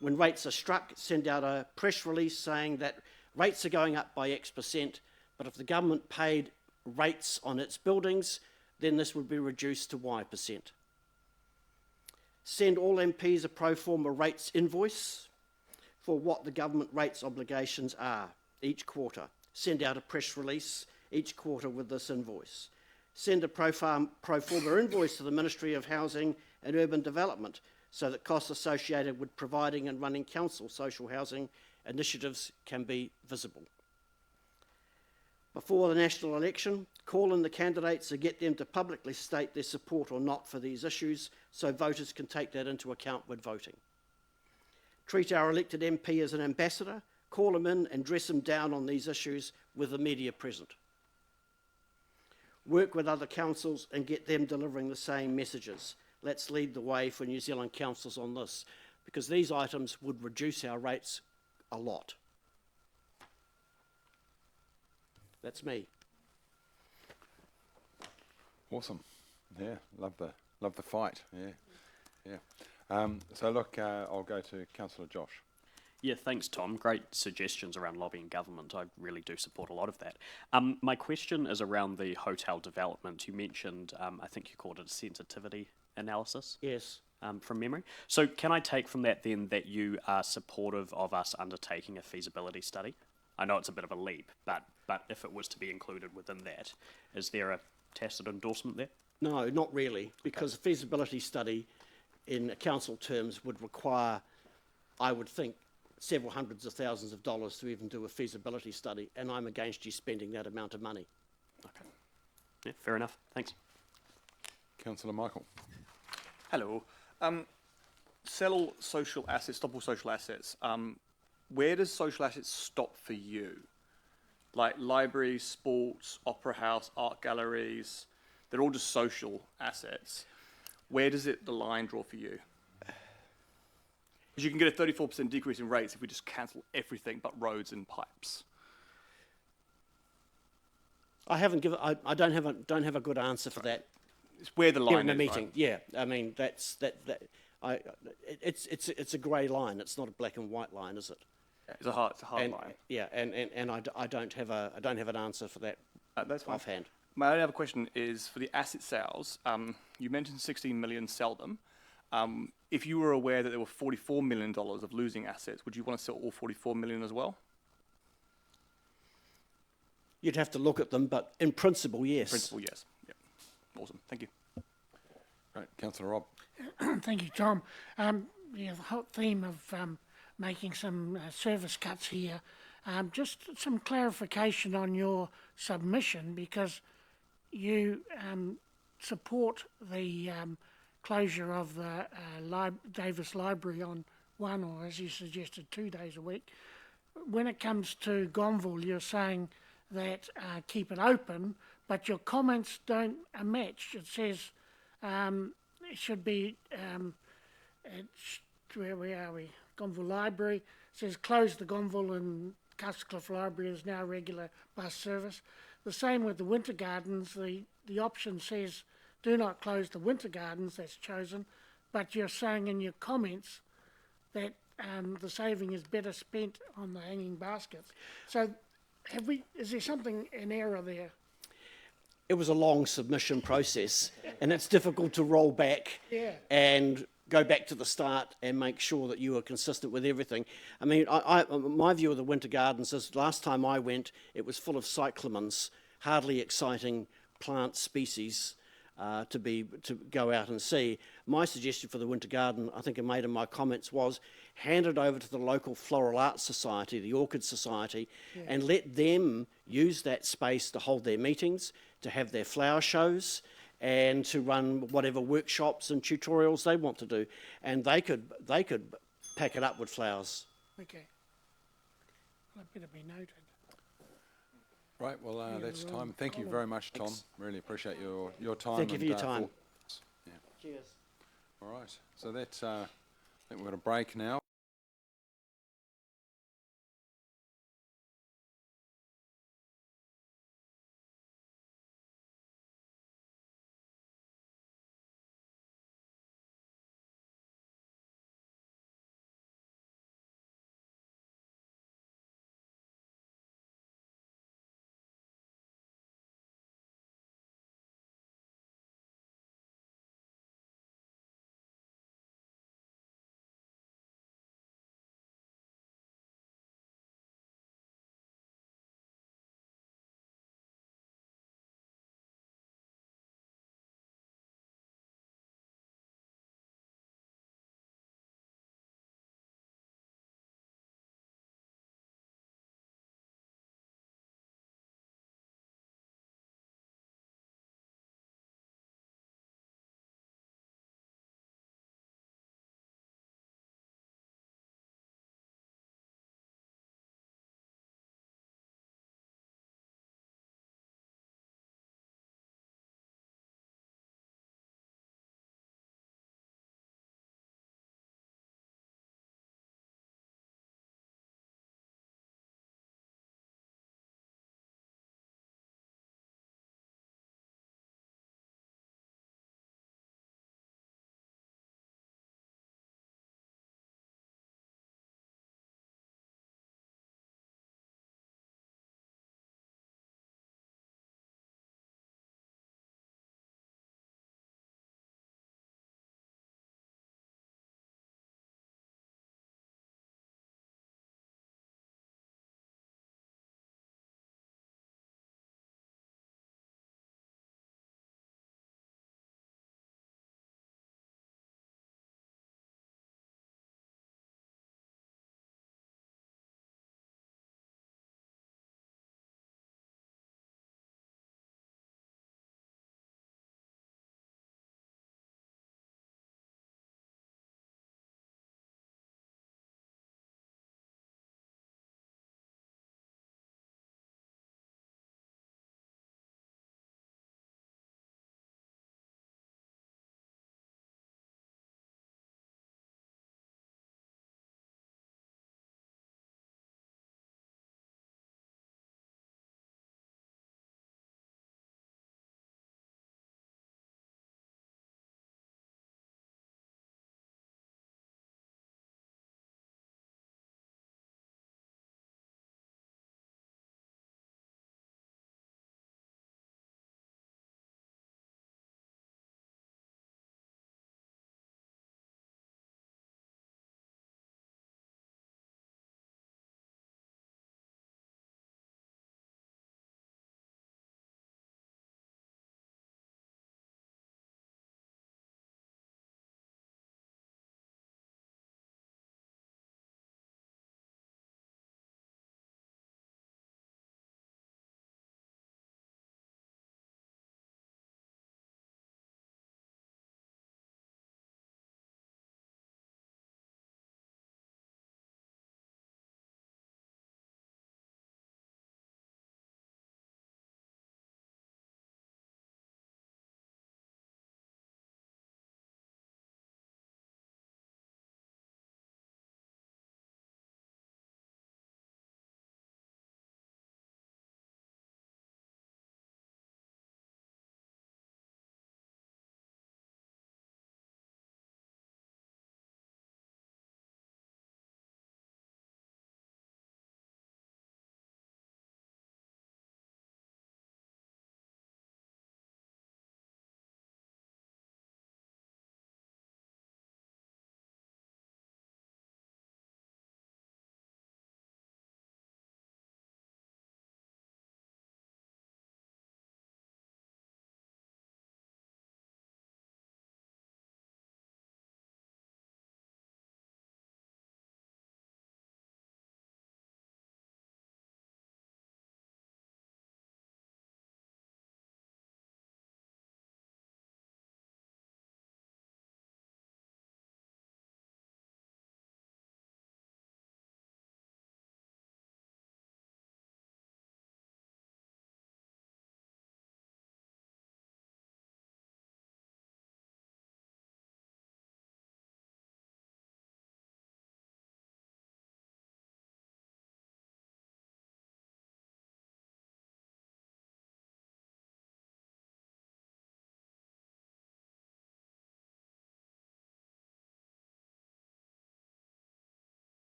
When rates are struck, send out a press release saying that rates are going up by X%, but if the government paid rates on its buildings, then this would be reduced to Y%. Send all MPs a pro forma rates invoice for what the government rates obligations are each quarter. Send out a press release each quarter with this invoice. Send a pro forma invoice to the Ministry of Housing and Urban Development so that costs associated with providing and running council social housing initiatives can be visible. Before the national election, call in the candidates and get them to publicly state their support or not for these issues so voters can take that into account when voting. Treat our elected MP as an ambassador, call him in and dress him down on these issues with the media present. Work with other councils and get them delivering the same messages. Let's lead the way for New Zealand councils on this, because these items would reduce our rates a lot. That's me. Awesome. Yeah, love the fight. Yeah. So look, I'll go to Councillor Josh. Yeah, thanks, Tom. Great suggestions around lobbying government. I really do support a lot of that. My question is around the hotel development. You mentioned, I think you called it a sensitivity analysis. Yes. From memory. So can I take from that then that you are supportive of us undertaking a feasibility study? I know it's a bit of a leap, but if it was to be included within that, is there a tacit endorsement there? No, not really, because a feasibility study in council terms would require, I would think, several hundreds of thousands of dollars to even do a feasibility study, and I'm against you spending that amount of money. Okay. Yeah, fair enough. Thanks. Councillor Michael. Hello. Sell all social assets, stop all social assets. Where does social assets stop for you? Like libraries, sports, opera house, art galleries, they're all just social assets. Where does the line draw for you? Because you can get a 34% decrease in rates if we just cancel everything but roads and pipes. I don't have a good answer for that. It's where the line here in the is, meeting. right? Yeah, I mean it's a grey line. It's not a black and white line, is it? It's a hard line. Yeah, and I don't have an answer for that. That's fine. Offhand. My only other question is for the asset sales. You mentioned 16 million sell them. If you were aware that there were $44 million of losing assets, would you want to sell all 44 million as well? You'd have to look at them, but in principle, yes. In principle, yes. Yep. Awesome. Thank you. Right, Councillor Rob. Thank you, Tom. The whole theme of making some service cuts here. Just some clarification on your submission, because you support the closure of the Davis Library on 1, or as you suggested, 2 days a week. When it comes to Gonville, you're saying that keep it open, but your comments don't match. It says it should be, where are we? Gonville Library. It says close the Gonville and Castlecliff Library is now regular bus service. The same with the Winter Gardens. The option says do not close the Winter Gardens, that's chosen, but you're saying in your comments that the saving is better spent on the hanging baskets. So is there something in error there? It was a long submission process, and it's difficult to roll back and go back to the start and make sure that you are consistent with everything. I mean, my view of the Winter Gardens is last time I went, it was full of cyclamens, hardly exciting plant species. to go out and see. My suggestion for the Winter Garden, I think I made in my comments, was hand it over to the local Floral Arts Society, the Orchid Society, and let them use that space to hold their meetings, to have their flower shows, and to run whatever workshops and tutorials they want to do. And they could pack it up with flowers. Okay. That better be noted. Right, well, that's time. Thank you very much, Tom. Really appreciate your time. Thank you for your time. Yeah. Cheers. All right, so that's, I think we're going to break now.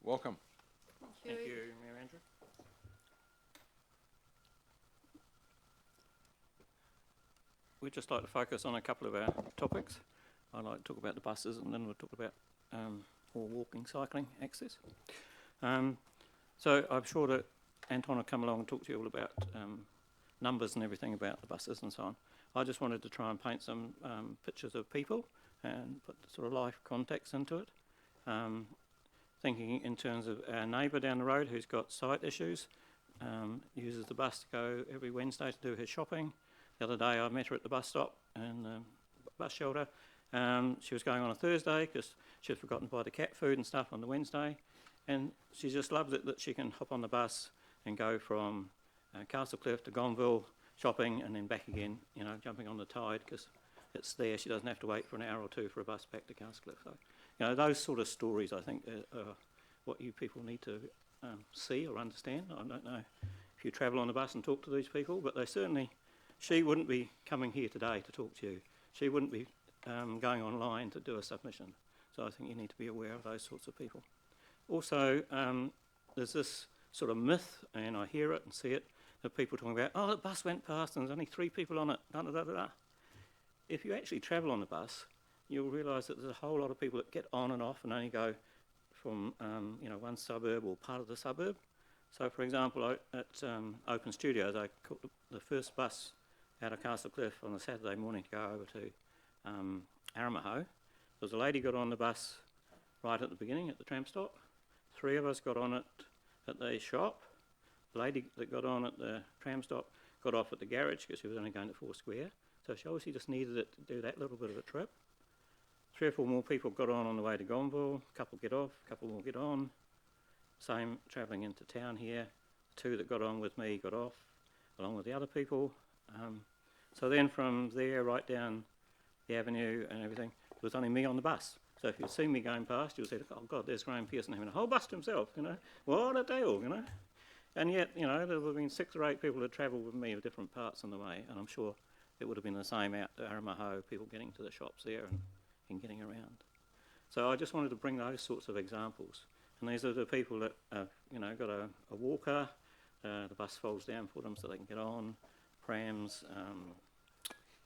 welcome. Thank Thank you, Mayor Andrew. We'd just like to focus on a couple of our topics. I'd like to talk about the buses, and then we'll talk about more walking, cycling access. So I'm sure that Anton will come along and talk to you all about numbers and everything about the buses and so on. I just wanted to try and paint some pictures of people and put sort of life context into it. Thinking in terms of our neighbour down the road who's got sight issues, uses the bus to go every Wednesday to do her shopping. The other day I met her at the bus stop and bus shelter. She was going on a Thursday because she had forgotten to buy the cat food and stuff on the Wednesday, and she just loves it that she can hop on the bus and go from Castlecliff to Gonville shopping and then back again, you know, jumping on the tide because it's there. She doesn't have to wait for an hour or two for a bus back to Castlecliff. So, you know, those sort of stories I think are what you people need to see or understand. I don't know if you travel on the bus and talk to these people, but they certainly, she wouldn't be coming here today to talk to you. She wouldn't be going online to do a submission. So I think you need to be aware of those sorts of people. Also, there's this sort of myth, and I hear it and see it, that people talking about, oh, the bus went past and there's only 3 people on it, da da da da da. If you actually travel on the bus, you'll realise that there's a whole lot of people that get on and off and only go from you know, one suburb or part of the suburb. So, for example, at Open Studios, I caught the first bus out of Castlecliff on a Saturday morning to go over to Aramaho. There was a lady got on the bus right at the beginning at the tram stop. 3 of us got on it at the shop. The lady that got on at the tram stop got off at the garage because she was only going to Foursquare. So she obviously just needed it to do that little bit of a trip. 3 or 4 more people got on the way to Gonville. A couple get off, a couple more get on. Same travelling into town here. 2 that got on with me got off, along with the other people. So then from there right down the avenue and everything, it was only me on the bus. So if you'd seen me going past, you'd say, oh God, there's Graham Pearson having a whole bus to himself, you know. What a deal, you know. And yet, you know, there would have been 6 or 8 people that travelled with me of different parts on the way, and I'm sure it would have been the same out to Aramaho, people getting to the shops there and getting around. So I just wanted to bring those sorts of examples. And these are the people that have, you know, got a walker, the bus folds down for them so they can get on, prams,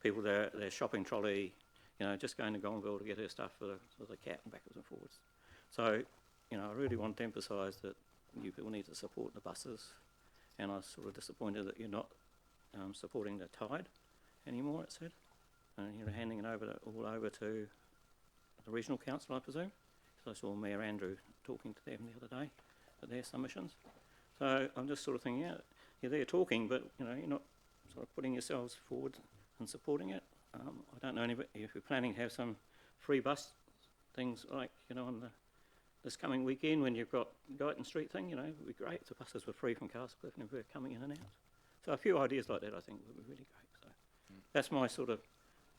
people their shopping trolley, you know, just going to Gonville to get her stuff for the cat and backwards and forwards. So, you know, I really want to emphasise that you people need to support the buses, and I was sort of disappointed that you're not supporting the Tide anymore, it said. You're handing it all over to the regional council, I presume. So I saw Mayor Andrew talking to them the other day at their submissions. So I'm just sort of thinking, yeah, you're there talking, but you know, you're not sort of putting yourselves forward and supporting it. I don't know anybody, if you're planning to have some free bus things like, you know, on this coming weekend when you've got Guyton Street thing, you know, it would be great if the buses were free from Castlecliff and we're coming in and out. So a few ideas like that I think would be really great. So that's my sort of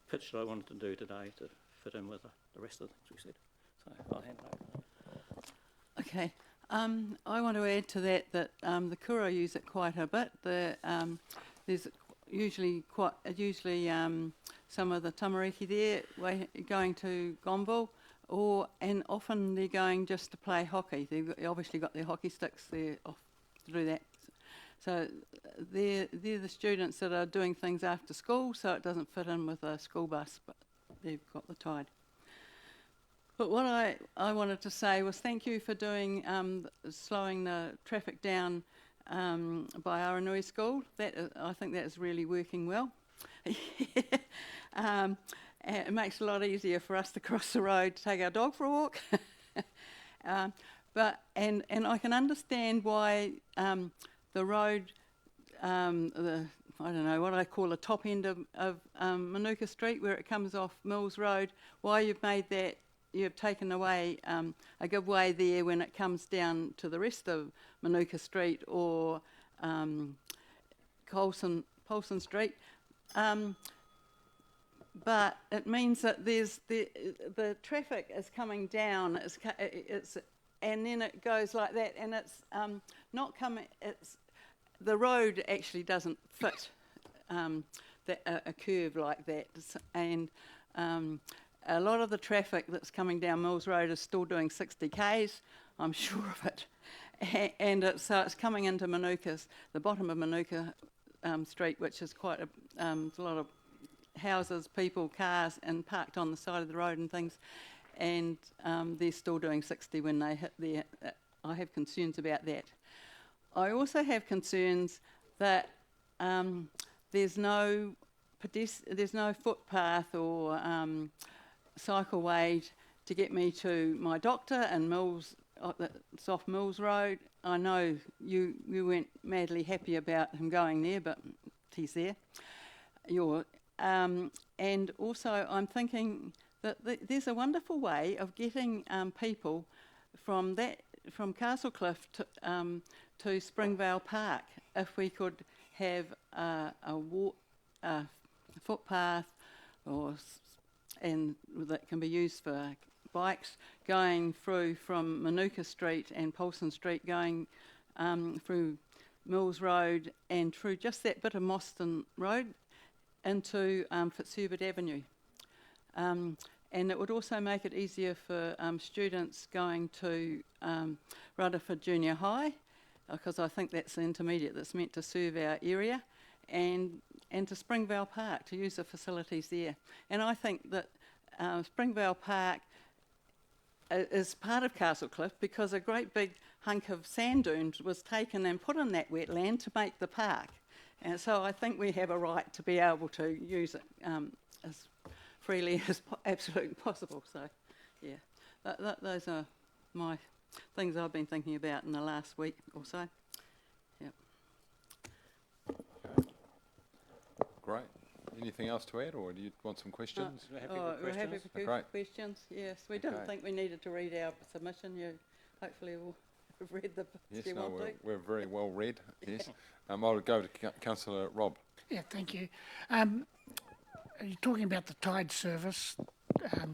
pitch that I wanted to do today to fit in with the rest of the things we said. So I'll hand it over. Okay. I want to add to that the Kura use it quite a bit. There's usually some of the tamariki there going to Gonville, and often they're going just to play hockey. They've obviously got their hockey sticks there off to do that. So they're the students that are doing things after school, so it doesn't fit in with a school bus, but they've got the Tide. But what I wanted to say was thank you for doing slowing the traffic down by Aranui School. I think that is really working well. It makes it a lot easier for us to cross the road to take our dog for a walk. But I can understand why the road, I don't know what I call the top end of Manuka Street, where it comes off Mills Road, why you've made that. You've taken away a good way there when it comes down to the rest of Manuka Street or Polson Street. But it means that there's the traffic is coming down. And then it goes like that, and it's not coming. The road actually doesn't fit a curve like that, and a lot of the traffic that's coming down Mills Road is still doing 60 k's. I'm sure of it. And it's coming into Manuka's, the bottom of Manuka Street, which is quite a lot of houses, people, cars, and parked on the side of the road and things. And they're still doing 60 when they hit there. I have concerns about that. I also have concerns that there's no footpath or cycleway to get me to my doctor and Mills, it's off Mills Road. I know you weren't madly happy about him going there, but he's there. And also I'm thinking that there's a wonderful way of getting people from Castlecliff to Springvale Park. If we could have a footpath and that can be used for bikes going through from Manuka Street and Paulson Street, going through Mills Road and through just that bit of Moston Road into Fitzherbert Avenue. And it would also make it easier for students going to Rutherford Junior High, because I think that's the intermediate that's meant to serve our area, and to Springvale Park to use the facilities there. And I think that Springvale Park is part of Castlecliff because a great big hunk of sand dunes was taken and put in that wetland to make the park. And so I think we have a right to be able to use it as freely as absolutely possible. So, yeah, those are my things I've been thinking about in the last week or so. Yep. Great. Anything else to add, or do you want some questions? We're happy for Great. questions. Yes, we didn't think we needed to read our submission. You hopefully will have read the. Yes, no, we're very well read. Yes. I'll go to Councillor Rob. Yeah, thank you. You're talking about the tide service.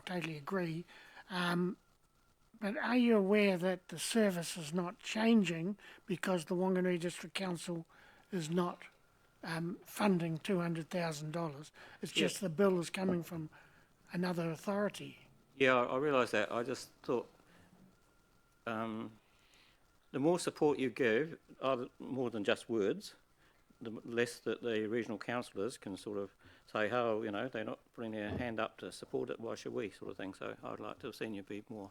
Totally agree. But are you aware that the service is not changing because the Whanganui District Council is not funding $200,000? It's just the bill is coming from another authority. Yeah, I realise that. I just thought the more support you give, more than just words, the less that the regional councillors can sort of say, oh, you know, they're not putting their hand up to support it, why should we, sort of thing. So I'd like to have seen you be more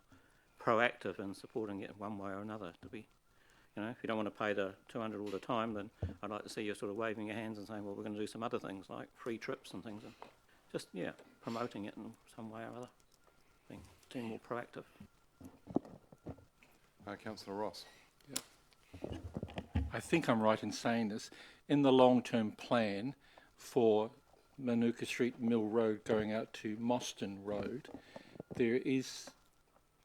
proactive in supporting it one way or another. To be, you know, if you don't want to pay the 200 all the time, then I'd like to see you sort of waving your hands and saying, well, we're going to do some other things like free trips and things, and just promoting it in some way or other, being more proactive. Councillor Ross. I think I'm right in saying this. In the long-term plan for Manuka Street Mill Road going out to Moston Road, there is,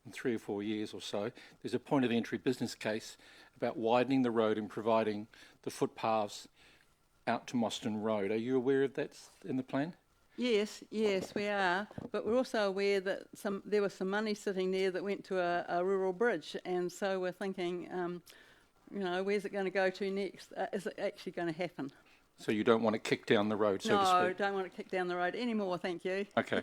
in 3 or 4 years or so, there's a point of entry business case about widening the road and providing the footpaths out to Moston Road. Are you aware of that in the plan? Yes, we are. But we're also aware that there was some money sitting there that went to a rural bridge, and so we're thinking, you know, where's it going to go to next? Is it actually going to happen? So you don't want to kick down the road, so to speak? No, don't want to kick down the road anymore, thank you. Okay.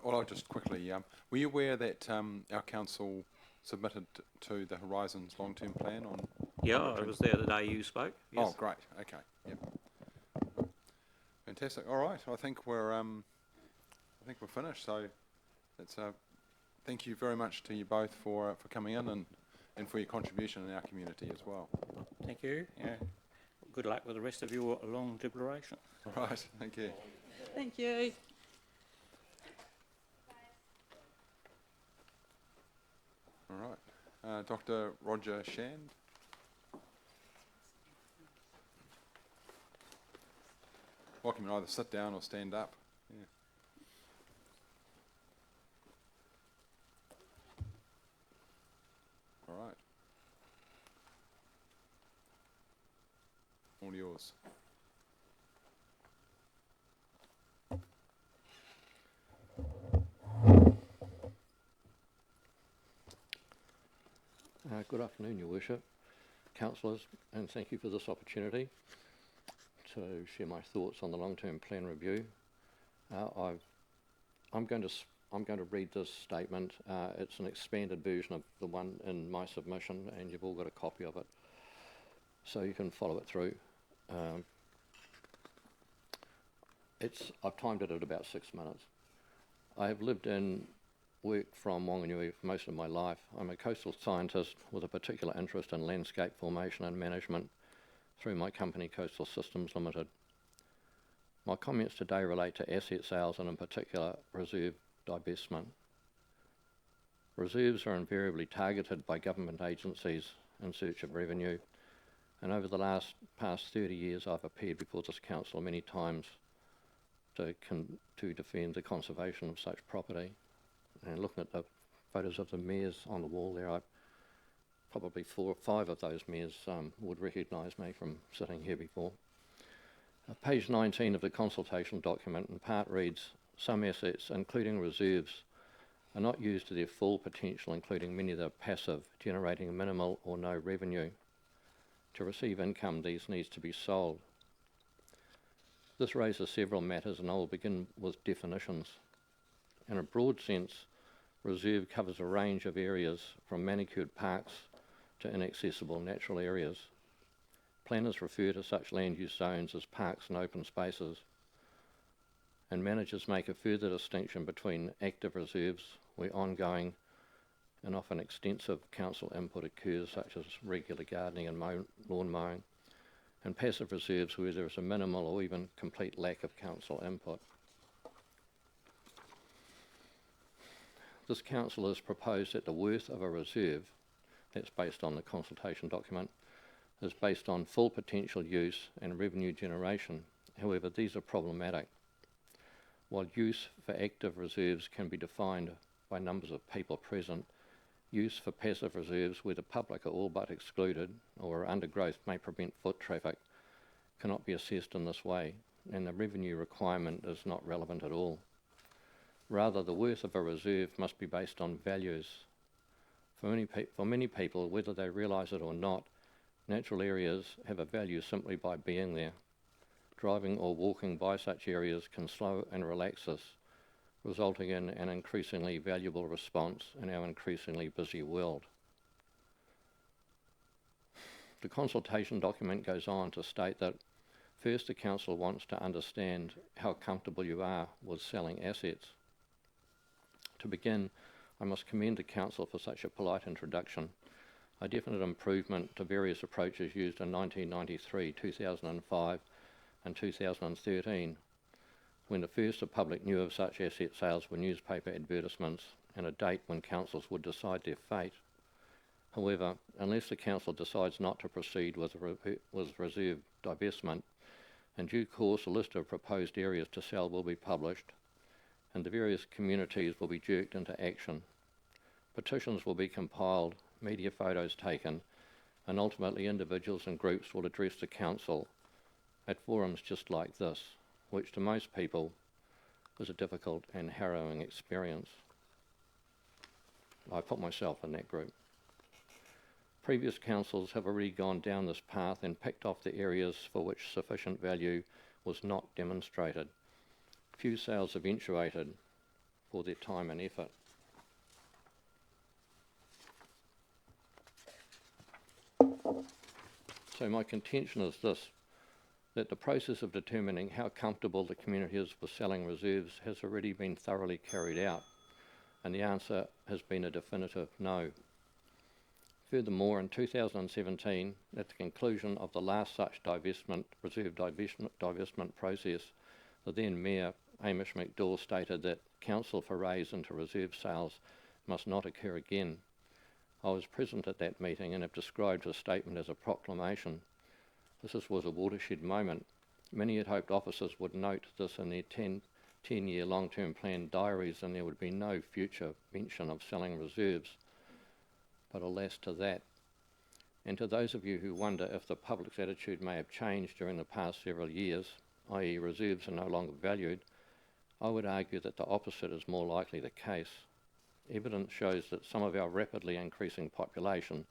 Well, I'll just quickly, were you aware that our council submitted to the Horizons long-term plan on... Yeah, I was there the day you spoke. Yes. Oh, great. Okay. Yep. Fantastic. All right. I think we're finished. So, it's thank you very much to you both for coming in and for your contribution in our community as well. Thank you. Yeah. Good luck with the rest of your long deliberation. All right. Thank you. Thank you. All right. Dr. Roger Shand. Welcome to either sit down or stand up. Yeah. All right. All yours. Good afternoon, Your Worship, councillors, and thank you for this opportunity to share my thoughts on the long-term plan review. I'm going to I'm going to read this statement. It's an expanded version of the one in my submission, and you've all got a copy of it, so you can follow it through. I've timed it at about 6 minutes. I have lived and worked from Wanganui for most of my life. I'm a coastal scientist with a particular interest in landscape formation and management through my company Coastal Systems Limited. My comments today relate to asset sales and in particular reserve divestment. Reserves are invariably targeted by government agencies in search of revenue, and over the past 30 years I've appeared before this council many times to defend the conservation of such property. And looking at the photos of the mayors on the wall there, probably 4 or 5 of those mayors would recognise me from sitting here before. Page 19 of the consultation document in part reads, some assets, including reserves, are not used to their full potential, including many that are passive, generating minimal or no revenue. To receive income, these needs to be sold. This raises several matters, and I will begin with definitions. In a broad sense, reserve covers a range of areas from manicured parks to inaccessible natural areas. Planners refer to such land use zones as parks and open spaces, and managers make a further distinction between active reserves, where ongoing and often extensive council input occurs, such as regular gardening and lawn mowing, and passive reserves where there is a minimal or even complete lack of council input. This council has proposed that the worth of a reserve, that's based on the consultation document, is based on full potential use and revenue generation. However, these are problematic. While use for active reserves can be defined by numbers of people present, use for passive reserves where the public are all but excluded or undergrowth may prevent foot traffic cannot be assessed in this way, and the revenue requirement is not relevant at all. Rather, the worth of a reserve must be based on values. For many people, whether they realise it or not, natural areas have a value simply by being there. Driving or walking by such areas can slow and relax us, resulting in an increasingly valuable response in our increasingly busy world. The consultation document goes on to state that first, the council wants to understand how comfortable you are with selling assets. To begin, I must commend the council for such a polite introduction, a definite improvement to various approaches used in 1993, 2005 and 2013, when the first the public knew of such asset sales were newspaper advertisements and a date when councils would decide their fate. However, unless the council decides not to proceed with reserve divestment, in due course a list of proposed areas to sell will be published, and the various communities will be jerked into action. Petitions will be compiled, media photos taken, and ultimately individuals and groups will address the council at forums just like this, which to most people is a difficult and harrowing experience. I put myself in that group. Previous councils have already gone down this path and picked off the areas for which sufficient value was not demonstrated. Few sales eventuated for their time and effort. So my contention is this, that the process of determining how comfortable the community is with selling reserves has already been thoroughly carried out, and the answer has been a definitive no. Furthermore, in 2017, at the conclusion of the last such reserve divestment process, the then Mayor, Hamish McDowell, stated that council forays into reserve sales must not occur again. I was present at that meeting and have described his statement as a proclamation. This was a watershed moment. Many had hoped officers would note this in their 10-year long-term plan diaries, and there would be no future mention of selling reserves. But alas to that. And to those of you who wonder if the public's attitude may have changed during the past several years, i.e. reserves are no longer valued, I would argue that the opposite is more likely the case. Evidence shows that some of our rapidly increasing population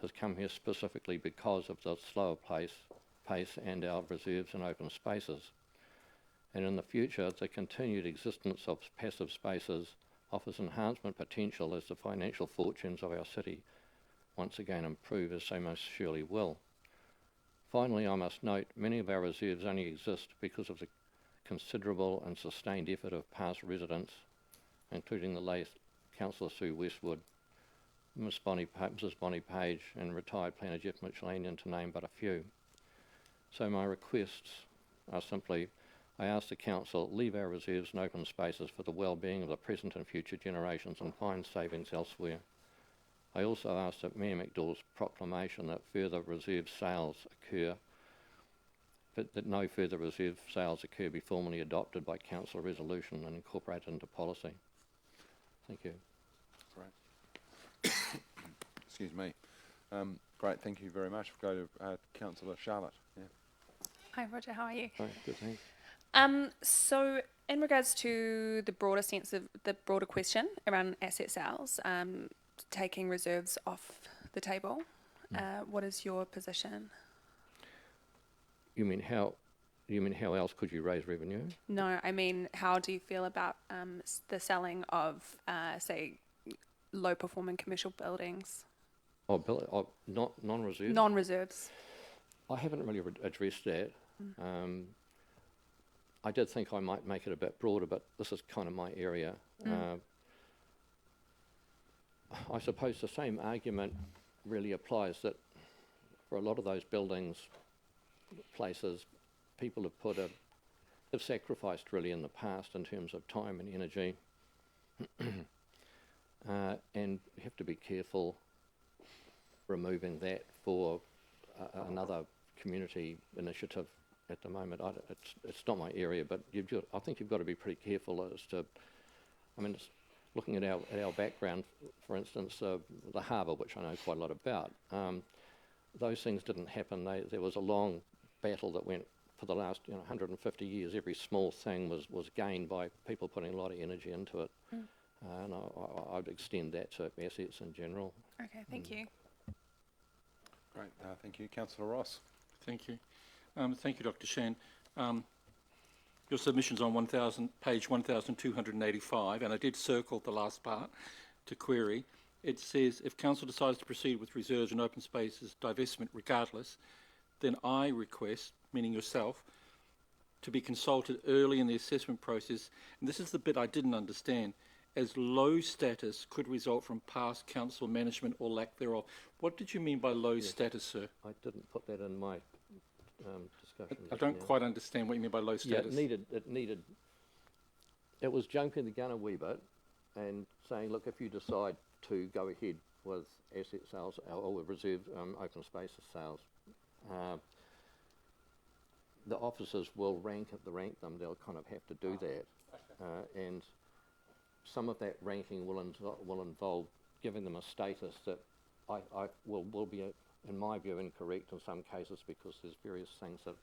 has come here specifically because of the slower pace and our reserves and open spaces. And in the future, the continued existence of passive spaces offers enhancement potential as the financial fortunes of our city once again improve, as they most surely will. Finally, I must note many of our reserves only exist because of the considerable and sustained effort of past residents, including the late Councillor Sue Westwood, Mrs. Bonnie Page, and retired planner Jeff Mitchellanian, to name but a few. So my requests are simply, I ask the Council, leave our reserves and open spaces for the well-being of the present and future generations and find savings elsewhere. I also ask that Mayor McDowell's proclamation that further reserve sales occur, but that no further reserve sales occur, be formally adopted by council resolution and incorporated into policy. Thank you. Great. Excuse me. Great, thank you very much. We'll go to Councillor Charlotte. Yeah. Hi, Roger. How are you? Hi, good, thanks. So, in regards to the broader sense of the broader question around asset sales, taking reserves off the table, what is your position? You mean how else could you raise revenue? No, I mean, how do you feel about the selling of, say, low-performing commercial buildings? Not non-reserves? Non-reserves. I haven't really addressed that. I did think I might make it a bit broader, but this is kind of my area. I suppose the same argument really applies, that for a lot of those buildings, places, people have sacrificed really in the past in terms of time and energy. And you have to be careful removing that for another community initiative at the moment. It's not my area, but I think you've got to be pretty careful as to, I mean, looking at our background, for instance, the harbour, which I know quite a lot about, those things didn't happen. There was a long battle that went for the last 150 years. Every small thing was gained by people putting a lot of energy into it. And I'd extend that to assets in general. Okay, thank you. Great, thank you. Councillor Ross. Thank you. Thank you, Dr. Shan. Your submission's on page 1285, and I did circle the last part to query. It says, if council decides to proceed with reserves and open spaces divestment regardless, then I request, meaning yourself, to be consulted early in the assessment process. And this is the bit I didn't understand, as low status could result from past council management or lack thereof. What did you mean by low status, sir? I didn't put that in my discussion. I don't quite understand what you mean by low status. Yeah, it was jumping the gun a wee bit and saying, look, if you decide to go ahead with asset sales or with reserve open spaces sales, the officers will rank them. They'll kind of have to do that, and some of that ranking will involve giving them a status that will be, in my view, incorrect in some cases, because there's various things that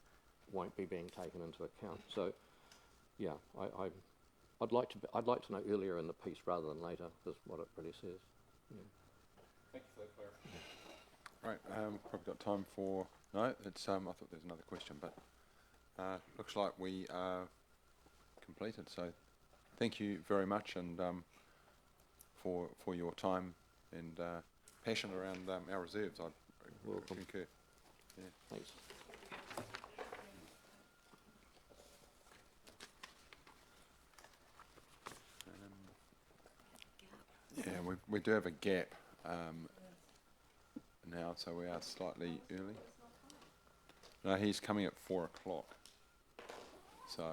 won't be being taken into account. So, yeah, I'd like to know earlier in the piece rather than later, is what it really says. Yeah. Thank you for that clarification. Right, probably got time for, no, it's, I thought there was another question, but looks like we are completed. So thank you very much, and for your time and passion around our reserves. I concur. Yeah. Thanks. Yeah, we do have a gap now, so we are slightly early. No, he's coming at 4 o'clock. So.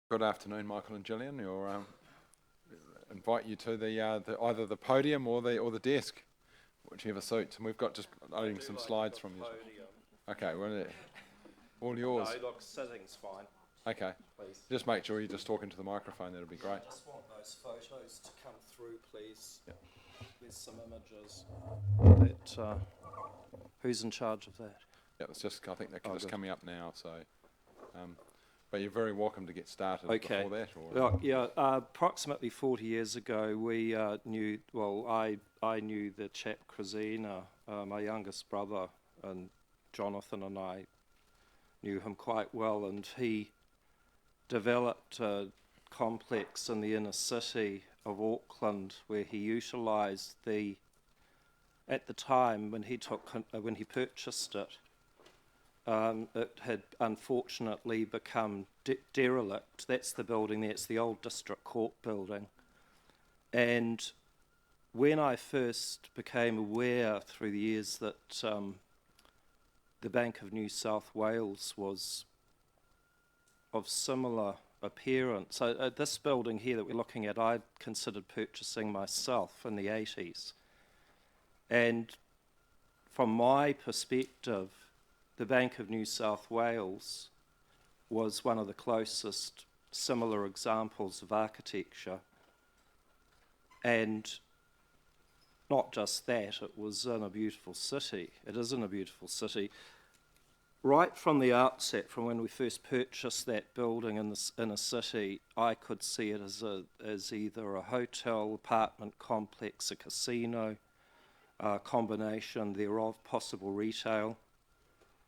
Good afternoon, Michael and Gillian. You'll invite you to the either the podium or the desk, whichever suits. And we've got just loading some slides from you. Okay, well, all yours. No, look, sitting's fine. Okay, Please. just make sure you're just talking to the microphone. That'll be great. I just want those photos to come through, please. Yep. There's some images. That, who's in charge of that? Yeah, it's just I think they're just good. coming up now. So, but you're very welcome to get started Okay. before that. Or, Well, yeah, approximately 40 years ago, we knew, well, I knew the chap Krasina, my youngest brother, and Jonathan and I knew him quite well, and he developed a complex in the inner city of Auckland where he utilised at the time when he purchased it, it had unfortunately become derelict. That's the building there, it's the old district court building. And when I first became aware through the years that the Bank of New South Wales was of similar appearance, this building here that we're looking at, I considered purchasing myself in the 80s. And from my perspective, the Bank of New South Wales was one of the closest similar examples of architecture. And not just that, it was in a beautiful city. It is in a beautiful city. Right from the outset, from when we first purchased that building in the inner city, I could see it as either a hotel, apartment complex, a casino, a combination thereof, possible retail.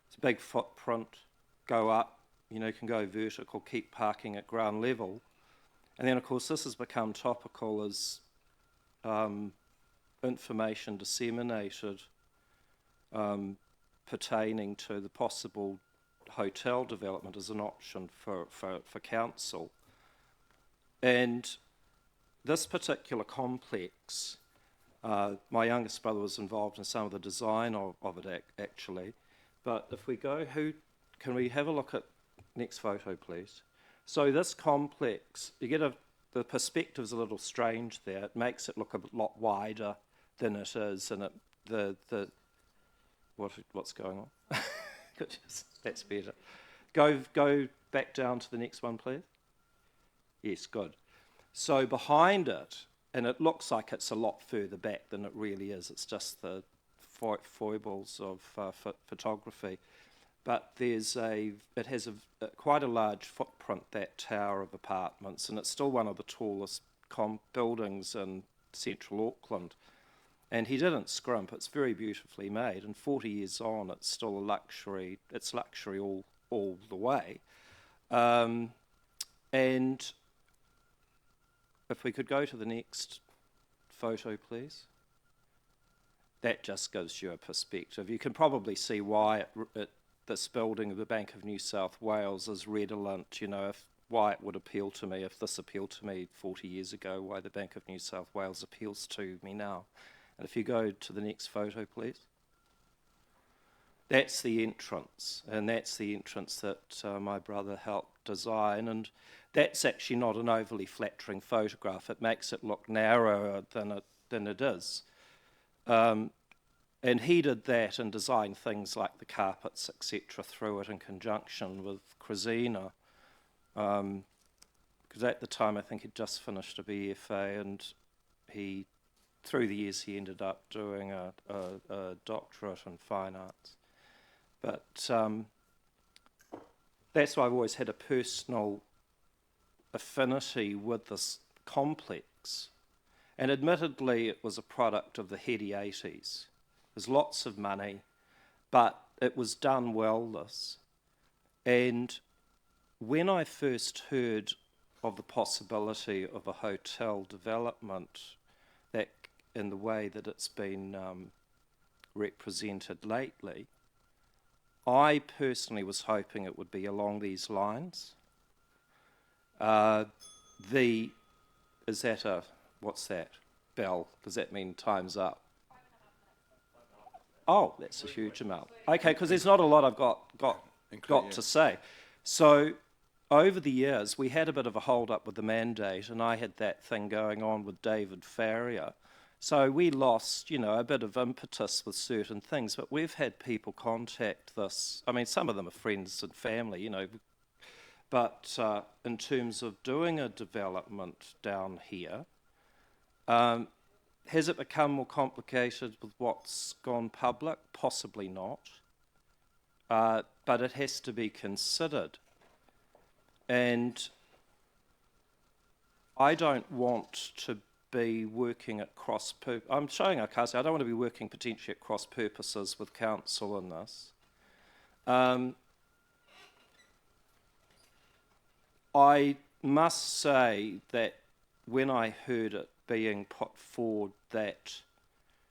It's a big footprint, go up, you can go vertical, keep parking at ground level. And then, of course, this has become topical as information disseminated pertaining to the possible hotel development as an option for council. And this particular complex, my youngest brother was involved in some of the design of it actually. But if we go, can we have a look at next photo, please? So this complex, you get the perspective's a little strange there. It makes it look a lot wider than it is, and what's going on? That's better. Go back down to the next one, please. Yes, good. So behind it, and it looks like it's a lot further back than it really is. It's just the foibles of photography, but it has quite a large footprint, that tower of apartments, and it's still one of the tallest buildings in central Auckland. And he didn't scrimp. It's very beautifully made, and 40 years on, it's still a luxury. It's luxury all the way. And if we could go to the next photo, please. That just gives you a perspective. You can probably see why this building of the Bank of New South Wales is redolent, why it would appeal to me, if this appealed to me 40 years ago, why the Bank of New South Wales appeals to me now. And if you go to the next photo, please. That's the entrance, and that's the entrance that my brother helped design, and that's actually not an overly flattering photograph. It makes it look narrower than it is. And he did that and designed things like the carpets, etc., through it in conjunction with Krasina. Because at the time, I think he'd just finished a BFA, and through the years, he ended up doing a doctorate in fine arts. But that's why I've always had a personal affinity with this complex. And admittedly, it was a product of the heady 80s. There's lots of money, but it was done well, this. And when I first heard of the possibility of a hotel development, that in the way that it's been represented lately, I personally was hoping it would be along these lines. What's that? Bell, does that mean time's up? Oh, that's a huge amount. Okay, because there's not a lot I've got to say. So over the years, we had a bit of a hold up with the mandate, and I had that thing going on with David Farrier. So we lost, a bit of impetus with certain things, but we've had people contact this. I mean, some of them are friends and family, but in terms of doing a development down here, has it become more complicated with what's gone public? Possibly not. But it has to be considered. And I don't want to be working at I'm showing our cards. I don't want to be working potentially at cross purposes with council in this. I must say that when I heard it being put forward that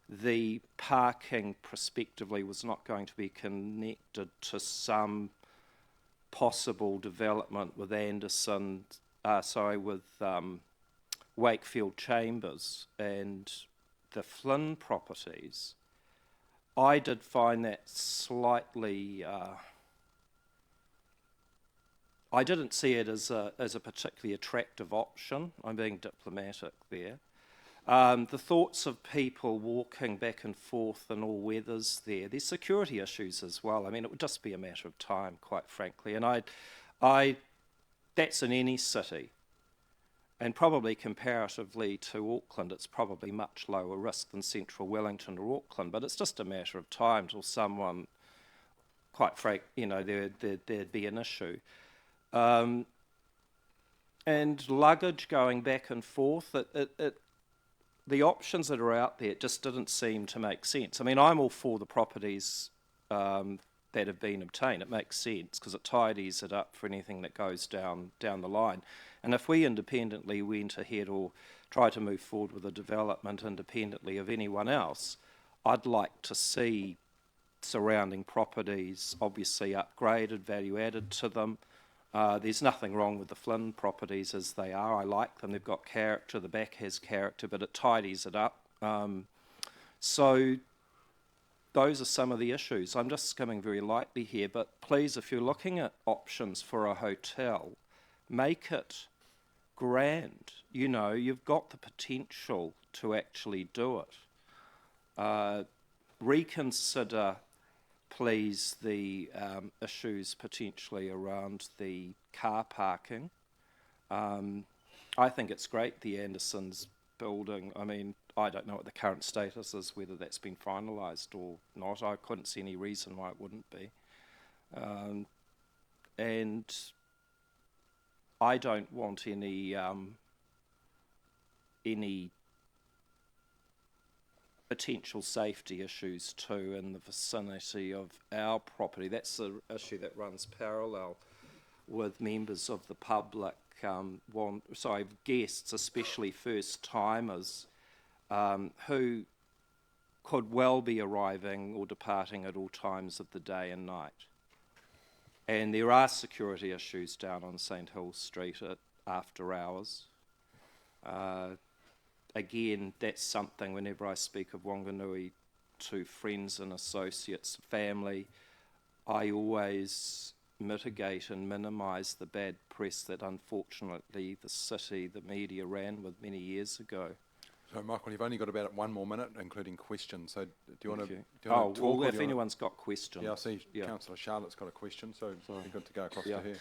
the parking prospectively was not going to be connected to some possible development with Wakefield Chambers and the Flynn properties, I did find that slightly. I didn't see it as a particularly attractive option. I'm being diplomatic there. The thoughts of people walking back and forth in all weathers there's security issues as well. I mean, it would just be a matter of time, quite frankly. And that's in any city. And probably comparatively to Auckland, it's probably much lower risk than central Wellington or Auckland, but it's just a matter of time till someone, quite frank, there'd be an issue. And luggage going back and forth, the options that are out there just didn't seem to make sense. I mean, I'm all for the properties that have been obtained. It makes sense because it tidies it up for anything that goes down the line. And if we independently went ahead or try to move forward with a development independently of anyone else, I'd like to see surrounding properties obviously upgraded, value added to them. There's nothing wrong with the Flynn properties as they are. I like them. They've got character. The back has character, but it tidies it up. So those are some of the issues. I'm just skimming very lightly here, but please, if you're looking at options for a hotel, make it grand. You've got the potential to actually do it. Reconsider, please, the issues potentially around the car parking. I think it's great, the Andersons building. I mean, I don't know what the current status is, whether that's been finalised or not. I couldn't see any reason why it wouldn't be. And I don't want any potential safety issues too in the vicinity of our property. That's an issue that runs parallel with members of the public, guests, especially first timers, who could well be arriving or departing at all times of the day and night. And there are security issues down on St Hill Street after hours. Again, that's something whenever I speak of Wanganui to friends and associates, family, I always mitigate and minimise the bad press that unfortunately the city, the media ran with many years ago. So, Michael, you've only got about 1 more minute, including questions. So, do you want to talk? Well, if anyone's got questions. Yeah, I see Councillor Charlotte's got a question, so it'd be good to go across to her.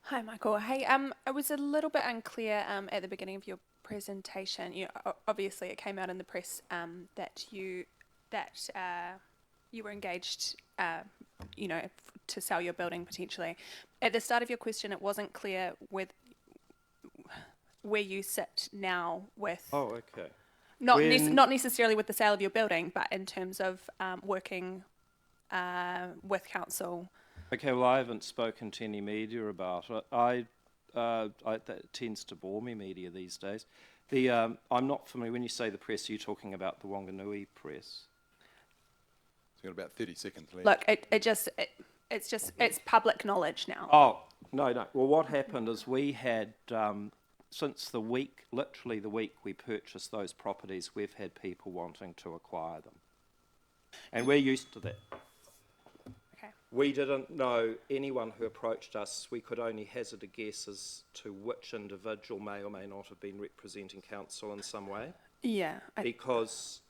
Hi, Michael. Hey, it was a little bit unclear at the beginning of your presentation. Obviously, it came out in the press that you were engaged, to sell your building potentially. At the start of your question, it wasn't clear where you sit now with. Oh, okay. Not necessarily with the sale of your building, but in terms of working with council. Okay, well, I haven't spoken to any media about it. That tends to bore me, media these days. I'm not familiar. When you say the press, are you talking about the Wanganui press? You've got about 30 seconds left. Look, it's public knowledge now. Oh, no. Well, what happened is we had, since literally the week we purchased those properties, we've had people wanting to acquire them. And we're used to that. Okay. We didn't know anyone who approached us. We could only hazard a guess as to which individual may or may not have been representing council in some way. Yeah. Because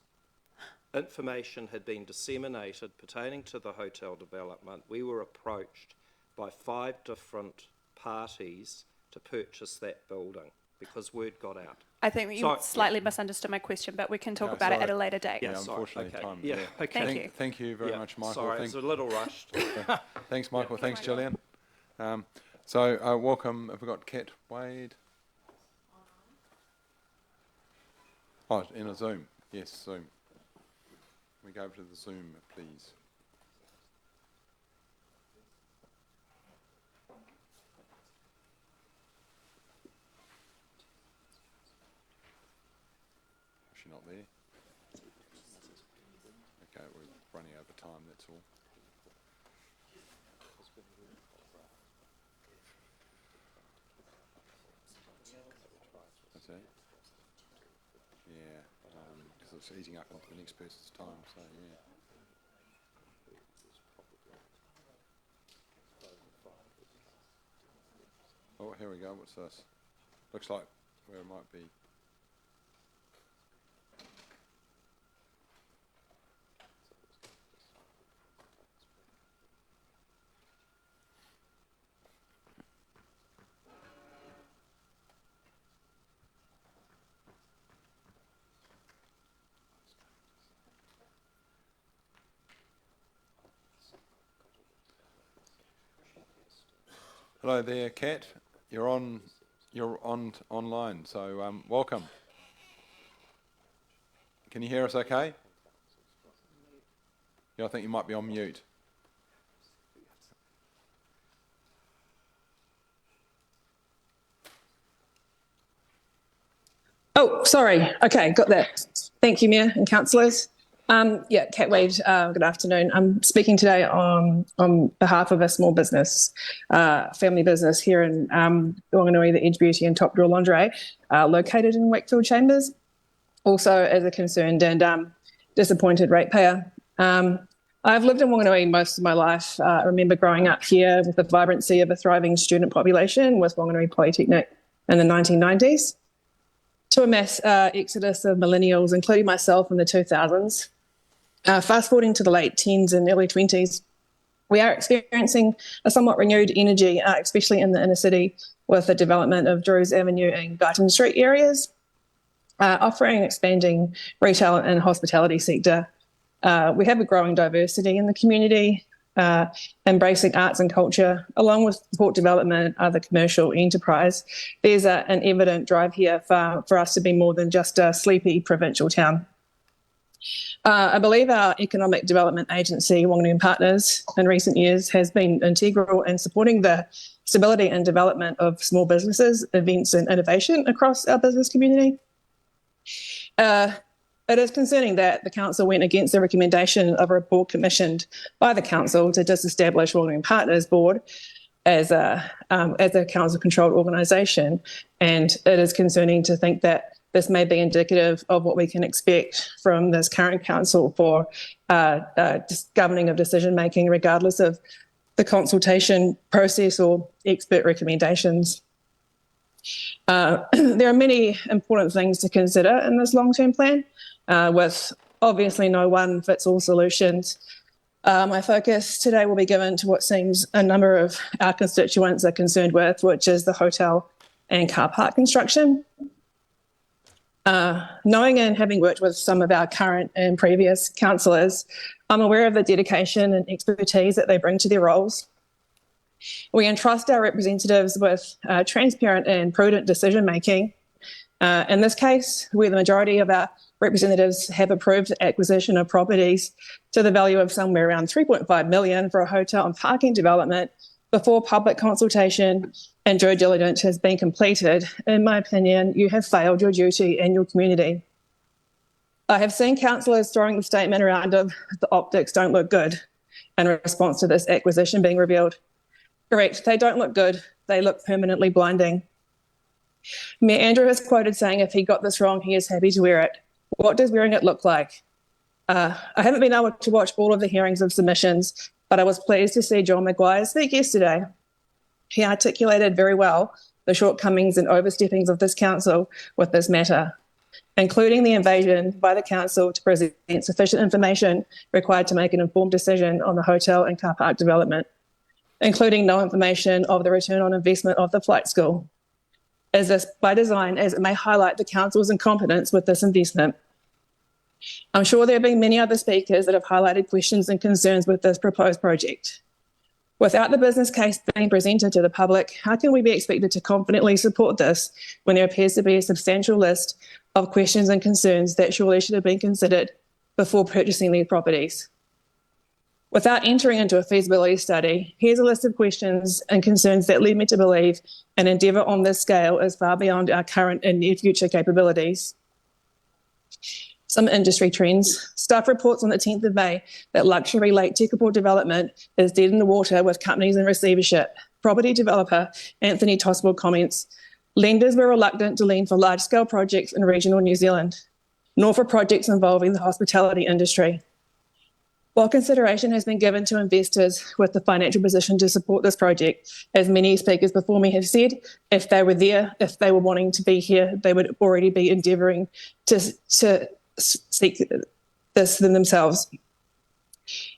information had been disseminated pertaining to the hotel development. We were approached by 5 different parties to purchase that building because word got out. I think that you slightly misunderstood my question, but we can talk about it at a later date. Yeah, unfortunately, time. Yeah, yeah. okay. Thank you. Thank you very much, Michael. Sorry, it's a little rushed. Thanks, Michael. Thanks, Gillian. So welcome. Have we got Kat Wade? Oh, in a Zoom. Yes, Zoom. We go over to the Zoom, please. Is she not there? Okay, we're running over time, that's all. That's it? Yeah, because it's eating up into the next person's time, so yeah. Oh, here we go, what's this? Looks like where it might be. Hello there, Kat. You're online, so welcome. Can you hear us okay? Yeah, I think you might be on mute. Oh, sorry. Okay, got that. Thank you, Mayor and councillors. Yeah, Kat Wade, good afternoon. I'm speaking today on behalf of a small business, family business here in Wanganui, the Edge Beauty and Top Drawer Lingerie, located in Wakefield Chambers. Also as a concerned and disappointed ratepayer. I've lived in Wanganui most of my life. I remember growing up here with the vibrancy of a thriving student population with Wanganui Polytechnic in the 1990s. To a mass exodus of millennials, including myself in the 2000s. Fast forwarding to the late teens and early 20s, we are experiencing a somewhat renewed energy, especially in the inner city, with the development of Drews Avenue and Guyton Street areas, offering expanding retail and hospitality sector. We have a growing diversity in the community, embracing arts and culture, along with support development and other commercial enterprise. There's an evident drive here for us to be more than just a sleepy provincial town. I believe our economic development agency, Wanganui Partners, in recent years has been integral in supporting the stability and development of small businesses, events and innovation across our business community. It is concerning that the council went against the recommendation of a report commissioned by the council to disestablish Wanganui Partners Board as a council-controlled organisation, and it is concerning to think that this may be indicative of what we can expect from this current council for governing of decision-making, regardless of the consultation process or expert recommendations. There are many important things to consider in this long-term plan, with obviously no one-fits-all solutions. My focus today will be given to what seems a number of our constituents are concerned with, which is the hotel and car park construction. Knowing and having worked with some of our current and previous councillors, I'm aware of the dedication and expertise that they bring to their roles. We entrust our representatives with transparent and prudent decision-making. In this case, where the majority of our representatives have approved the acquisition of properties to the value of somewhere around $3.5 million for a hotel and parking development before public consultation and due diligence has been completed, in my opinion, you have failed your duty and your community. I have seen councillors throwing the statement around of the optics don't look good in response to this acquisition being revealed. Correct, they don't look good, they look permanently blinding. Mayor Andrew has quoted saying if he got this wrong, he is happy to wear it. What does wearing it look like? I haven't been able to watch all of the hearings of submissions, but I was pleased to see John Maguire speak yesterday. He articulated very well the shortcomings and oversteppings of this council with this matter, including the invasion by the council to present sufficient information required to make an informed decision on the hotel and car park development, including no information of the return on investment of the flight school. Is this by design, as it may highlight the council's incompetence with this investment? I'm sure there have been many other speakers that have highlighted questions and concerns with this proposed project. Without the business case being presented to the public, how can we be expected to confidently support this when there appears to be a substantial list of questions and concerns that surely should have been considered before purchasing these properties? Without entering into a feasibility study, here's a list of questions and concerns that lead me to believe an endeavour on this scale is far beyond our current and near future capabilities. Some industry trends. Staff reports on the 10th of May that luxury Lake Tekapō development is dead in the water with companies in receivership. Property developer Anthony Toswell comments, lenders were reluctant to lend for large-scale projects in regional New Zealand, nor for projects involving the hospitality industry. While consideration has been given to investors with the financial position to support this project, as many speakers before me have said, if they were there, if they were wanting to be here, they would already be endeavouring to seek this themselves.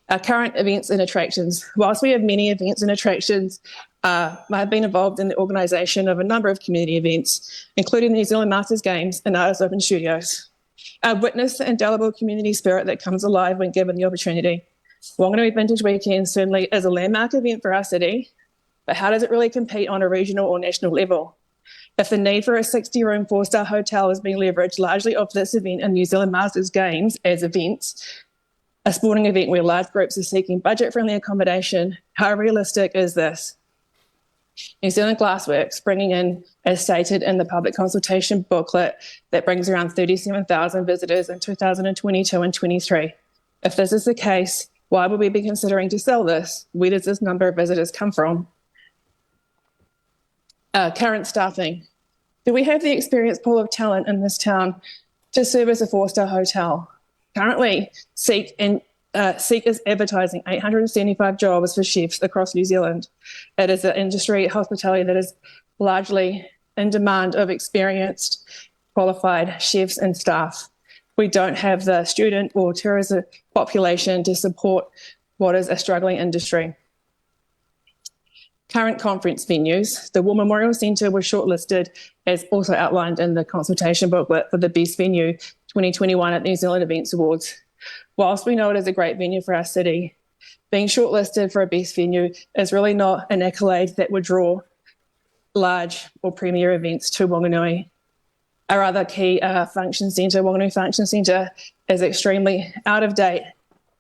Our current events and attractions. Whilst we have many events and attractions, I've been involved in the organisation of a number of community events, including the New Zealand Masters Games and Artists Open Studios. I've witnessed the indelible community spirit that comes alive when given the opportunity. Whanganui Vintage Weekend certainly is a landmark event for our city, but how does it really compete on a regional or national level? If the need for a 60-room four-star hotel is being leveraged largely off this event and New Zealand Masters Games as events, a sporting event where large groups are seeking budget-friendly accommodation, how realistic is this? New Zealand Glassworks bringing in, as stated in the public consultation booklet, that brings around 37,000 visitors in 2022 and 23. If this is the case, why would we be considering to sell this? Where does this number of visitors come from? Current staffing. Do we have the experienced pool of talent in this town to service a four-star hotel? Currently, Seek is advertising 875 jobs for chefs across New Zealand. It is an industry, hospitality, that is largely in demand of experienced, qualified chefs and staff. We don't have the student or tourism population to support what is a struggling industry. Current conference venues. The War Memorial Centre was shortlisted, as also outlined in the consultation booklet, for the Best Venue 2021 at the New Zealand Events Awards. Whilst we know it is a great venue for our city, being shortlisted for a best venue is really not an accolade that would draw large or premier events to Whanganui. Our other key function centre, Whanganui Function Centre, is extremely out of date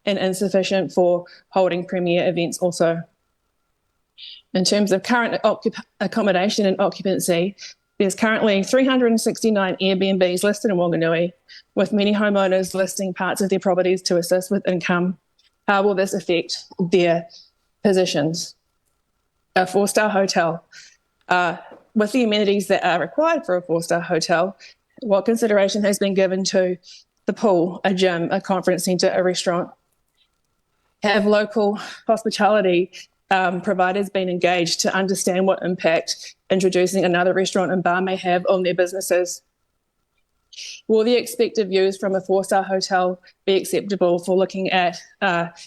and insufficient for holding premier events also. In terms of current accommodation and occupancy, there's currently 369 Airbnbs listed in Whanganui, with many homeowners listing parts of their properties to assist with income. How will this affect their positions? A four-star hotel. With the amenities that are required for a four-star hotel, what consideration has been given to the pool, a gym, a conference centre, a restaurant? Have local hospitality providers been engaged to understand what impact introducing another restaurant and bar may have on their businesses? Will the expected views from a four-star hotel be acceptable for looking at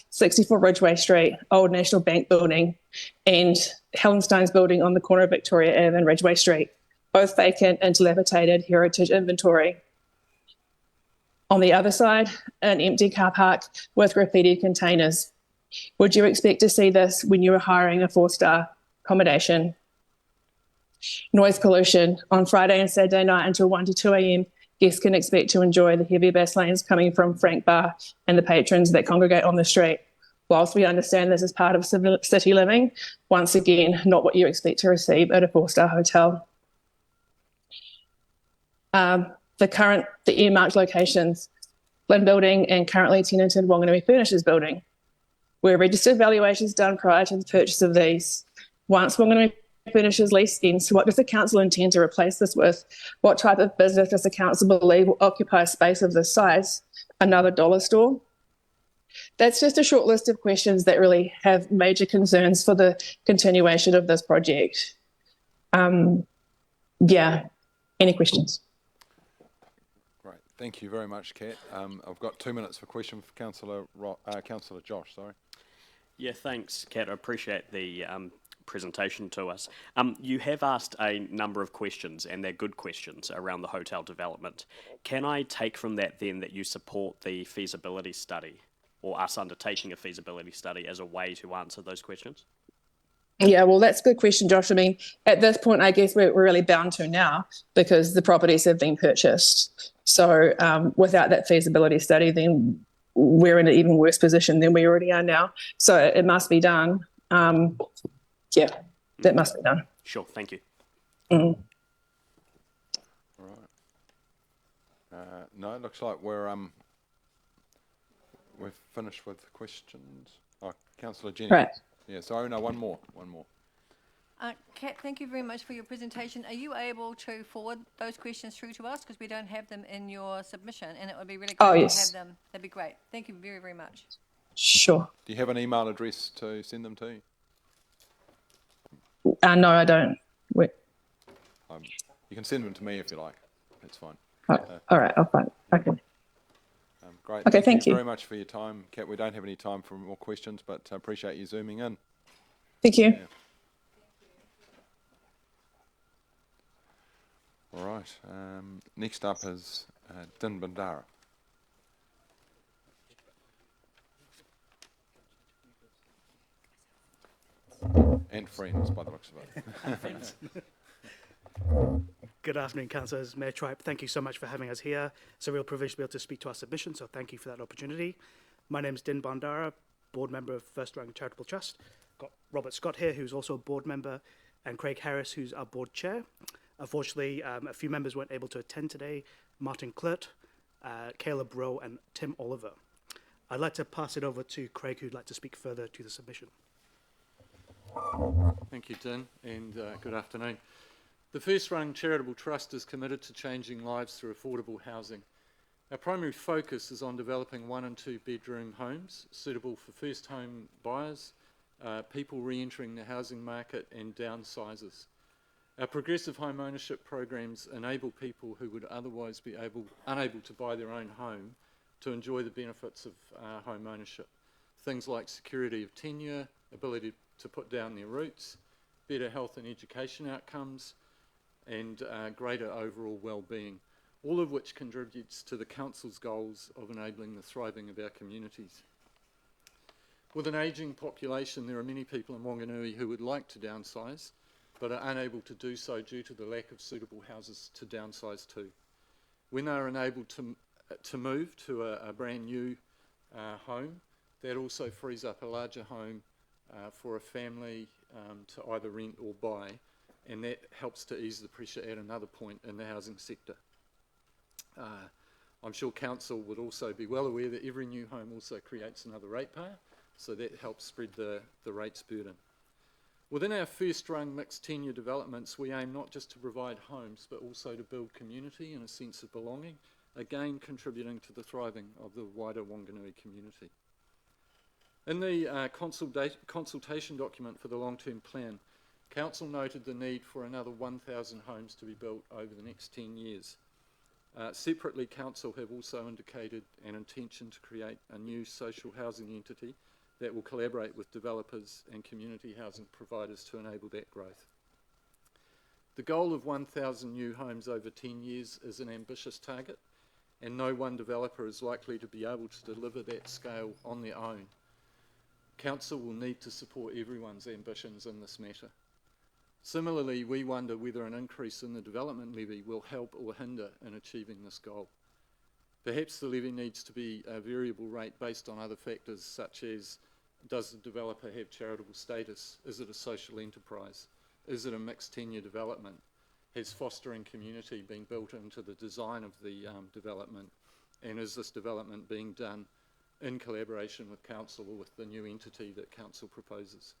64 Ridgeway Street, Old National Bank building, and Helen Stein's building on the corner of Victoria Ave and Ridgeway Street, both vacant and dilapidated heritage inventory? On the other side, an empty car park with graffiti containers. Would you expect to see this when you were hiring a four-star accommodation? Noise pollution. On Friday and Saturday night until 1 to 2 a.m, guests can expect to enjoy the heavy bass lanes coming from Frank Bar and the patrons that congregate on the street. Whilst we understand this is part of city living, once again, not what you expect to receive at a four-star hotel. The earmarked locations, Lynn Building and currently tenanted Whanganui Furnishers Building. Were registered valuations done prior to the purchase of these? Once Whanganui Furnishers lease ends, what does the council intend to replace this with? What type of business does the council believe will occupy a space of this size? Another dollar store? That's just a short list of questions that really have major concerns for the continuation of this project. Yeah, any questions? Great, thank you very much, Kat. I've got 2 minutes for question for Councillor Josh, sorry. Yeah, thanks, Kat. I appreciate the presentation to us. You have asked a number of questions, and they're good questions, around the hotel development. Can I take from that then that you support the feasibility study, or us undertaking a feasibility study as a way to answer those questions? Yeah, well, that's a good question, Josh. I mean, at this point, I guess we're really bound to now because the properties have been purchased. So without that feasibility study, then we're in an even worse position than we already are now. So it must be done. Yeah, that must be done. Sure, thank you. Mm. All right. No, it looks like we've finished with the questions. Oh, Councillor Jenny. Right. Yeah, sorry, no, one more. Kat, thank you very much for your presentation. Are you able to forward those questions through to us, because we don't have them in your submission, and it would be really great to have them. That'd be great. Thank you very, very much. Sure. Do you have an email address to send them to? No, I don't. Wait. You can send them to me if you like. That's fine. All right, I'll find. Okay. Great. Okay, thank you very much for your time, Kat. We don't have any time for more questions, but I appreciate you zooming in. Thank you. Yeah. All right. Next up is Din Bandara. And friends, by the looks of it. Good afternoon, councillors. Mayor Tripe, thank you so much for having us here. It's a real privilege to be able to speak to our submission, so thank you for that opportunity. My name is Din Bandara, board member of First Rank Charitable Trust. Got Robert Scott here, who's also a board member, and Craig Harris, who's our board chair. Unfortunately, a few members weren't able to attend today: Martin Klurt, Caleb Rowe, and Tim Oliver. I'd like to pass it over to Craig, who'd like to speak further to the submission. Thank you, Din, and good afternoon. The First Rung Charitable Trust is committed to changing lives through affordable housing. Our primary focus is on developing 1 and 2 bedroom homes suitable for first home buyers, people re-entering the housing market, and downsizers. Our progressive home ownership programs enable people who would otherwise be unable to buy their own home to enjoy the benefits of home ownership. Things like security of tenure, ability to put down their roots, better health and education outcomes, and greater overall well-being, all of which contributes to the Council's goals of enabling the thriving of our communities. With an ageing population, there are many people in Wanganui who would like to downsize, but are unable to do so due to the lack of suitable houses to downsize to. When they are enabled to move to a brand new home, that also frees up a larger home for a family to either rent or buy, and that helps to ease the pressure at another point in the housing sector. I'm sure Council would also be well aware that every new home also creates another ratepayer, so that helps spread the rates burden. Within our first rung mixed tenure developments, we aim not just to provide homes, but also to build community and a sense of belonging, again contributing to the thriving of the wider Wanganui community. In the consultation document for the long-term plan, Council noted the need for another 1,000 homes to be built over the next 10 years. Separately, Council have also indicated an intention to create a new social housing entity that will collaborate with developers and community housing providers to enable that growth. The goal of 1,000 new homes over 10 years is an ambitious target, and no one developer is likely to be able to deliver that scale on their own. Council will need to support everyone's ambitions in this matter. Similarly, we wonder whether an increase in the development levy will help or hinder in achieving this goal. Perhaps the levy needs to be a variable rate based on other factors, such as, does the developer have charitable status? Is it a social enterprise? Is it a mixed tenure development? Has fostering community been built into the design of the development? And is this development being done in collaboration with Council or with the new entity that Council proposes?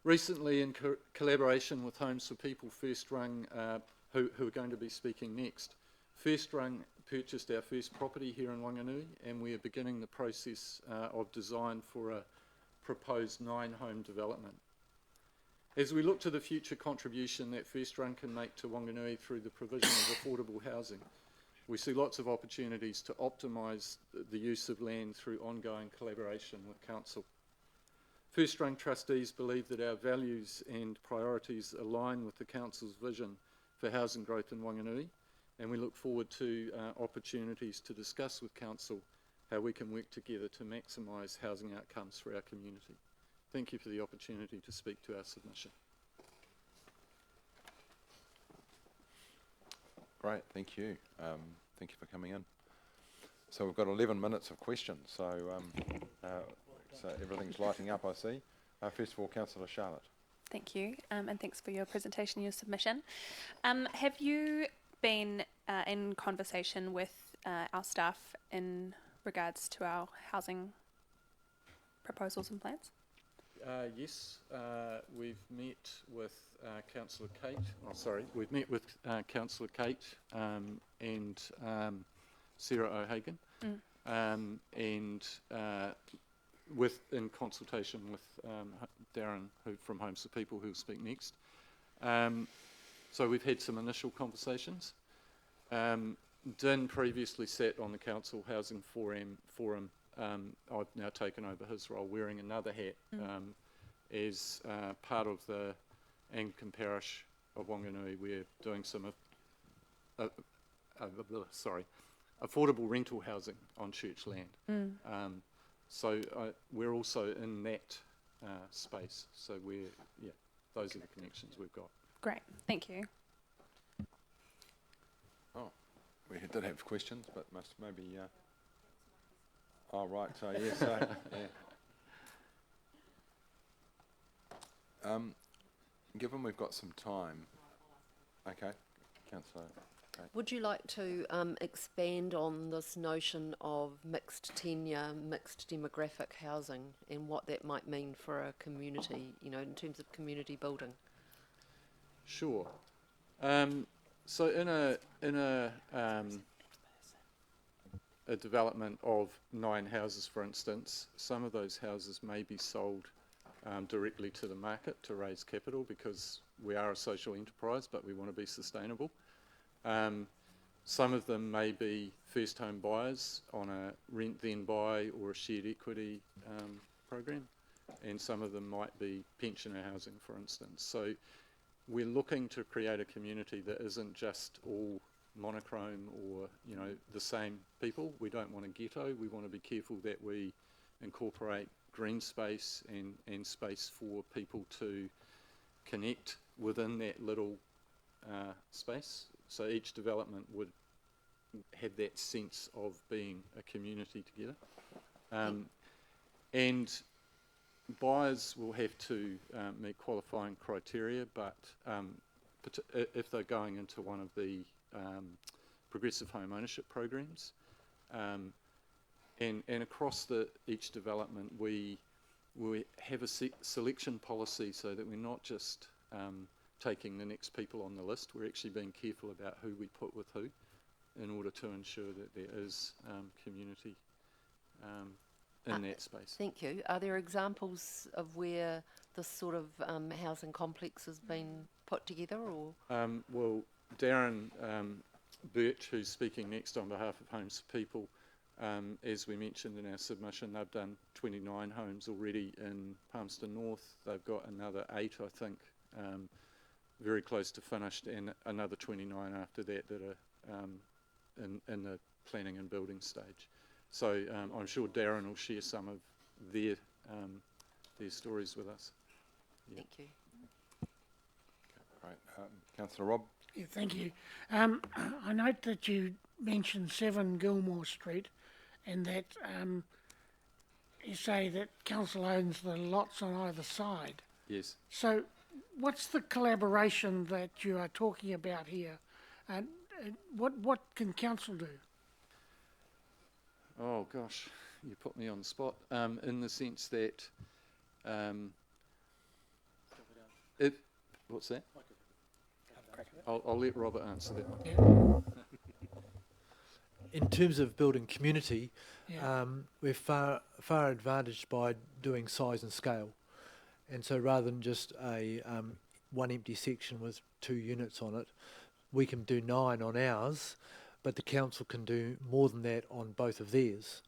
Recently, in collaboration with Homes for People First Rung, who are going to be speaking next, First Rung purchased our first property here in Wanganui, and we are beginning the process of design for a proposed 9-home development. As we look to the future contribution that First Run can make to Wanganui through the provision of affordable housing, we see lots of opportunities to optimise the use of land through ongoing collaboration with Council. First Run trustees believe that our values and priorities align with the Council's vision for housing growth in Wanganui, and we look forward to opportunities to discuss with Council how we can work together to maximise housing outcomes for our community. Thank you for the opportunity to speak to our submission. Great, thank you. Thank you for coming in. So we've got 11 minutes of questions, so everything's lighting up, I see. First of all, Councillor Charlotte. Thank you, and thanks for your presentation, your submission. Have you been in conversation with our staff in regards to our housing proposals and plans? Yes, we've met with Councillor Kate. Oh, sorry, we've met with Councillor Kate and Sarah O'Hagan, and in consultation with Darren from Homes for People, who will speak next. So we've had some initial conversations. Din previously sat on the Council Housing Forum. I've now taken over his role, wearing another hat as part of the Anglican Parish of Wanganui. We're doing some affordable rental housing on church land. So we're also in that space. So those are the connections we've got. Great, thank you. Oh, we did have questions, but maybe. Oh, right, so yes, yeah. Given we've got some time, okay, Councillor. Okay. Would you like to expand on this notion of mixed tenure, mixed demographic housing, and what that might mean for a community, in terms of community building? Sure. So in a development of 9 houses, for instance, some of those houses may be sold directly to the market to raise capital, because we are a social enterprise, but we want to be sustainable. Some of them may be first home buyers on a rent then buy or a shared equity program, and some of them might be pensioner housing, for instance. So we're looking to create a community that isn't just all monochrome or the same people. We don't want a ghetto. We want to be careful that we incorporate green space and space for people to connect within that little space. So each development would have that sense of being a community together. And buyers will have to meet qualifying criteria, but if they're going into one of the progressive home ownership programs, and across each development we have a selection policy, so that we're not just taking the next people on the list. We're actually being careful about who we put with who, in order to ensure that there is community in that space. Thank you. Are there examples of where this sort of housing complex has been put together, or? Well, Darren Birch, who's speaking next on behalf of Homes for People, as we mentioned in our submission, they've done 29 homes already in Palmerston North. They've got another 8, I think, very close to finished, and another 29 after that are in the planning and building stage. So I'm sure Darren will share some of their stories with us. Yeah. Thank you. Okay, great. Councillor Rob. Yeah, thank you. I note that you mentioned 7 Gilmore Street, and that you say that council owns the lots on either side. Yes. So what's the collaboration that you are talking about here, and what can council do? Oh gosh, you put me on the spot, in the sense that what's that? I'll let Robert answer that one. in terms of building community, Yeah. we're far advantaged by doing size and scale. And so rather than just a one empty section with 2 units on it, we can do 9 on ours, but the council can do more than that on both of theirs.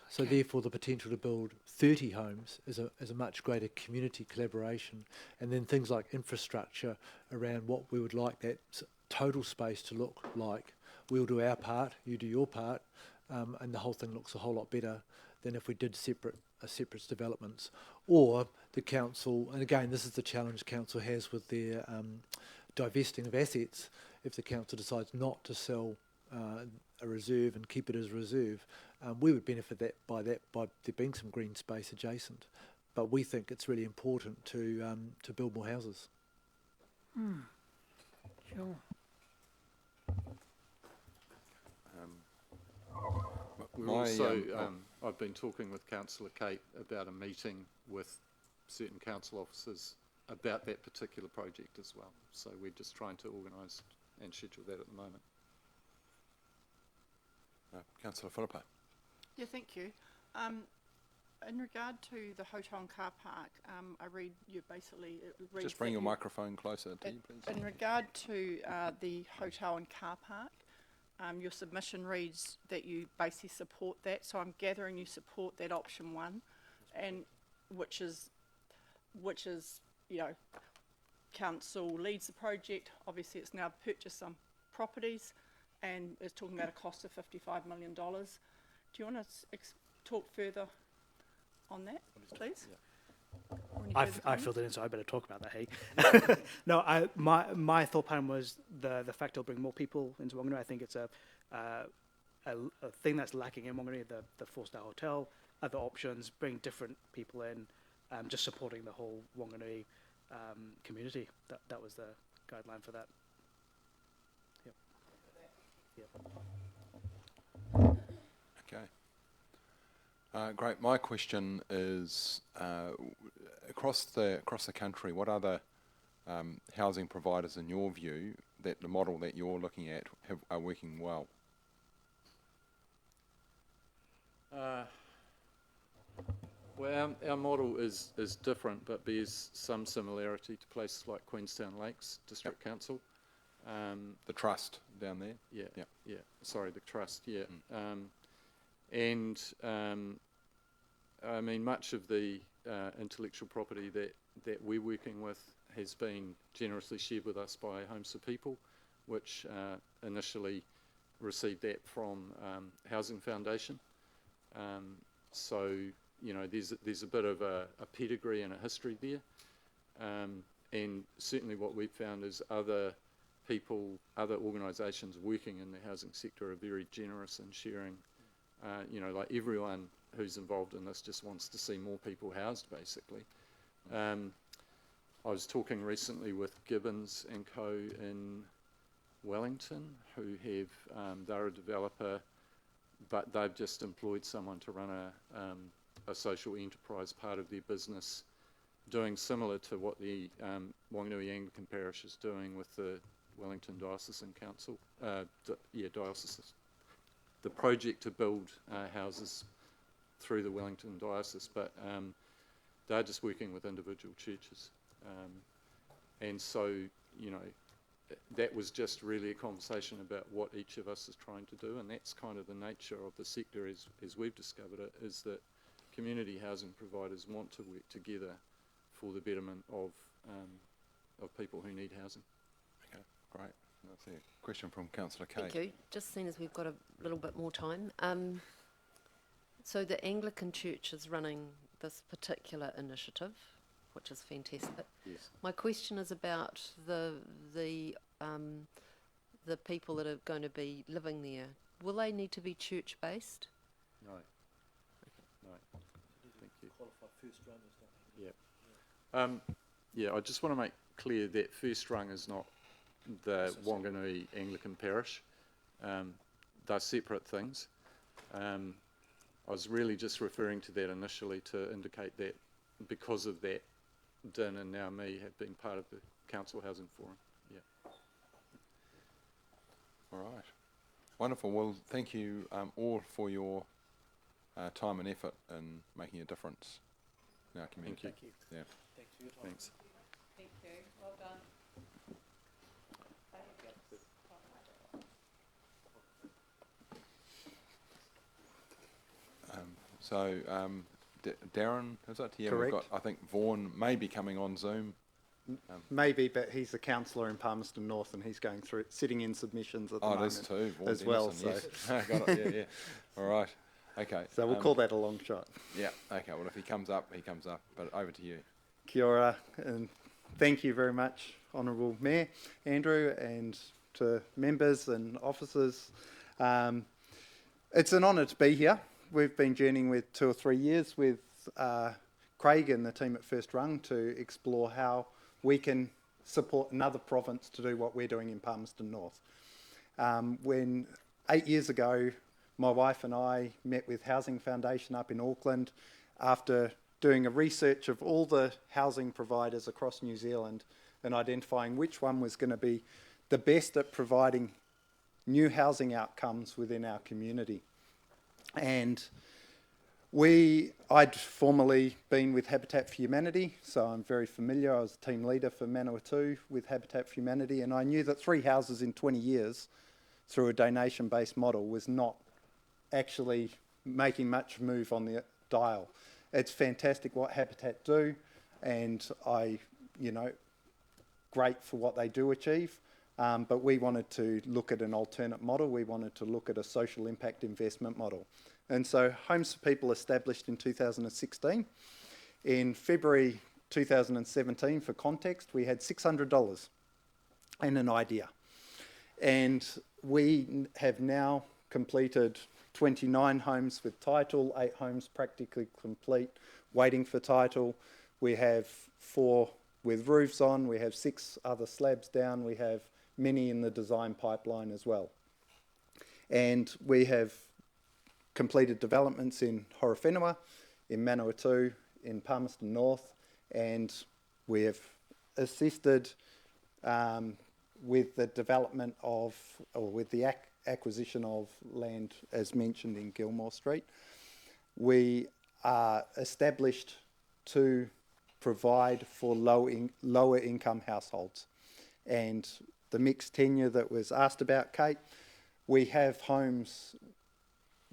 So therefore the potential to build 30 homes is a much greater community collaboration. And then things like infrastructure around what we would like that total space to look like. We'll do our part, you do your part, and the whole thing looks a whole lot better than if we did separate developments. Or the council, and again this is the challenge council has with their divesting of assets, if the council decides not to sell a reserve and keep it as a reserve, we would benefit by there being some green space adjacent. But we think it's really important to build more houses. Sure. We're also, I've been talking with Councillor Kate about a meeting with certain council officers about that particular project as well. So we're just trying to organise and schedule that at the moment. Councillor Philippa. Yeah, thank you. In regard to the hotel and car park, I read you basically... Just bring your microphone closer to you, please. In regard to the hotel and car park, your submission reads that you basically support that, so I'm gathering you support that option 1, and which is you know, council leads the project. Obviously, it's now purchased some properties, and is talking about a cost of $55 million. Do you want to talk further on that, please? I filled it in, so I better talk about that, hey? No, my thought pattern was the fact it'll bring more people into Wanganui. I think it's a thing that's lacking in Wanganui, the 4-star hotel, other options, bring different people in, just supporting the whole Wanganui community. That was the guideline for that. Okay. Great. My question is, across the country, what other housing providers, in your view, that the model that you're looking at are working well? Well, our model is different, but there's some similarity to places like Queenstown Lakes District Council. The trust down there? Yeah. Sorry, the trust, yeah. I mean, much of the intellectual property that we're working with has been generously shared with us by Homes for People, which initially received that from Housing Foundation. So, you know, there's a bit of a pedigree and a history there. And certainly what we've found is other people, other organisations working in the housing sector are very generous in sharing. You know, like everyone who's involved in this just wants to see more people housed, basically. I was talking recently with Gibbons and Co in Wellington, who have, they're a developer, but they've just employed someone to run a social enterprise part of their business, doing similar to what the Wanganui Anglican Parish is doing with the Wellington Diocesan Council, Diocese. The project to build houses through the Wellington Diocese, but they're just working with individual churches. And so, you know, that was just really a conversation about what each of us is trying to do, and that's kind of the nature of the sector as we've discovered it, is that community housing providers want to work together for the betterment of people who need housing. Okay, great. That's a question from Councillor Kate. Thank you. Just seeing as we've got a little bit more time. So the Anglican Church is running this particular initiative, which is fantastic. Yes. My question is about the people that are going to be living there. Will they need to be church based? No. No. Thank you. Qualified first runners, don't they? Yeah, I just want to make clear that First Rung is not the Wanganui Anglican Parish. They're separate things. I was really just referring to that initially to indicate that because of that, Din and now me have been part of the Council Housing Forum. Yeah. All right. Wonderful. Well, thank you all for your time and effort in making a difference in our community. Thank you. Yeah. Thanks for your time. Thanks. Thank you. Well done. Darren, is that? Yeah, Correct. we've got, I think Vaughan may be coming on Zoom. Maybe, but he's a councillor in Palmerston North, and he's going through sitting in submissions at the moment. There's two. Vaughan as well. Dennison, So yes. Got it. Yeah, yeah. All right. Okay. So we'll call that a long shot. Yeah. Okay. Well, if he comes up, he comes up. But over to you. Kia ora, and thank you very much, Honourable Mayor Andrew, and to members and officers. It's an honour to be here. We've been journeying with 2 or 3 years with Craig and the team at First Rung to explore how we can support another province to do what we're doing in Palmerston North. When 8 years ago, my wife and I met with Housing Foundation up in Auckland after doing a research of all the housing providers across New Zealand and identifying which one was going to be the best at providing new housing outcomes within our community. And I'd formerly been with Habitat for Humanity, so I'm very familiar. I was team leader for Manawatu with Habitat for Humanity, and I knew that 3 houses in 20 years through a donation-based model was not actually making much move on the dial. It's fantastic what Habitat do, and great for what they do achieve. But we wanted to look at an alternate model. We wanted to look at a social impact investment model. And so Homes for People established in 2016. In February 2017, for context, we had $600 and an idea. And we have now completed 29 homes with title, 8 homes practically complete, waiting for title. We have 4 with roofs on. We have 6 other slabs down. We have many in the design pipeline as well. And we have completed developments in Horowhenua, in Manawatu, in Palmerston North, and we have assisted with the development of, or with the acquisition of land as mentioned in Gilmore Street. We are established to provide for lower income households. And the mixed tenure that was asked about, Kate, we have homes,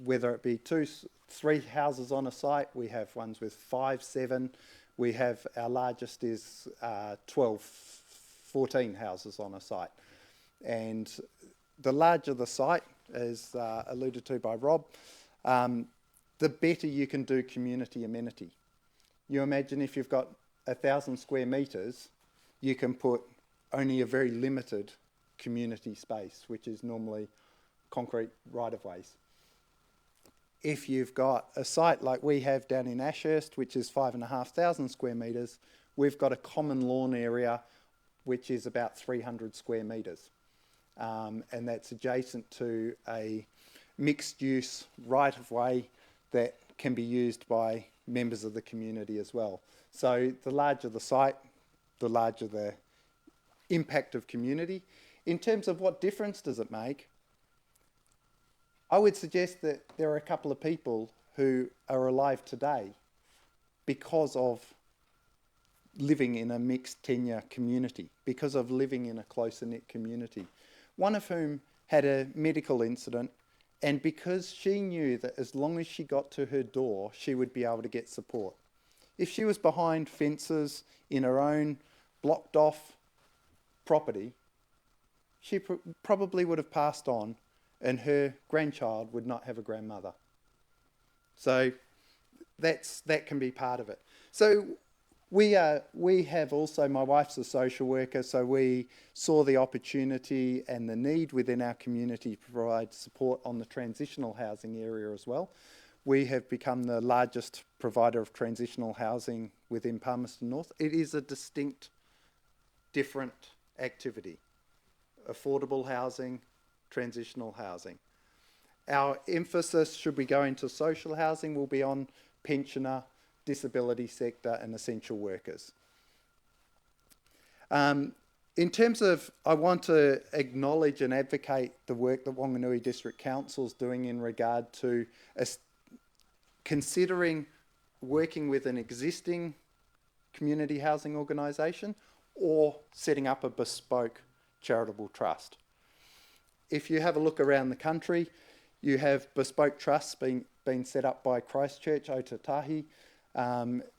whether it be 2, 3 houses on a site, we have ones with 5, 7, we have, our largest is 12, 14 houses on a site. And the larger the site, as alluded to by Rob, the better you can do community amenity. You imagine if you've got 1,000 square metres, you can put only a very limited community space, which is normally concrete right-of-ways. If you've got a site like we have down in Ashurst, which is 5,500 square metres, we've got a common lawn area which is about 300 square metres. And that's adjacent to a mixed-use right-of-way that can be used by members of the community as well. So the larger the site, the larger the impact of community. In terms of what difference does it make, I would suggest that there are a couple of people who are alive today because of living in a mixed tenure community, because of living in a closer knit community. One of whom had a medical incident, and because she knew that as long as she got to her door, she would be able to get support. If she was behind fences in her own blocked off property, she probably would have passed on, and her grandchild would not have a grandmother. So that can be part of it. So we have also, my wife's a social worker, so we saw the opportunity and the need within our community to provide support on the transitional housing area as well. We have become the largest provider of transitional housing within Palmerston North. It is a distinct, different activity. Affordable housing, transitional housing. Our emphasis, should we go into social housing, will be on pensioner, disability sector and essential workers. In terms of, I want to acknowledge and advocate the work that Wanganui District Council is doing in regard to considering working with an existing community housing organisation or setting up a bespoke charitable trust. If you have a look around the country, you have bespoke trusts being set up by Christchurch, Otatahi,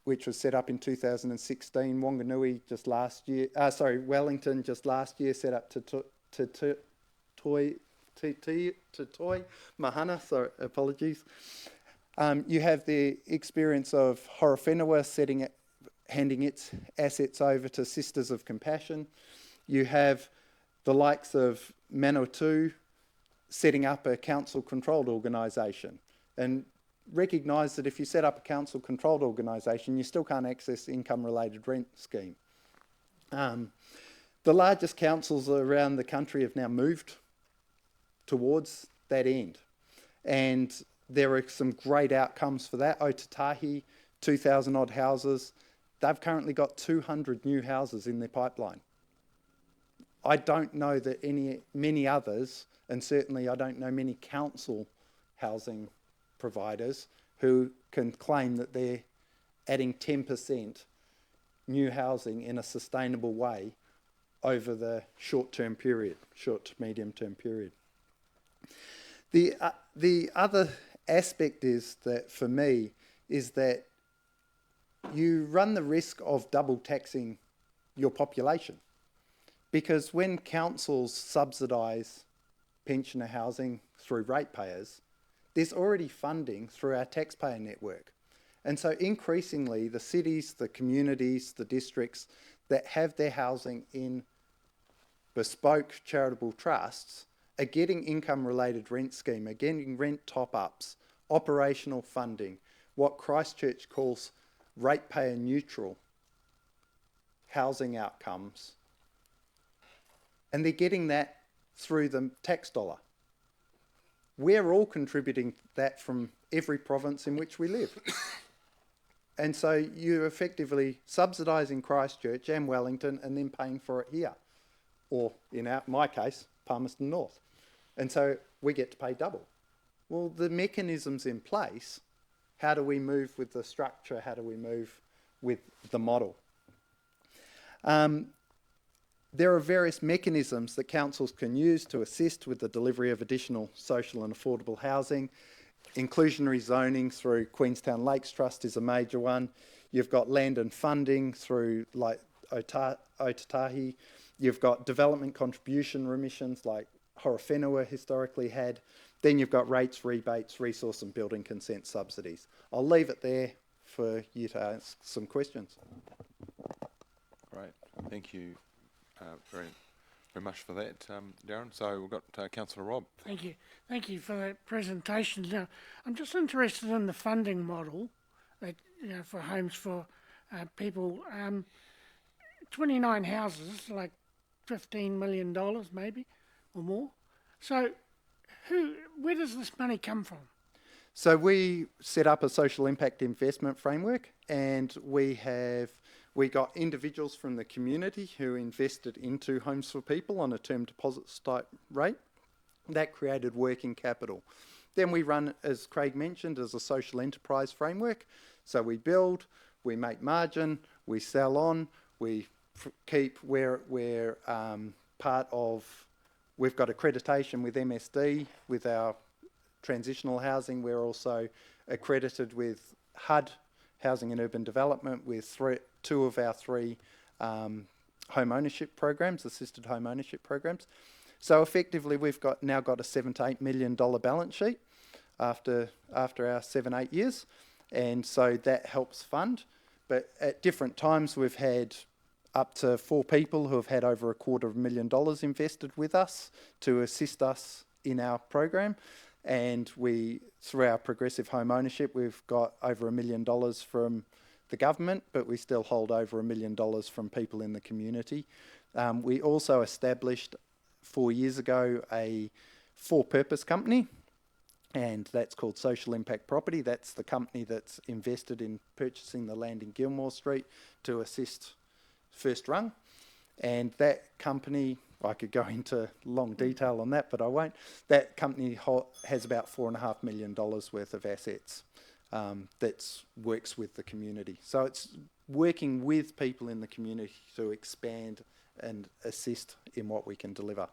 which was set up in 2016. Wanganui just last year, Wellington just last year set up Toi Mahana, sorry, apologies. You have the experience of Horowhenua handing its assets over to Sisters of Compassion. You have the likes of Manawatu setting up a council-controlled organisation, and recognise that if you set up a council-controlled organisation, you still can't access the income-related rent scheme. The largest councils around the country have now moved towards that end, and there are some great outcomes for that. Otatahi, 2,000 odd houses, they've currently got 200 new houses in their pipeline. I don't know that many others, and certainly I don't know many council housing providers who can claim that they're adding 10% new housing in a sustainable way over the short to medium-term period. The other aspect is that, for me, is that you run the risk of double taxing your population, because when councils subsidise pensioner housing through ratepayers, there's already funding through our taxpayer network. And so increasingly the cities, the communities, the districts that have their housing in bespoke charitable trusts are getting income-related rent scheme, are getting rent top-ups, operational funding, what Christchurch calls ratepayer neutral housing outcomes. And they're getting that through the tax dollar. We're all contributing that from every province in which we live. And so you're effectively subsidising Christchurch and Wellington and then paying for it here. Or, in my case, Palmerston North. And so we get to pay double. Well, the mechanism's in place. How do we move with the structure? How do we move with the model? There are various mechanisms that councils can use to assist with the delivery of additional social and affordable housing. Inclusionary zoning through Queenstown Lakes Trust is a major one. You've got land and funding through like Otatahi. You've got development contribution remissions like Horowhenua historically had. Then you've got rates, rebates, resource and building consent subsidies. I'll leave it there for you to ask some questions. Great, thank you very much for that, Darren. So we've got Councillor Rob. Thank you for that presentation. Now, I'm just interested in the funding model that, for homes for people. 29 houses, like $15 million maybe or more. So where does this money come from? So we set up a social impact investment framework, and we got individuals from the community who invested into Homes for People on a term deposits type rate. That created working capital. Then we run, as Craig mentioned, as a social enterprise framework. So we build, we make margin, we sell on, we keep we're part of, we've got accreditation with MSD with our transitional housing. We're also accredited with HUD, Housing and Urban Development, with two of our three home ownership programs, assisted home ownership programs. So effectively we've now got a $7 to $8 million balance sheet after our 7-8 years, and so that helps fund. But at different times we've had up to 4 people who have had over $250,000 invested with us to assist us in our program. And through our progressive home ownership, we've got over $1 million from the government, but we still hold over $1 million from people in the community. We also established 4 years ago a for-purpose company, and that's called Social Impact Property. That's the company that's invested in purchasing the land in Gilmore Street to assist First Rung. And that company, I could go into long detail on that, but I won't. That company has about $4.5 million worth of assets that works with the community. So it's working with people in the community to expand and assist in what we can deliver.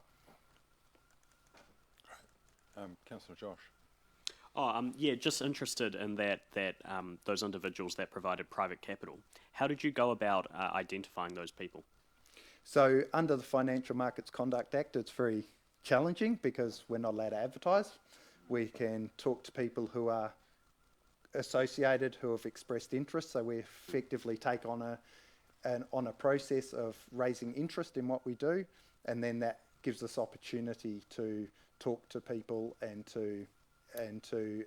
Councillor Josh. Yeah, just interested in that those individuals that provided private capital. How did you go about identifying those people? So under the Financial Markets Conduct Act, it's very challenging because we're not allowed to advertise. We can talk to people who are associated, who have expressed interest. So we effectively take on a process of raising interest in what we do, and then that gives us opportunity to talk to people and to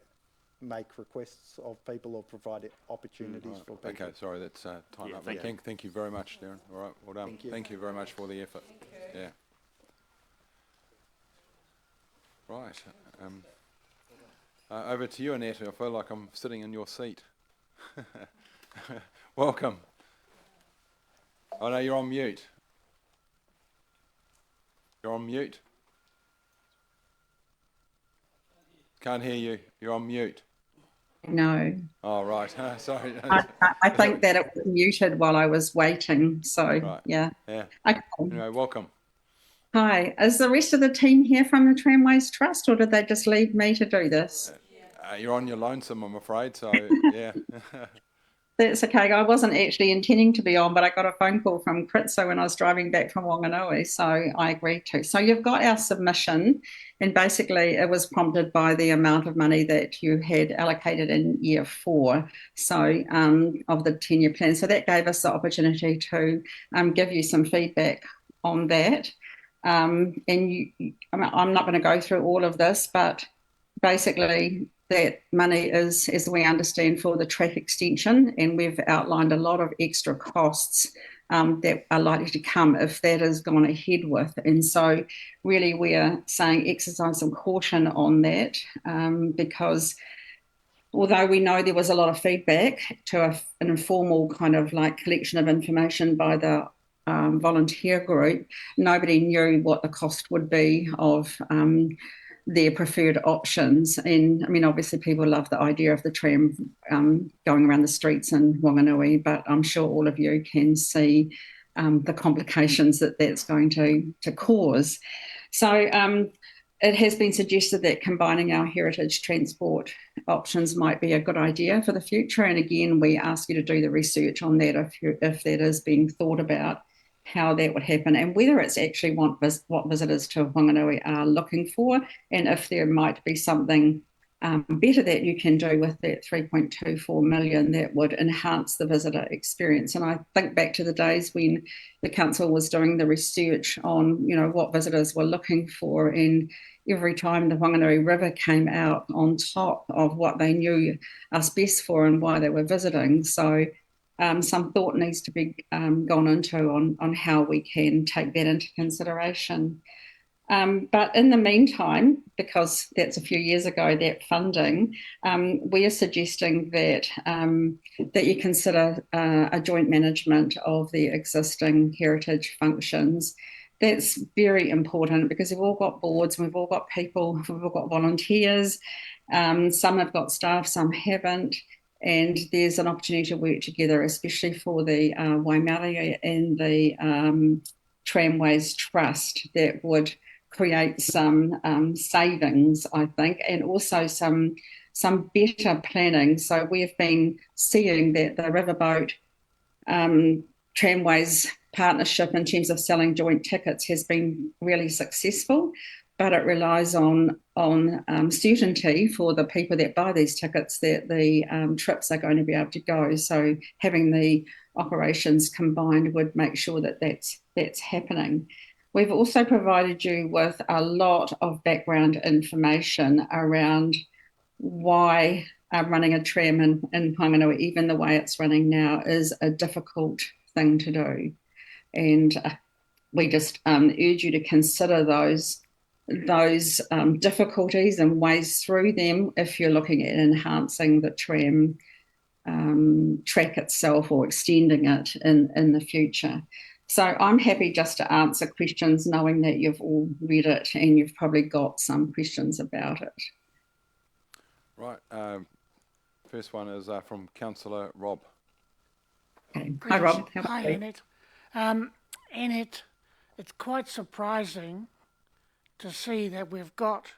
make requests of people or provide opportunities for people. Okay, sorry, that's time Yeah, up. Thank you very much, Darren. All right, well done. Thank you very much for the effort. Yeah. Right. Over to you, Annette. I feel like I'm sitting in your seat. Welcome. Oh no, you're on mute. You're on mute. Can't hear you. You're on mute. No. Oh, right. Sorry. I think that it was muted while I was waiting. So, Right. yeah. Yeah. Okay. Anyway, welcome. Hi. Is the rest of the team here from the Tramways Trust, or did they just leave me to do this? You're on your lonesome, I'm afraid. So, yeah. That's okay. I wasn't actually intending to be on, but I got a phone call from Kritso when I was driving back from Wanganui, so I agreed to. So you've got our submission, and basically it was prompted by the amount of money that you had allocated in year 4, so of the 10-year plan. So that gave us the opportunity to give you some feedback on that. And I'm not going to go through all of this, but basically that money is, as we understand, for the track extension, and we've outlined a lot of extra costs that are likely to come if that is gone ahead with. And so really we are saying exercise some caution on that because although we know there was a lot of feedback to an informal kind of like collection of information by the volunteer group, nobody knew what the cost would be of their preferred options. And I mean, obviously people love the idea of the tram going around the streets in Wanganui, but I'm sure all of you can see the complications that that's going to cause. So it has been suggested that combining our heritage transport options might be a good idea for the future. And again, we ask you to do the research on that if that is being thought about, how that would happen and whether it's actually what visitors to Wanganui are looking for, and if there might be something better that you can do with that 3.24 million that would enhance the visitor experience. And I think back to the days when the council was doing the research on, you know, what visitors were looking for, and every time the Wanganui River came out on top of what they knew us best for and why they were visiting. So some thought needs to be gone into on how we can take that into consideration. But in the meantime, because that's a few years ago, that funding, we are suggesting that that you consider a joint management of the existing heritage functions. That's very important because we've all got boards, we've all got people, we've all got volunteers. Some have got staff, some haven't. And there's an opportunity to work together, especially for the Waimarie and the Tramways Trust, that would create some savings, I think, and also some better planning. So we've been seeing that the Riverboat Tramways partnership in terms of selling joint tickets has been really successful, but it relies on certainty for the people that buy these tickets that the trips are going to be able to go. So having the operations combined would make sure that that's happening. We've also provided you with a lot of background information around why running a tram in Wanganui, even the way it's running now, is a difficult thing to do. And we just urge you to consider those difficulties and ways through them if you're looking at enhancing the tram track itself or extending it in the future. So I'm happy just to answer questions knowing that you've all read it and you've probably got some questions about it. Right. First one is from Councillor Rob. Okay. Hi, Rob. How Hi, are you? Annette. Annette, it's quite surprising to see that we've got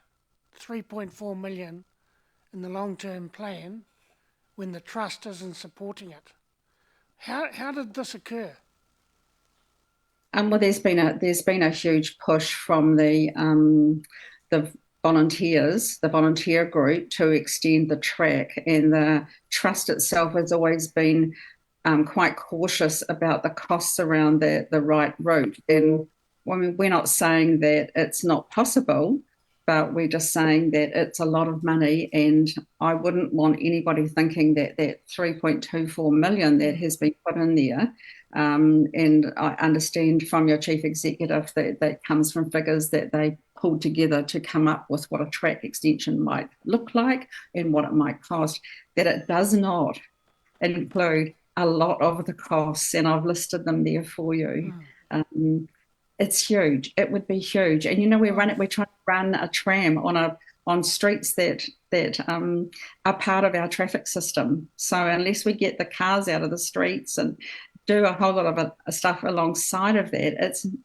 3.4 million in the long-term plan when the trust isn't supporting it. How did this occur? Well, there's been a huge push from the volunteers, the volunteer group, to extend the track, and the trust itself has always been quite cautious about the costs around the right route. And I mean, we're not saying that it's not possible, but we're just saying that it's a lot of money, and I wouldn't want anybody thinking that that 3.24 million that has been put in there, and I understand from your chief executive that that comes from figures that they pulled together to come up with what a track extension might look like and what it might cost, that it does not include a lot of the costs, and I've listed them there for you. It's huge. It would be huge. And we're trying to run a tram on streets that are part of our traffic system. So unless we get the cars out of the streets and do a whole lot of stuff alongside of that,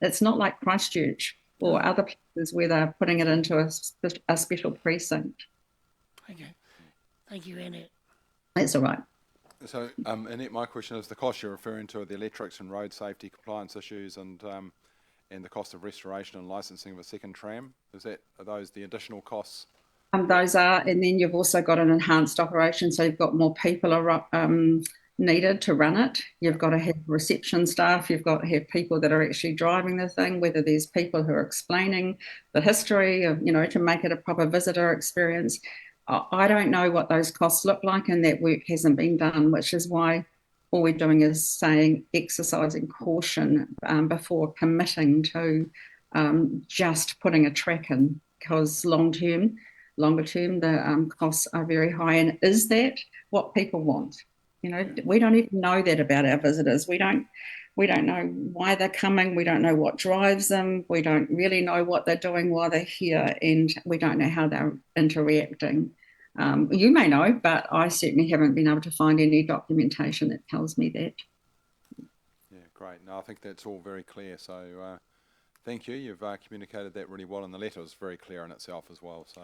it's not like Christchurch or other places where they're putting it into a special precinct. Okay. Thank you, Annette. That's all right. So, Annette, my question is, the cost you're referring to are the electrics and road safety compliance issues and the cost of restoration and licensing of a second tram. Are those the additional costs? Those are, and then you've also got an enhanced operation, so you've got more people needed to run it. You've got to have reception staff, you've got to have people that are actually driving the thing, whether there's people who are explaining the history of, to make it a proper visitor experience. I don't know what those costs look like, and that work hasn't been done, which is why all we're doing is saying exercising caution before committing to just putting a track in, because longer term, the costs are very high. And is that what people want? We don't even know that about our visitors. We don't know why they're coming. We don't know what drives them. We don't really know what they're doing while they're here, and we don't know how they're interacting. You may know, but I certainly haven't been able to find any documentation that tells me that. Yeah, great. No, I think that's all very clear. So thank you. You've communicated that really well, and the letter is very clear in itself as well. So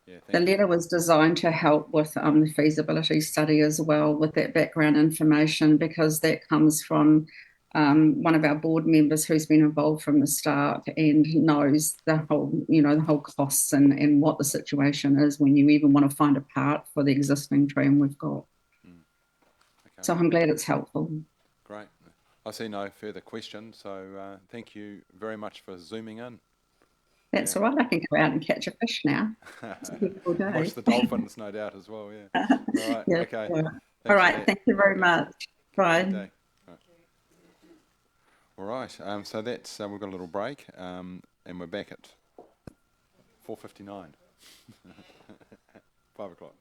yeah, The letter was designed to help with the feasibility study as well, with that background information, because that comes from one of our board members who's been involved from the start and knows the whole costs and what the situation is when you even want to find a part for the existing tram we've got. Okay. So I'm glad it's helpful. Great. I see no further questions, so thank you very much for zooming in. That's all right. I can go out and catch a fish now. It's a beautiful day. Watch the dolphins, no doubt, as well, yeah. All right, Yeah, okay. yeah. Thanks All for right, that. thank you very much. Bye. Good day. All right, so that's, we've got a little break, and we're back at 4:59. 5 o'clock.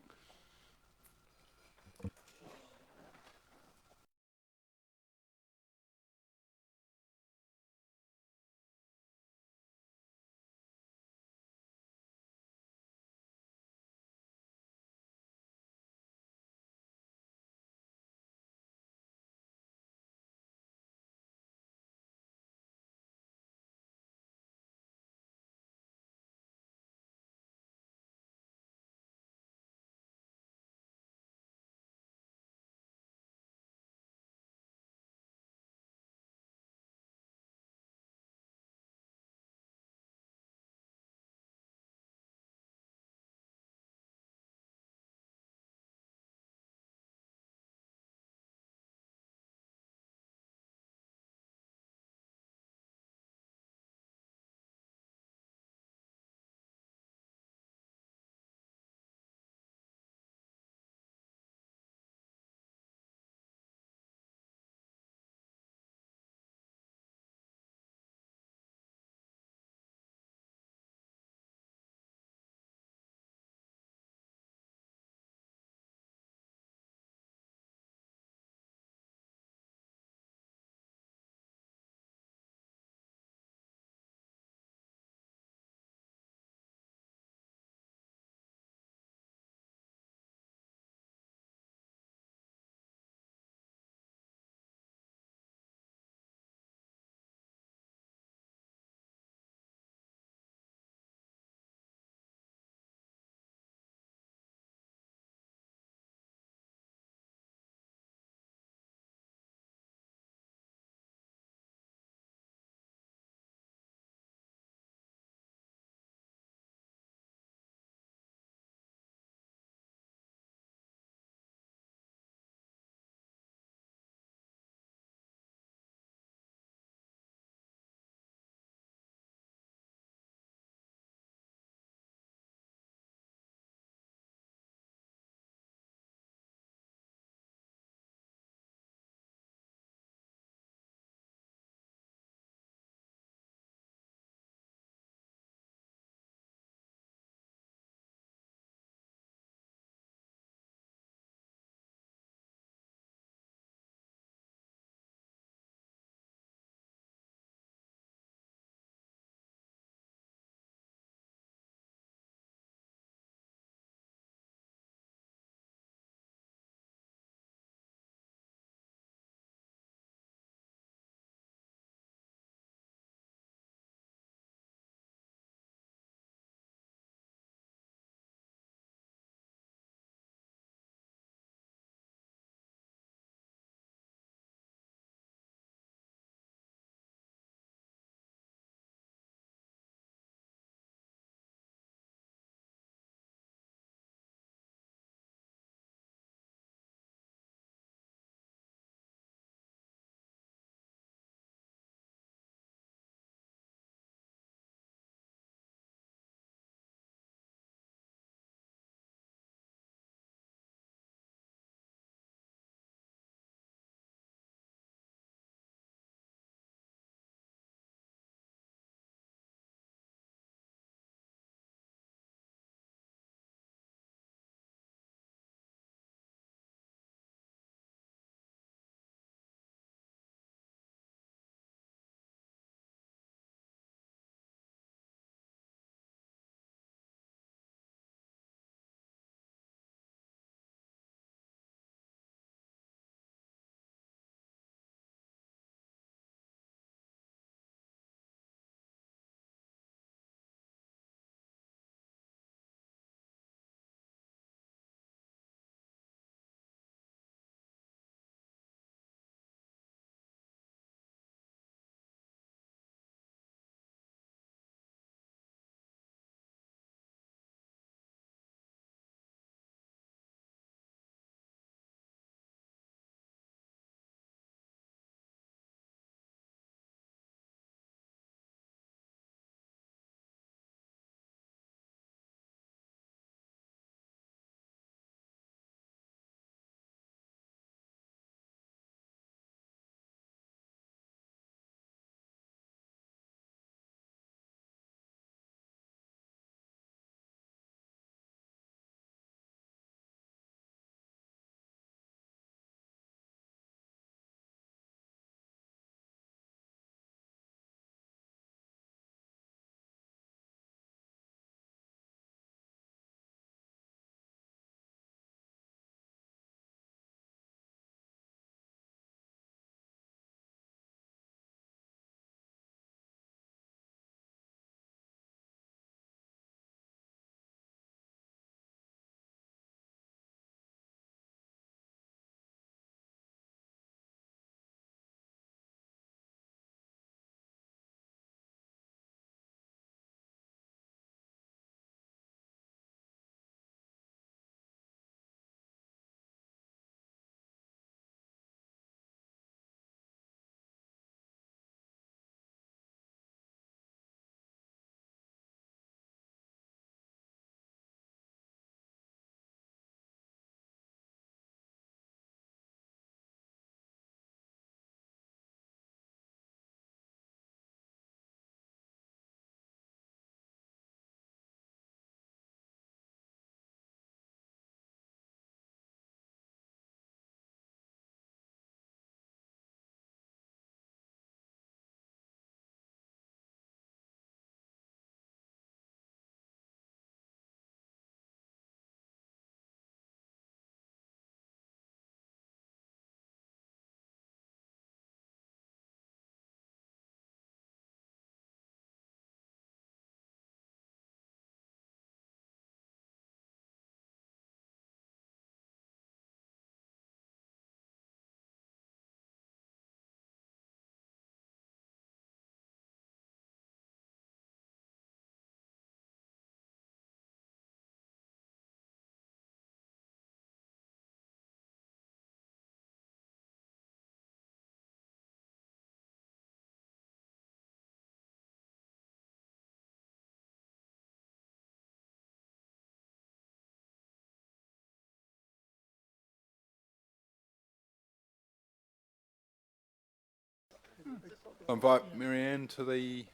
invite Marianne to the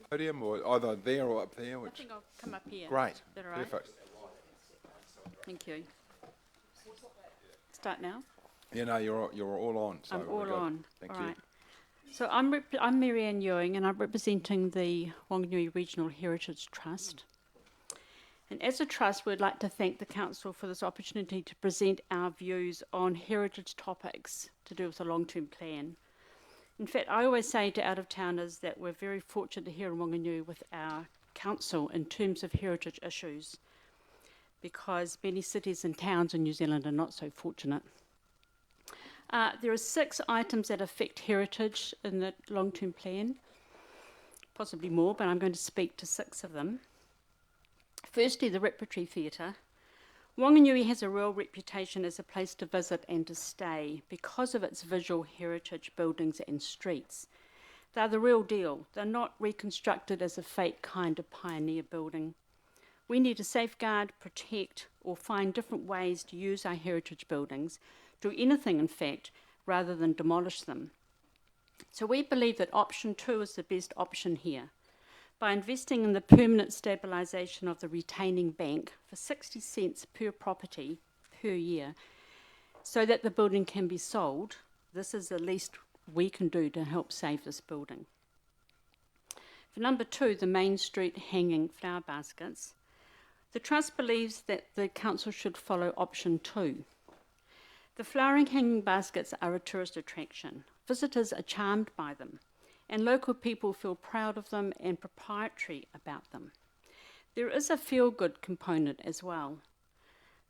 podium, or either there or up there. I think I'll come up here. Great. Is that all right? Perfect. Thank you. Start now? Yeah, no, you're all on. So I'm we're all good. on. Thank All you. right. So I'm Marianne Ewing, and I'm representing the Whanganui Regional Heritage Trust. And as a trust, we'd like to thank the council for this opportunity to present our views on heritage topics to do with the long-term plan. In fact, I always say to out-of-towners that we're very fortunate here in Whanganui with our council in terms of heritage issues, because many cities and towns in New Zealand are not so fortunate. There are 6 items that affect heritage in the long-term plan, possibly more, but I'm going to speak to 6 of them. Firstly, the Repertory Theatre. Whanganui has a real reputation as a place to visit and to stay because of its visual heritage buildings and streets. They're the real deal. They're not reconstructed as a fake kind of pioneer building. We need to safeguard, protect, or find different ways to use our heritage buildings, do anything in fact, rather than demolish them. So we believe that option 2 is the best option here. By investing in the permanent stabilisation of the retaining bank for 60 cents per property per year, so that the building can be sold, this is the least we can do to help save this building. For number 2, the Main Street hanging flower baskets, the Trust believes that the council should follow option 2. The flowering hanging baskets are a tourist attraction. Visitors are charmed by them, and local people feel proud of them and proprietary about them. There is a feel-good component as well.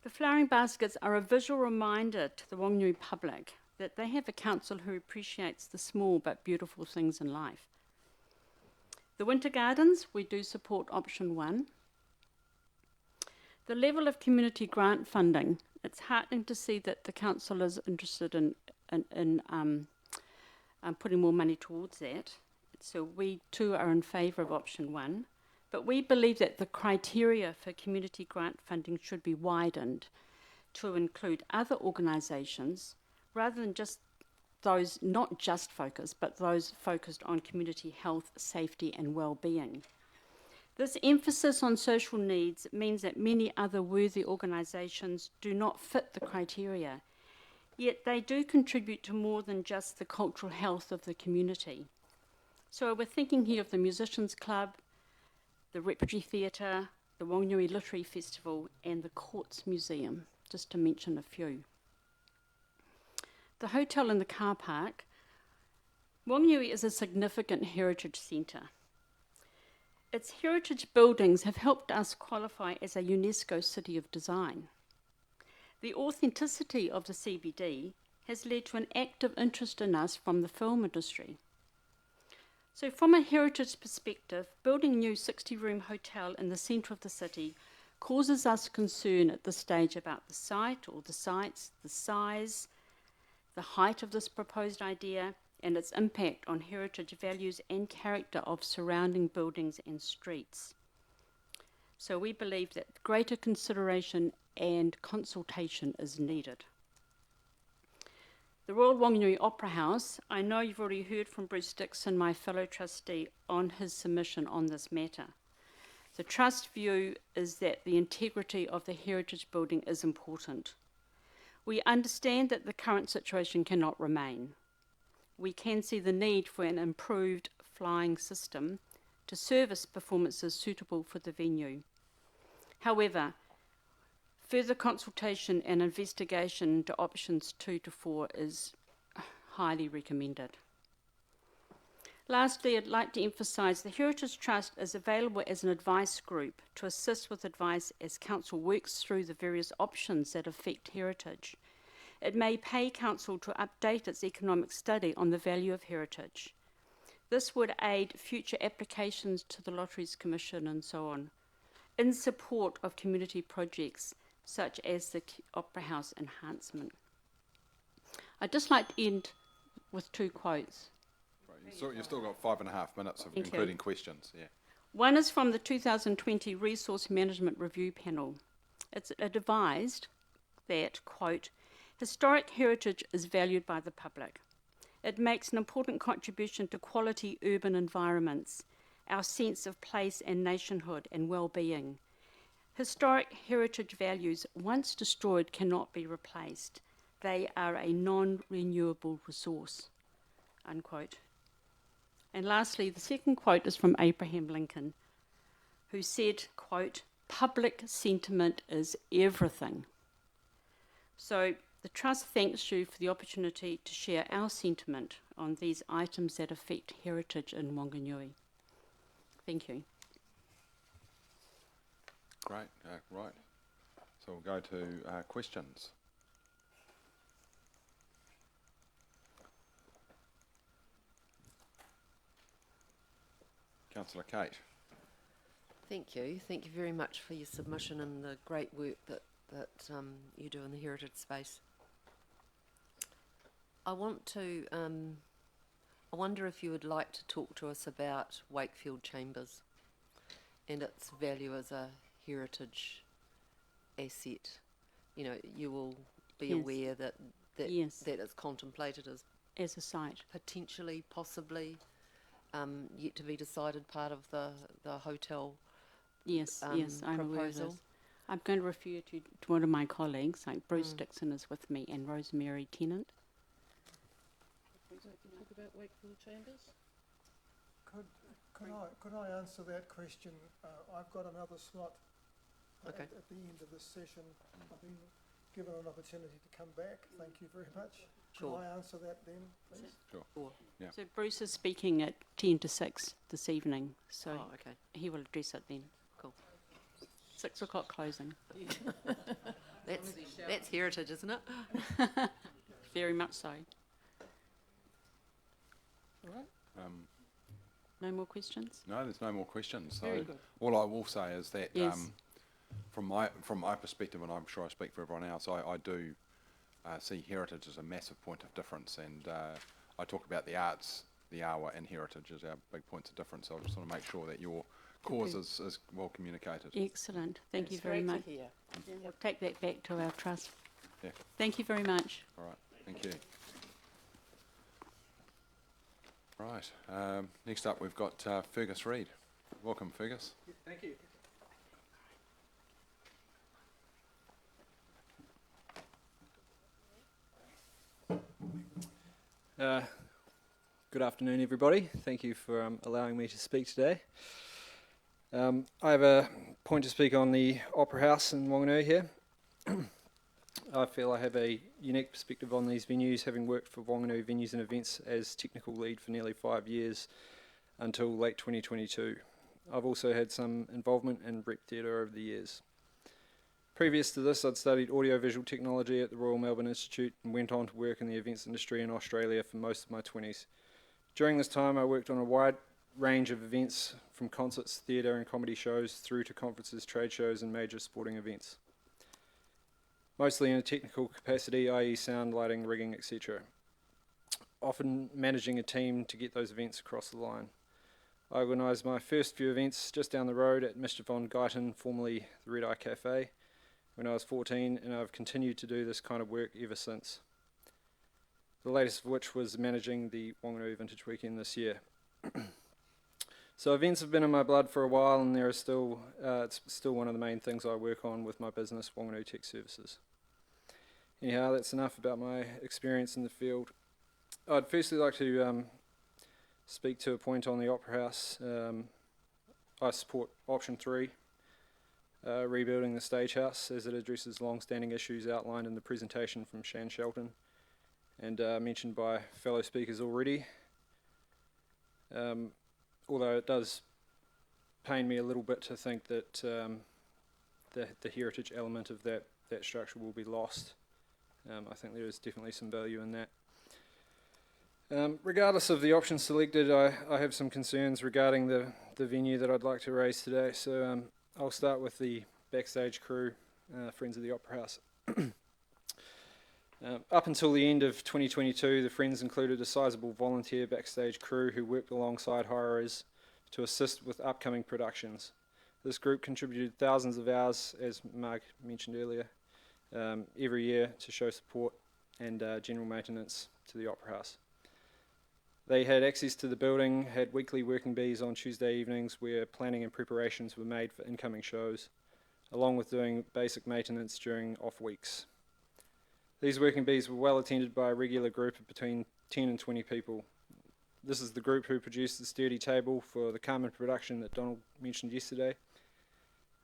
The flowering baskets are a visual reminder to the Whanganui public that they have a council who appreciates the small but beautiful things in life. The winter gardens, we do support option 1. The level of community grant funding, it's heartening to see that the council is interested in putting more money towards that. So we too are in favour of option 1. But we believe that the criteria for community grant funding should be widened to include other organisations rather than just those not just focused, but those focused on community health, safety and well-being. This emphasis on social needs means that many other worthy organisations do not fit the criteria, yet they do contribute to more than just the cultural health of the community. So we're thinking here of the Musicians Club, the Repertory Theatre, the Whanganui Literary Festival and the Courts Museum, just to mention a few. The hotel and the car park. Whanganui is a significant heritage centre. Its heritage buildings have helped us qualify as a UNESCO City of Design. The authenticity of the CBD has led to an active interest in us from the film industry. So from a heritage perspective, building a new 60-room hotel in the centre of the city causes us concern at this stage about the site or the sites, the size, the height of this proposed idea, and its impact on heritage values and character of surrounding buildings and streets. So we believe that greater consideration and consultation is needed. The Royal Whanganui Opera House, I know you've already heard from Bruce Dixon, my fellow trustee, on his submission on this matter. The Trust view is that the integrity of the heritage building is important. We understand that the current situation cannot remain. We can see the need for an improved flying system to service performances suitable for the venue. However, further consultation and investigation into options 2 to 4 is highly recommended. Lastly, I'd like to emphasise the Heritage Trust is available as an advice group to assist with advice as Council works through the various options that affect heritage. It may pay Council to update its economic study on the value of heritage. This would aid future applications to the Lotteries Commission and so on, in support of community projects such as the Opera House enhancement. I'd just like to end with 2 quotes. Right, you've still got 5.5 minutes, including questions. Yeah. One is from the 2020 Resource Management Review Panel. It advised that, quote, historic heritage is valued by the public. It makes an important contribution to quality urban environments, our sense of place and nationhood and well-being. Historic heritage values, once destroyed, cannot be replaced. They are a non-renewable resource, unquote. And lastly, the second quote is from Abraham Lincoln, who said, quote, "Public sentiment is everything." So the Trust thanks you for the opportunity to share our sentiment on these items that affect heritage in Wanganui. Thank you. Great, right. So we'll go to questions. Councillor Kate. Thank you. Thank you very much for your submission and the great work that you do in the heritage space. I wonder if you would like to talk to us about Wakefield Chambers and its value as a heritage asset. You know, you will be Yes. aware that Yes. that it's contemplated as As a site. potentially, possibly, yet to be decided part of the hotel. Yes, yes, I'm aware of proposal. this. I'm going to refer to one of my colleagues, like Bruce Mm. Dixon is with me, and Rosemary Tennant. Talk about Wakefield Chambers? Could I answer that question? I've got another slot Okay. at the end of this session. I've been given an opportunity to come back. Thank you very much. Sure. Can I answer that then, please? Sure. Yeah. So Bruce is speaking at 10 to 6 this evening, so Oh, okay. he will address it then. Cool. 6 o'clock closing. That's heritage, isn't it? Very much so. All right. No more questions? No, there's no more questions. So Very good. all I will say is that Yes. from my perspective, and I'm sure I speak for everyone else, I do see heritage as a massive point of difference, and I talk about the arts, the awa and heritage as our big points of difference. So I just want to make sure that your cause is well communicated. Excellent. Thank you That's very great to much. hear. We'll take that back to our trust. Yeah. Thank you very much. All right. Thank you. Right. Next up, we've got Fergus Reid. Welcome, Fergus. Thank you. Good afternoon, everybody. Thank you for allowing me to speak today. I have a point to speak on the Opera House in Wanganui here. I feel I have a unique perspective on these venues, having worked for Wanganui Venues and Events as technical lead for nearly 5 years until late 2022. I've also had some involvement in rep theatre over the years. Previous to this, I'd studied audiovisual technology at the Royal Melbourne Institute and went on to work in the events industry in Australia for most of my 20s. During this time, I worked on a wide range of events, from concerts, theatre and comedy shows through to conferences, trade shows and major sporting events. Mostly in a technical capacity, i.e. sound, lighting, rigging, etc. Often managing a team to get those events across the line. I organised my first few events just down the road at Mr. Von Guyton, formerly the Red Eye Cafe, when I was 14, and I've continued to do this kind of work ever since. The latest of which was managing the Wanganui Vintage Weekend this year. So events have been in my blood for a while, and there are still it's still one of the main things I work on with my business, Wanganui Tech Services. Anyhow, that's enough about my experience in the field. I'd firstly like to speak to a point on the Opera House. I support option 3, rebuilding the stage house, as it addresses long-standing issues outlined in the presentation from Shan Shelton and mentioned by fellow speakers already. Although it does pain me a little bit to think that the heritage element of that structure will be lost. I think there is definitely some value in that. Regardless of the option selected, I have some concerns regarding the venue that I'd like to raise today. So I'll start with the backstage crew, Friends of the Opera House. Up until the end of 2022, the Friends included a sizable volunteer backstage crew who worked alongside hirers to assist with upcoming productions. This group contributed thousands of hours, as Mark mentioned earlier, every year to show support and general maintenance to the Opera House. They had access to the building, had weekly working bees on Tuesday evenings where planning and preparations were made for incoming shows, along with doing basic maintenance during off weeks. These working bees were well attended by a regular group of between 10 and 20 people. This is the group who produced the sturdy table for the Carmen production that Donald mentioned yesterday.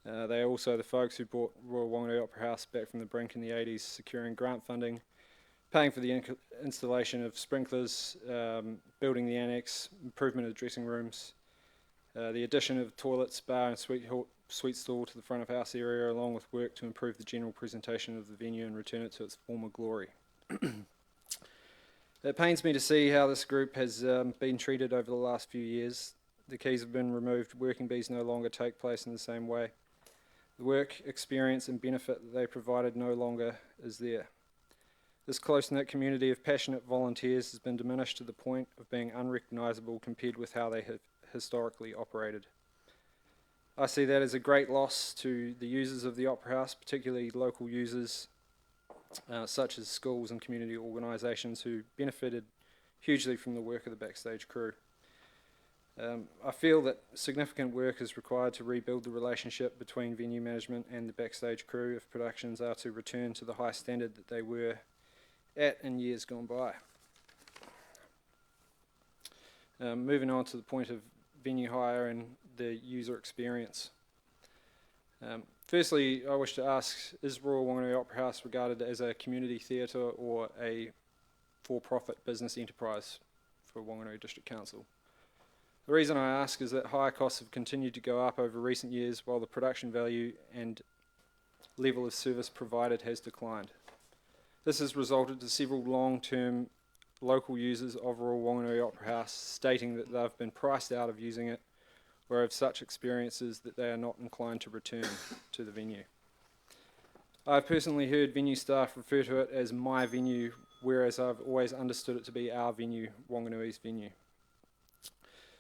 They are also the folks who brought Royal Whanganui Opera House back from the brink in the 80s, securing grant funding, paying for the installation of sprinklers, building the annex, improvement of dressing rooms, the addition of toilets, bar and sweet stall to the front of house area, along with work to improve the general presentation of the venue and return it to its former glory. It pains me to see how this group has been treated over the last few years. The keys have been removed, working bees no longer take place in the same way. The work, experience and benefit that they provided no longer is there. This close-knit community of passionate volunteers has been diminished to the point of being unrecognisable compared with how they have historically operated. I see that as a great loss to the users of the Opera House, particularly local users such as schools and community organisations who benefited hugely from the work of the backstage crew. I feel that significant work is required to rebuild the relationship between venue management and the backstage crew if productions are to return to the high standard that they were at in years gone by. Moving on to the point of venue hire and the user experience. Firstly, I wish to ask, is Royal Whanganui Opera House regarded as a community theatre or a for-profit business enterprise for Whanganui District Council? The reason I ask is that hire costs have continued to go up over recent years while the production value and level of service provided has declined. This has resulted to several long-term local users of Royal Whanganui Opera House stating that they've been priced out of using it or have such experiences that they are not inclined to return to the venue. I've personally heard venue staff refer to it as my venue, whereas I've always understood it to be our venue, Wanganui's venue.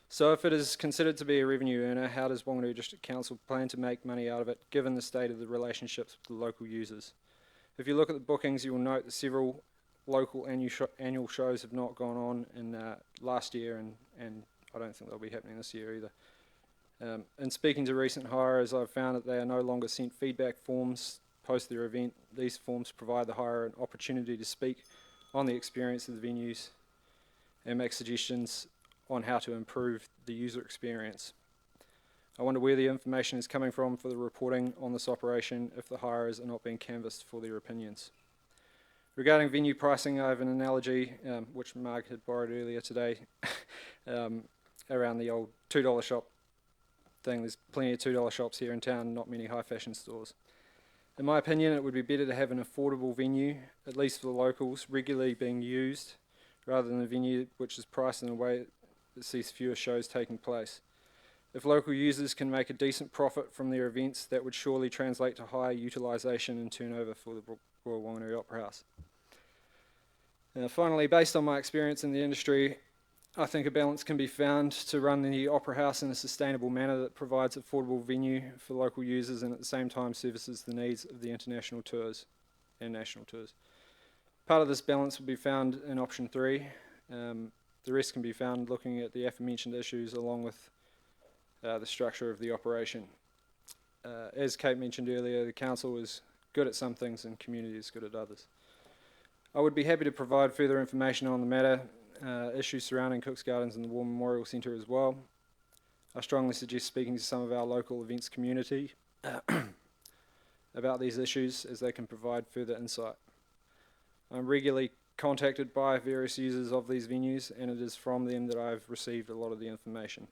So if it is considered to be a revenue earner, how does Wanganui District Council plan to make money out of it, given the state of the relationships with the local users? If you look at the bookings, you will note that several local annual shows have not gone on in last year, and I don't think they'll be happening this year either. In speaking to recent hirers, I've found that they are no longer sent feedback forms post their event. These forms provide the hirer an opportunity to speak on the experience of the venues and make suggestions on how to improve the user experience. I wonder where the information is coming from for the reporting on this operation if the hirers are not being canvassed for their opinions. Regarding venue pricing, I have an analogy, which Marg had borrowed earlier today, around the old $2 shop thing. There's plenty of $2 shops here in town, not many high fashion stores. In my opinion, it would be better to have an affordable venue, at least for the locals, regularly being used, rather than a venue which is priced in a way that sees fewer shows taking place. If local users can make a decent profit from their events, that would surely translate to higher utilisation and turnover for the Royal Whanganui Opera House. Finally, based on my experience in the industry, I think a balance can be found to run the Opera House in a sustainable manner that provides affordable venue for local users and at the same time services the needs of the international tours and national tours. Part of this balance will be found in option 3. The rest can be found looking at the aforementioned issues along with the structure of the operation. As Kate mentioned earlier, the council is good at some things and community is good at others. I would be happy to provide further information on the matter, issues surrounding Cook's Gardens and the War Memorial Centre as well. I strongly suggest speaking to some of our local events community about these issues as they can provide further insight. I'm regularly contacted by various users of these venues and it is from them that I've received a lot of the information.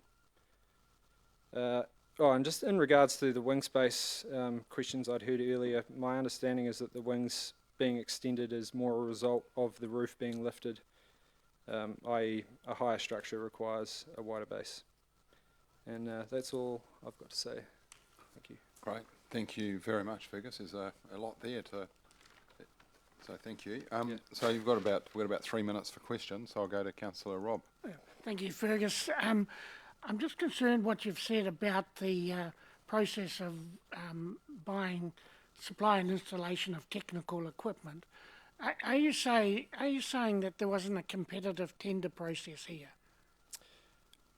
And just in regards to the wing space questions I'd heard earlier, my understanding is that the wings being extended is more a result of the roof being lifted, i.e. a higher structure requires a wider base. And that's all I've got to say. Thank you. Great. Thank you very much, Fergus. There's a lot there to... So thank you. So we've got about 3 minutes for questions. So I'll go to Councillor Rob. Thank you, Fergus. I'm just concerned what you've said about the process of buying, supply and installation of technical equipment. Are you saying that there wasn't a competitive tender process here?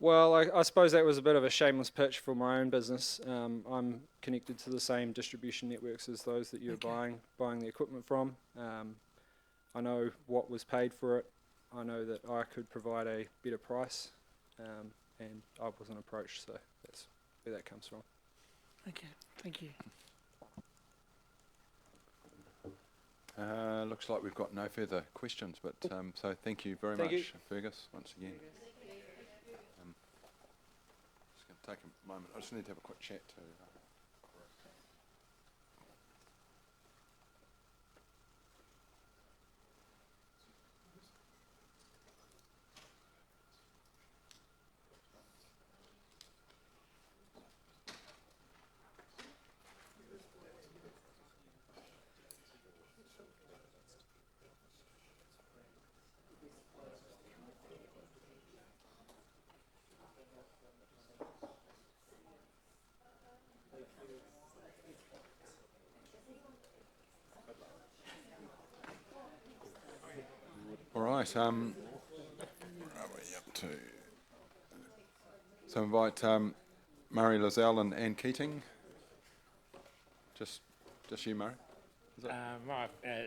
Well, I suppose that was a bit of a shameless pitch for my own business. I'm connected to the same distribution networks as those that you're buying the equipment from. I know what was paid for it. I know that I could provide a better price, and I wasn't approached, so that's where that comes from. Okay, thank you. Looks like we've got no further questions, but so thank you very Thank much, you. Fergus, once again. Just going to take a moment. I just need to have a quick chat to. All right. Where are we up to? So invite Murray Lozelle and Anne Keating. Just you, Murray. Is it?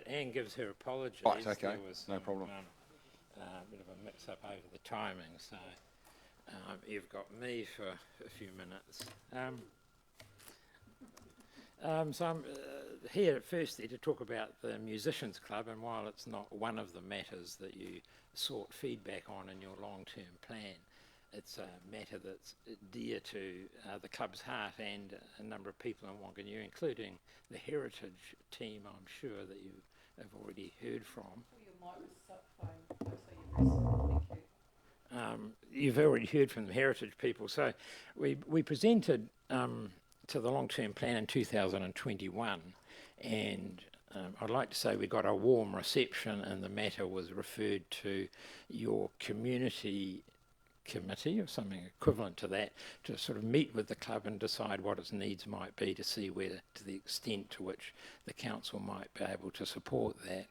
Anne gives her apologies. Right. Okay. There was No problem. a bit of a mix-up over the timing, so you've got me for a few minutes. So I'm here firstly to talk about the Musicians Club, and while it's not one of the matters that you sought feedback on in your long-term plan, it's a matter that's dear to the club's heart and a number of people in Wanganui, including the heritage team, I'm sure, that you have already heard from. You've already heard from the heritage people. So we presented to the long-term plan in 2021, and I'd like to say we got a warm reception, and the matter was referred to your community committee or something equivalent to that to sort of meet with the club and decide what its needs might be, to see whether, to the extent to which the council might be able to support that.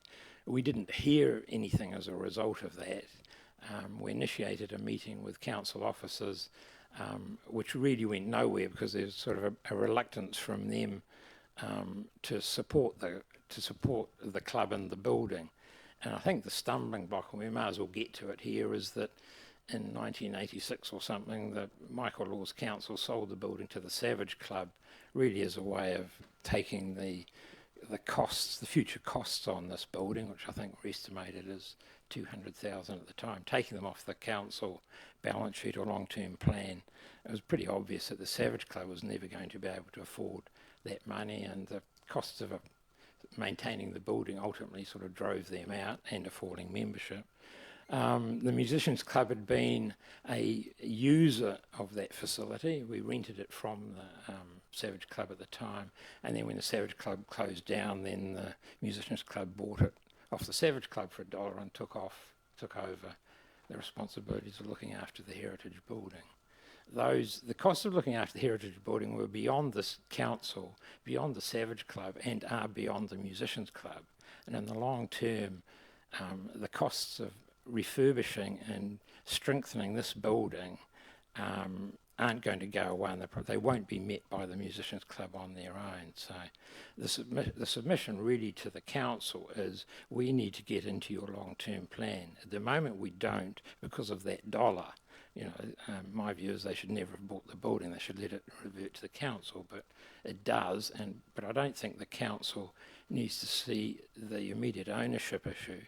We didn't hear anything as a result of that. We initiated a meeting with council officers, which really went nowhere because there's sort of a reluctance from them to support the club and the building. And I think the stumbling block, and we may as well get to it here, is that in 1986 or something, the Michael Laws Council sold the building to the Savage Club, really as a way of taking the costs, the future costs on this building, which I think were estimated as 200,000 at the time, taking them off the council balance sheet or long-term plan. It was pretty obvious that the Savage Club was never going to be able to afford that money, and the costs of maintaining the building ultimately sort of drove them out, and affording membership. The Musicians Club had been a user of that facility. We rented it from the Savage Club at the time, and then when the Savage Club closed down, then the Musicians Club bought it off the Savage Club for $1 and took over the responsibilities of looking after the heritage building. The costs of looking after the heritage building were beyond this council, beyond the Savage Club, and are beyond the Musicians Club. And in the long term, the costs of refurbishing and strengthening this building aren't going to go away, and they won't be met by the Musicians Club on their own. So the submission really to the council is, we need to get into your long-term plan. At the moment we don't, because of that dollar. You know, my view is they should never have bought the building. They should let it revert to the council, but it does. But I don't think the council needs to see the immediate ownership issue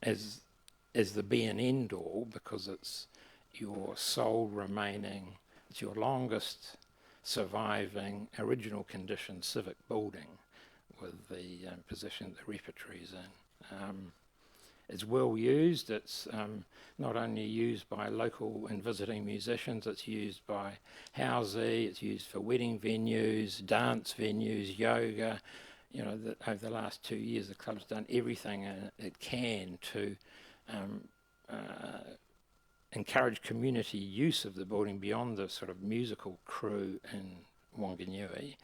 as the be and end all, because it's your sole remaining, it's your longest surviving original condition civic building with the position the repertory is in. It's well used. It's not only used by local and visiting musicians, it's used by housey, it's used for wedding venues, dance venues, yoga. You know, over the last 2 years, the club's done everything it can to encourage community use of the building beyond the sort of musical crew in Wanganui,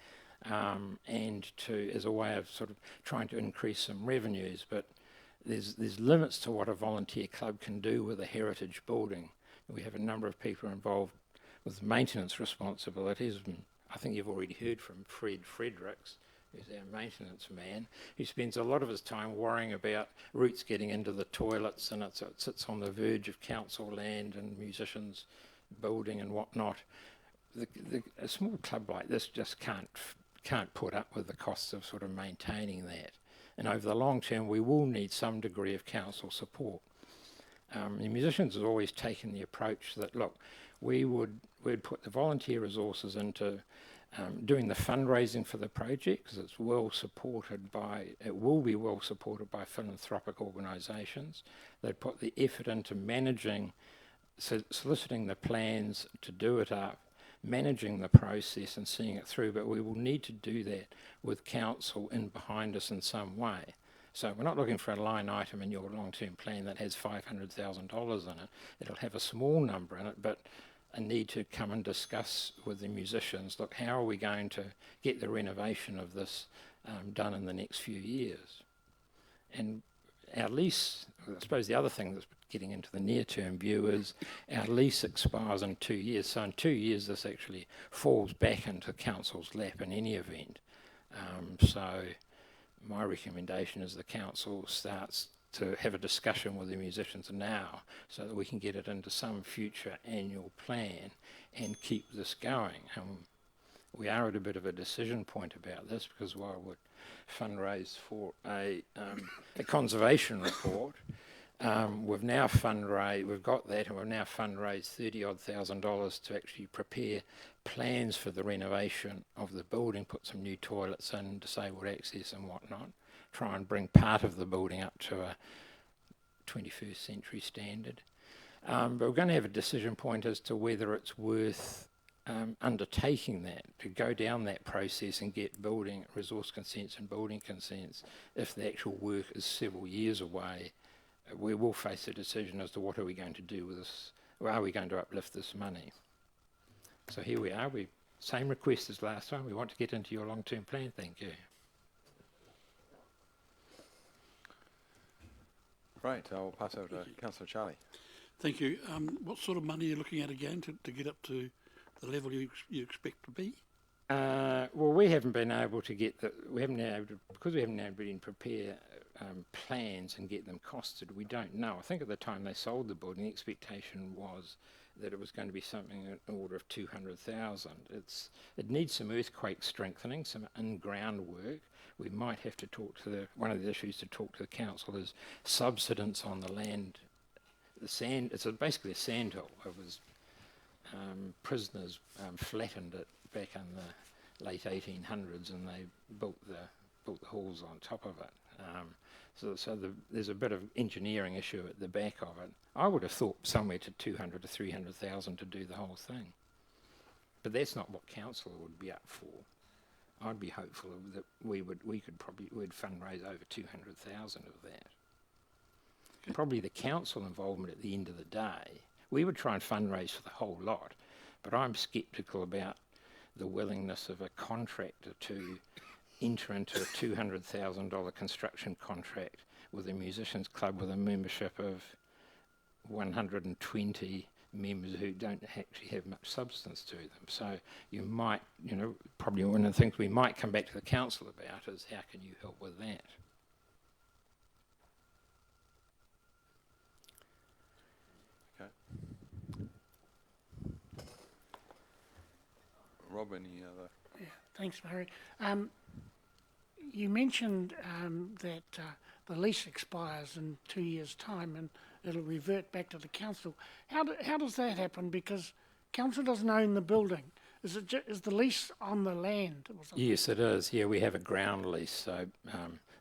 and as a way of sort of trying to increase some revenues. But there's limits to what a volunteer club can do with a heritage building, We have a number of people involved with maintenance responsibilities. And I think you've already heard from Fred Fredericks, who's our maintenance man, who spends a lot of his time worrying about roots getting into the toilets, and it sits on the verge of council land and musicians building and whatnot. A small club like this just can't put up with the costs of sort of maintaining that. And over the long term, we will need some degree of council support. The musicians have always taken the approach that, look, we'd put the volunteer resources into doing the fundraising for the project, because it will be well supported by philanthropic organisations. They'd put the effort into managing, soliciting the plans to do it up, managing the process and seeing it through, but we will need to do that with council in behind us in some way. So we're not looking for a line item in your long-term plan that has $500,000 in it. It'll have a small number in it, but a need to come and discuss with the musicians, look, how are we going to get the renovation of this done in the next few years? And our lease, I suppose the other thing that's getting into the near-term view is our lease expires in 2 years. So in 2 years, this actually falls back into council's lap in any event. So my recommendation is the council starts to have a discussion with the musicians now so that we can get it into some future annual plan and keep this going. We are at a bit of a decision point about this, because while we'd fundraise for a conservation report, we've now got that, and we've now fundraised $30,000 to actually prepare plans for the renovation of the building, put some new toilets in, disabled access and whatnot, try and bring part of the building up to a 21st century standard. But we're going to have a decision point as to whether it's worth undertaking that, to go down that process and get building resource consents and building consents. If the actual work is several years away, we will face a decision as to what are we going to do with this, or are we going to uplift this money? So here we are, same request as last time. We want to get into your long-term plan. Thank you. Great, I'll pass over to Councillor Charlie. Thank you. What sort of money are you looking at again to get up to the level you expect to be? Well, we haven't been able to get because we haven't been able to prepare plans and get them costed. We don't know. I think at the time they sold the building, the expectation was that it was going to be something in the order of 200,000. It needs some earthquake strengthening, some in-ground work. We might have to talk to one of the issues to talk to the council is subsidence on the land. The sand, it's basically a sandhill. It was prisoners flattened it back in the late 1800s, and they built the halls on top of it. There's a bit of engineering issue at the back of it. I would have thought somewhere to 200 to 300,000 to do the whole thing, but that's not what council would be up for. I'd be hopeful that we'd fundraise over 200,000 of that. Okay. Probably the council involvement at the end of the day. We would try and fundraise for the whole lot, but I'm sceptical about the willingness of a contractor to enter into a $200,000 construction contract with a musicians club with a membership of 120 members who don't actually have much substance to them. So you might, probably one of the things we might come back to the council about is how can you help with that? Okay. Rob, any other? Yeah, thanks, Murray. You mentioned that the lease expires in 2 years' time and it'll revert back to the council. How does that happen? Because council doesn't own the building. Is the lease on the land? Or something? Yes, it is. Yeah, we have a ground lease, so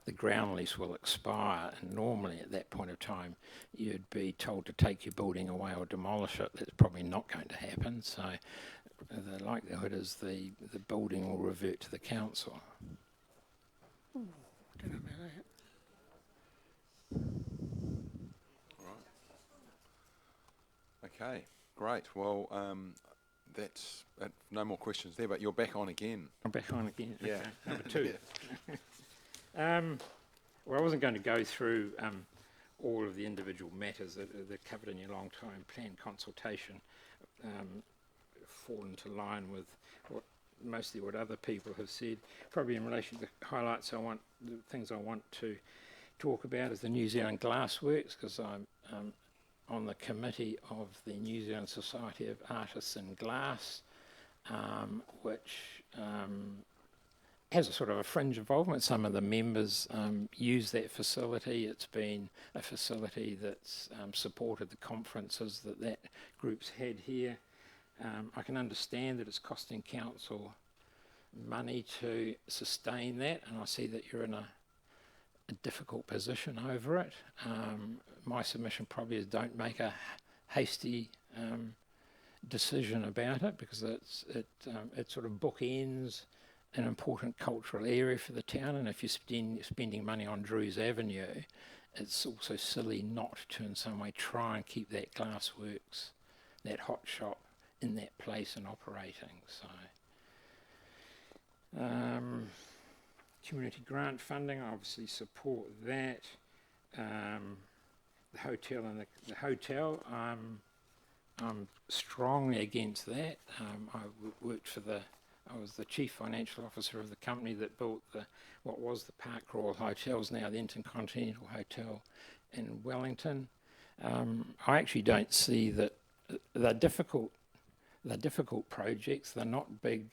the ground lease will expire, and normally at that point of time you'd be told to take your building away or demolish it. That's probably not going to happen, so the likelihood is the building will revert to the council. Ooh, don't know about that. Okay, great. Well, that's no more questions there, but you're back on again. I'm back on again. Yeah. Okay. Number two. Well, I wasn't going to go through all of the individual matters that are covered in your long-term plan consultation fall into line with mostly what other people have said. Probably in relation to the highlights the things I want to talk about is the New Zealand Glassworks, because I'm on the committee of the New Zealand Society of Artists in Glass, which has a sort of a fringe involvement. Some of the members use that facility. It's been a facility that's supported the conferences that group's had here. I can understand that it's costing council money to sustain that, and I see that you're in a difficult position over it. My submission probably is don't make a hasty decision about it, because it sort of bookends an important cultural area for the town, and if you're spending money on Drews Avenue, it's also silly not to in some way try and keep that Glassworks, that hot shop, in that place and operating. So community grant funding, I obviously support that. The hotel and the hotel, I'm strongly against that. I was the chief financial officer of the company that built what was the Park Royal Hotels, now the Intercontinental Hotel in Wellington. I actually don't see that they're difficult projects. They're not big.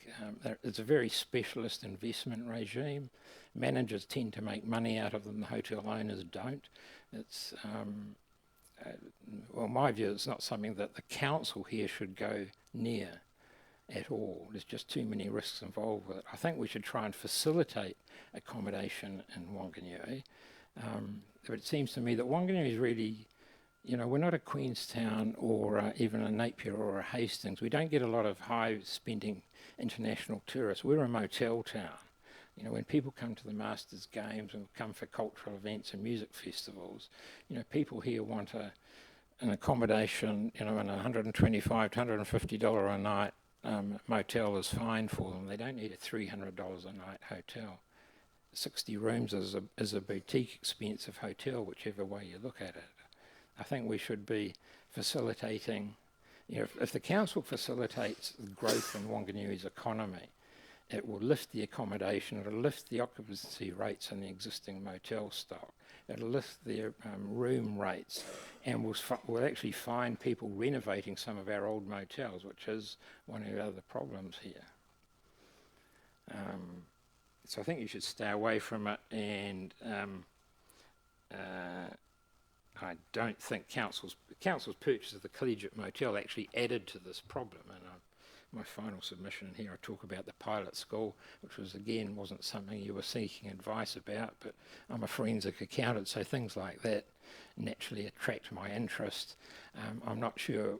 It's a very specialist investment regime. Managers tend to make money out of them. The hotel owners don't. It's well, my view, it's not something that the council here should go near at all. There's just too many risks involved with it. I think we should try and facilitate accommodation in Wanganui. But it seems to me that Wanganui is really, we're not a Queenstown or even a Napier or a Hastings. We don't get a lot of high-spending international tourists. We're a motel town. When people come to the Masters Games and come for cultural events and music festivals, people here want an accommodation, in a $125 to $150 a night motel is fine for them. They don't need a $300 a night hotel. 60 rooms is a boutique expensive hotel, whichever way you look at it. I think we should be facilitating, if the council facilitates growth in Wanganui's economy, it will lift the accommodation, it'll lift the occupancy rates in the existing motel stock, it'll lift the room rates, and we'll actually find people renovating some of our old motels, which is one of the other problems here. So I think you should stay away from it, and I don't think council's purchase of the Collegiate Motel actually added to this problem. And my final submission here, I talk about the pilot school, which wasn't something you were seeking advice about, but I'm a forensic accountant, so things like that naturally attract my interest. I'm not sure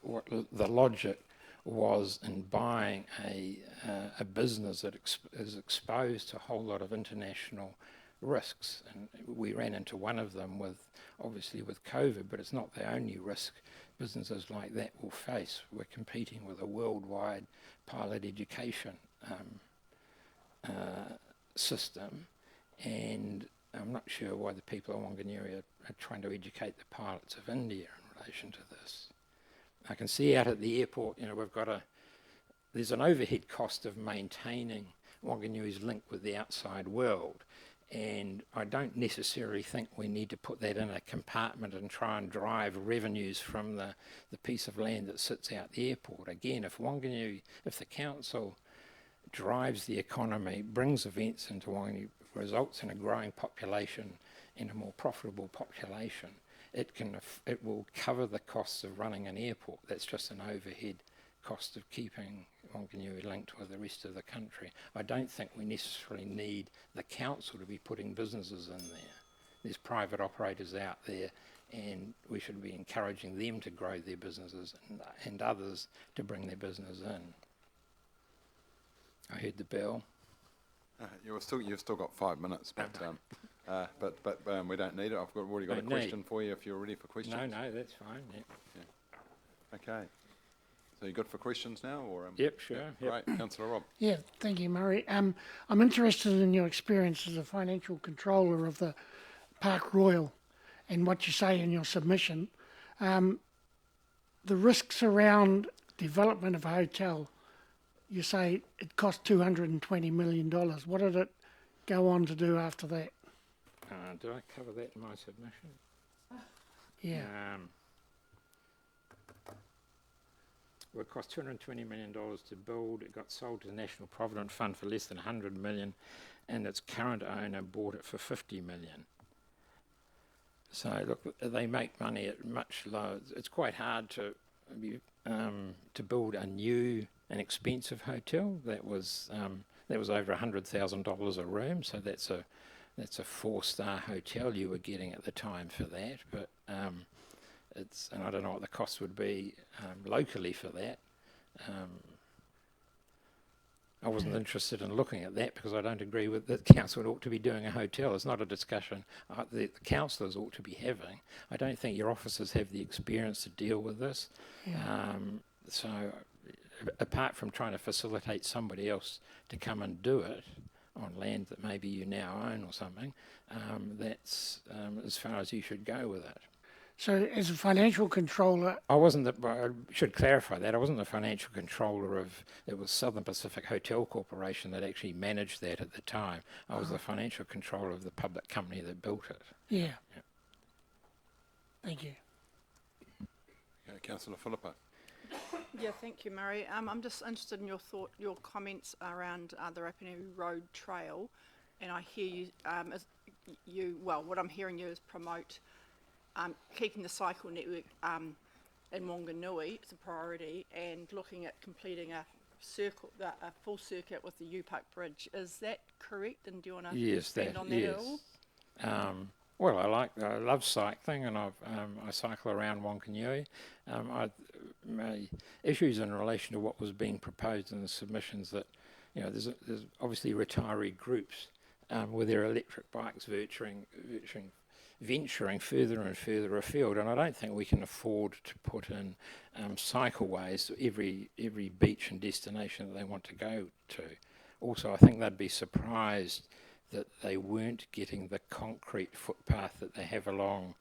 what the logic was in buying a business that is exposed to a whole lot of international risks, and we ran into one of them obviously with COVID, but it's not the only risk businesses like that will face. We're competing with a worldwide pilot education system, and I'm not sure why the people of Wanganui are trying to educate the pilots of India in relation to this. I can see out at the airport, there's an overhead cost of maintaining Wanganui's link with the outside world, and I don't necessarily think we need to put that in a compartment and try and drive revenues from the piece of land that sits out the airport. Again, if the council drives the economy, brings events into Wanganui, results in a growing population and a more profitable population, it will cover the costs of running an airport. That's just an overhead cost of keeping Wanganui linked with the rest of the country. I don't think we necessarily need the council to be putting businesses in there. There's private operators out there, and we should be encouraging them to grow their businesses and others to bring their business in. I heard the bell. You've still got 5 minutes, but we don't need it. I've already got a question for you if you're ready for questions. No, that's fine. Yeah. Okay. So you good for questions now, or? Yep, sure. Yeah, yep. Right, Councillor Rob. Yeah, thank you, Murray. I'm interested in your experience as a financial controller of the Park Royal, and what you say in your submission, the risks around development of a hotel, you say it cost $220 million. What did it go on to do after that? Did I cover that in my submission? Yeah. Well, it cost $220 million to build. It got sold to the National Provident Fund for less than $100 million, and its current owner bought it for $50 million. So look, they make money at much lower. It's quite hard to build a new and expensive hotel. That was over $100,000 a room. So that's a 4-star hotel you were getting at the time for that. But and I don't know what the cost would be locally for that. I wasn't interested in looking at that because I don't agree with that council ought to be doing a hotel. It's not a discussion the councillors ought to be having. I don't think your officers have the experience to deal with this. Yeah. So apart from trying to facilitate somebody else to come and do it on land that maybe you now own or something, that's as far as you should go with it. So as a financial controller... I should clarify that. I wasn't the financial controller of... It was Southern Pacific Hotel Corporation that actually managed that at the time. I was the financial controller of the public company that built it. Yeah. Thank you. Yeah, Councillor Philippa. Yeah, thank you, Murray. I'm just interested in your comments around the Rapanui Road Trail, and I hear you, what I'm hearing you is promote keeping the cycle network in Wanganui as a priority, and looking at completing a full circuit with the U-Park Bridge. Is that correct? And do you want to expand on that at all? Well, I love cycling, and I cycle around Wanganui. My issues in relation to what was being proposed in the submissions that, there's obviously retiree groups with their electric bikes venturing further and further afield, and I don't think we can afford to put in cycleways to every beach and destination that they want to go to. Also, I think they'd be surprised that they weren't getting the concrete footpath that they have along.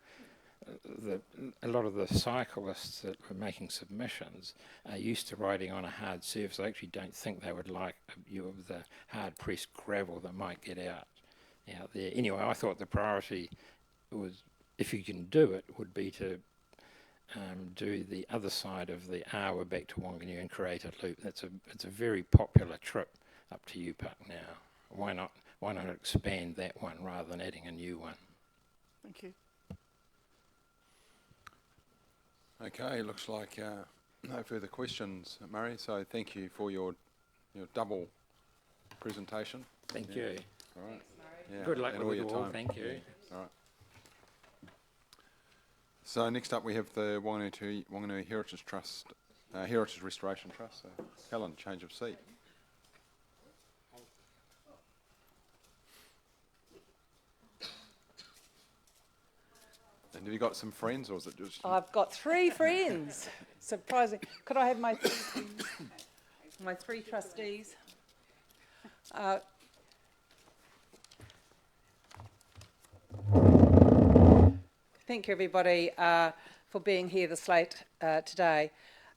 A lot of the cyclists that were making submissions are used to riding on a hard surface. I actually don't think they would like a view of the hard-pressed gravel that might get out there. Anyway, I thought the priority was, if you can do it, would be to do the other side of the Awa back to Wanganui and create a loop. It's a very popular trip up to U-Park now. Why not expand that one rather than adding a new one? Thank you. Okay, looks like no further questions, Murray. So thank you for your double presentation. Thank you. All right. Thanks, Murray. Good luck with it all. Thank you. All right. So next up we have the Wanganui Heritage Trust, Heritage Restoration Trust. So Helen, change of seat. And have you got some friends, or is it just... I've got 3 friends. Surprising. Could I have my my 3 trustees? Thank you, everybody, for being here this late today.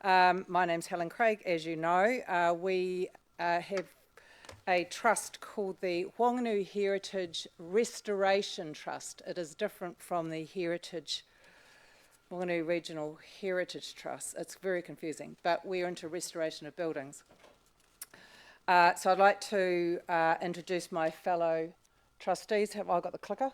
My name's Helen Craig, as you know. We have a trust called the Wanganui Heritage Restoration Trust. It is different from the Wanganui Regional Heritage Trust. It's very confusing, but we're into restoration of buildings. So I'd like to introduce my fellow trustees. Have I got the clicker?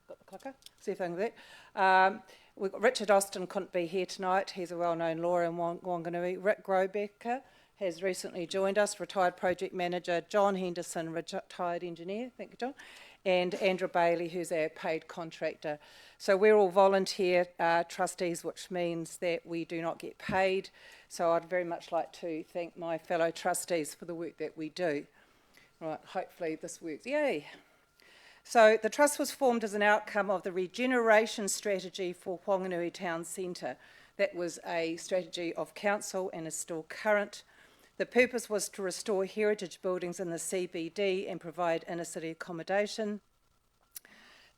Got the clicker? See if I can do that. Richard Austin couldn't be here tonight. He's a well-known lawyer in Wanganui. Rick Grobecker has recently joined us, retired project manager. John Henderson, retired engineer, thank you, John, and Andrew Bailey, who's our paid contractor. So we're all volunteer trustees, which means that we do not get paid. So I'd very much like to thank my fellow trustees for the work that we do. Right, hopefully this works. Yay! So the trust was formed as an outcome of the regeneration strategy for Wanganui Town Centre. That was a strategy of council and is still current. The purpose was to restore heritage buildings in the CBD and provide inner city accommodation.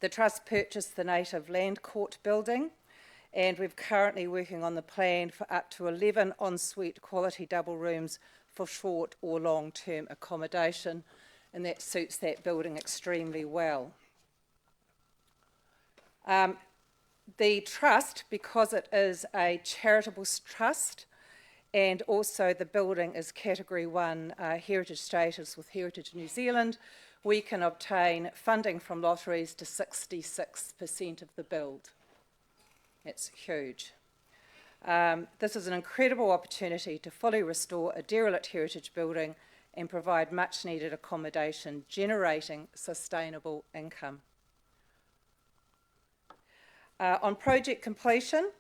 The Trust purchased the native land court building, and we're currently working on the plan for up to 11 ensuite quality double rooms for short or long-term accommodation, and that suits that building extremely well. The Trust, because it is a charitable trust, and also the building is Category 1 heritage status with Heritage New Zealand, we can obtain funding from lotteries to 66% of the build. It's huge. This is an incredible opportunity to fully restore a derelict heritage building and provide much needed accommodation, generating sustainable income. On project completion,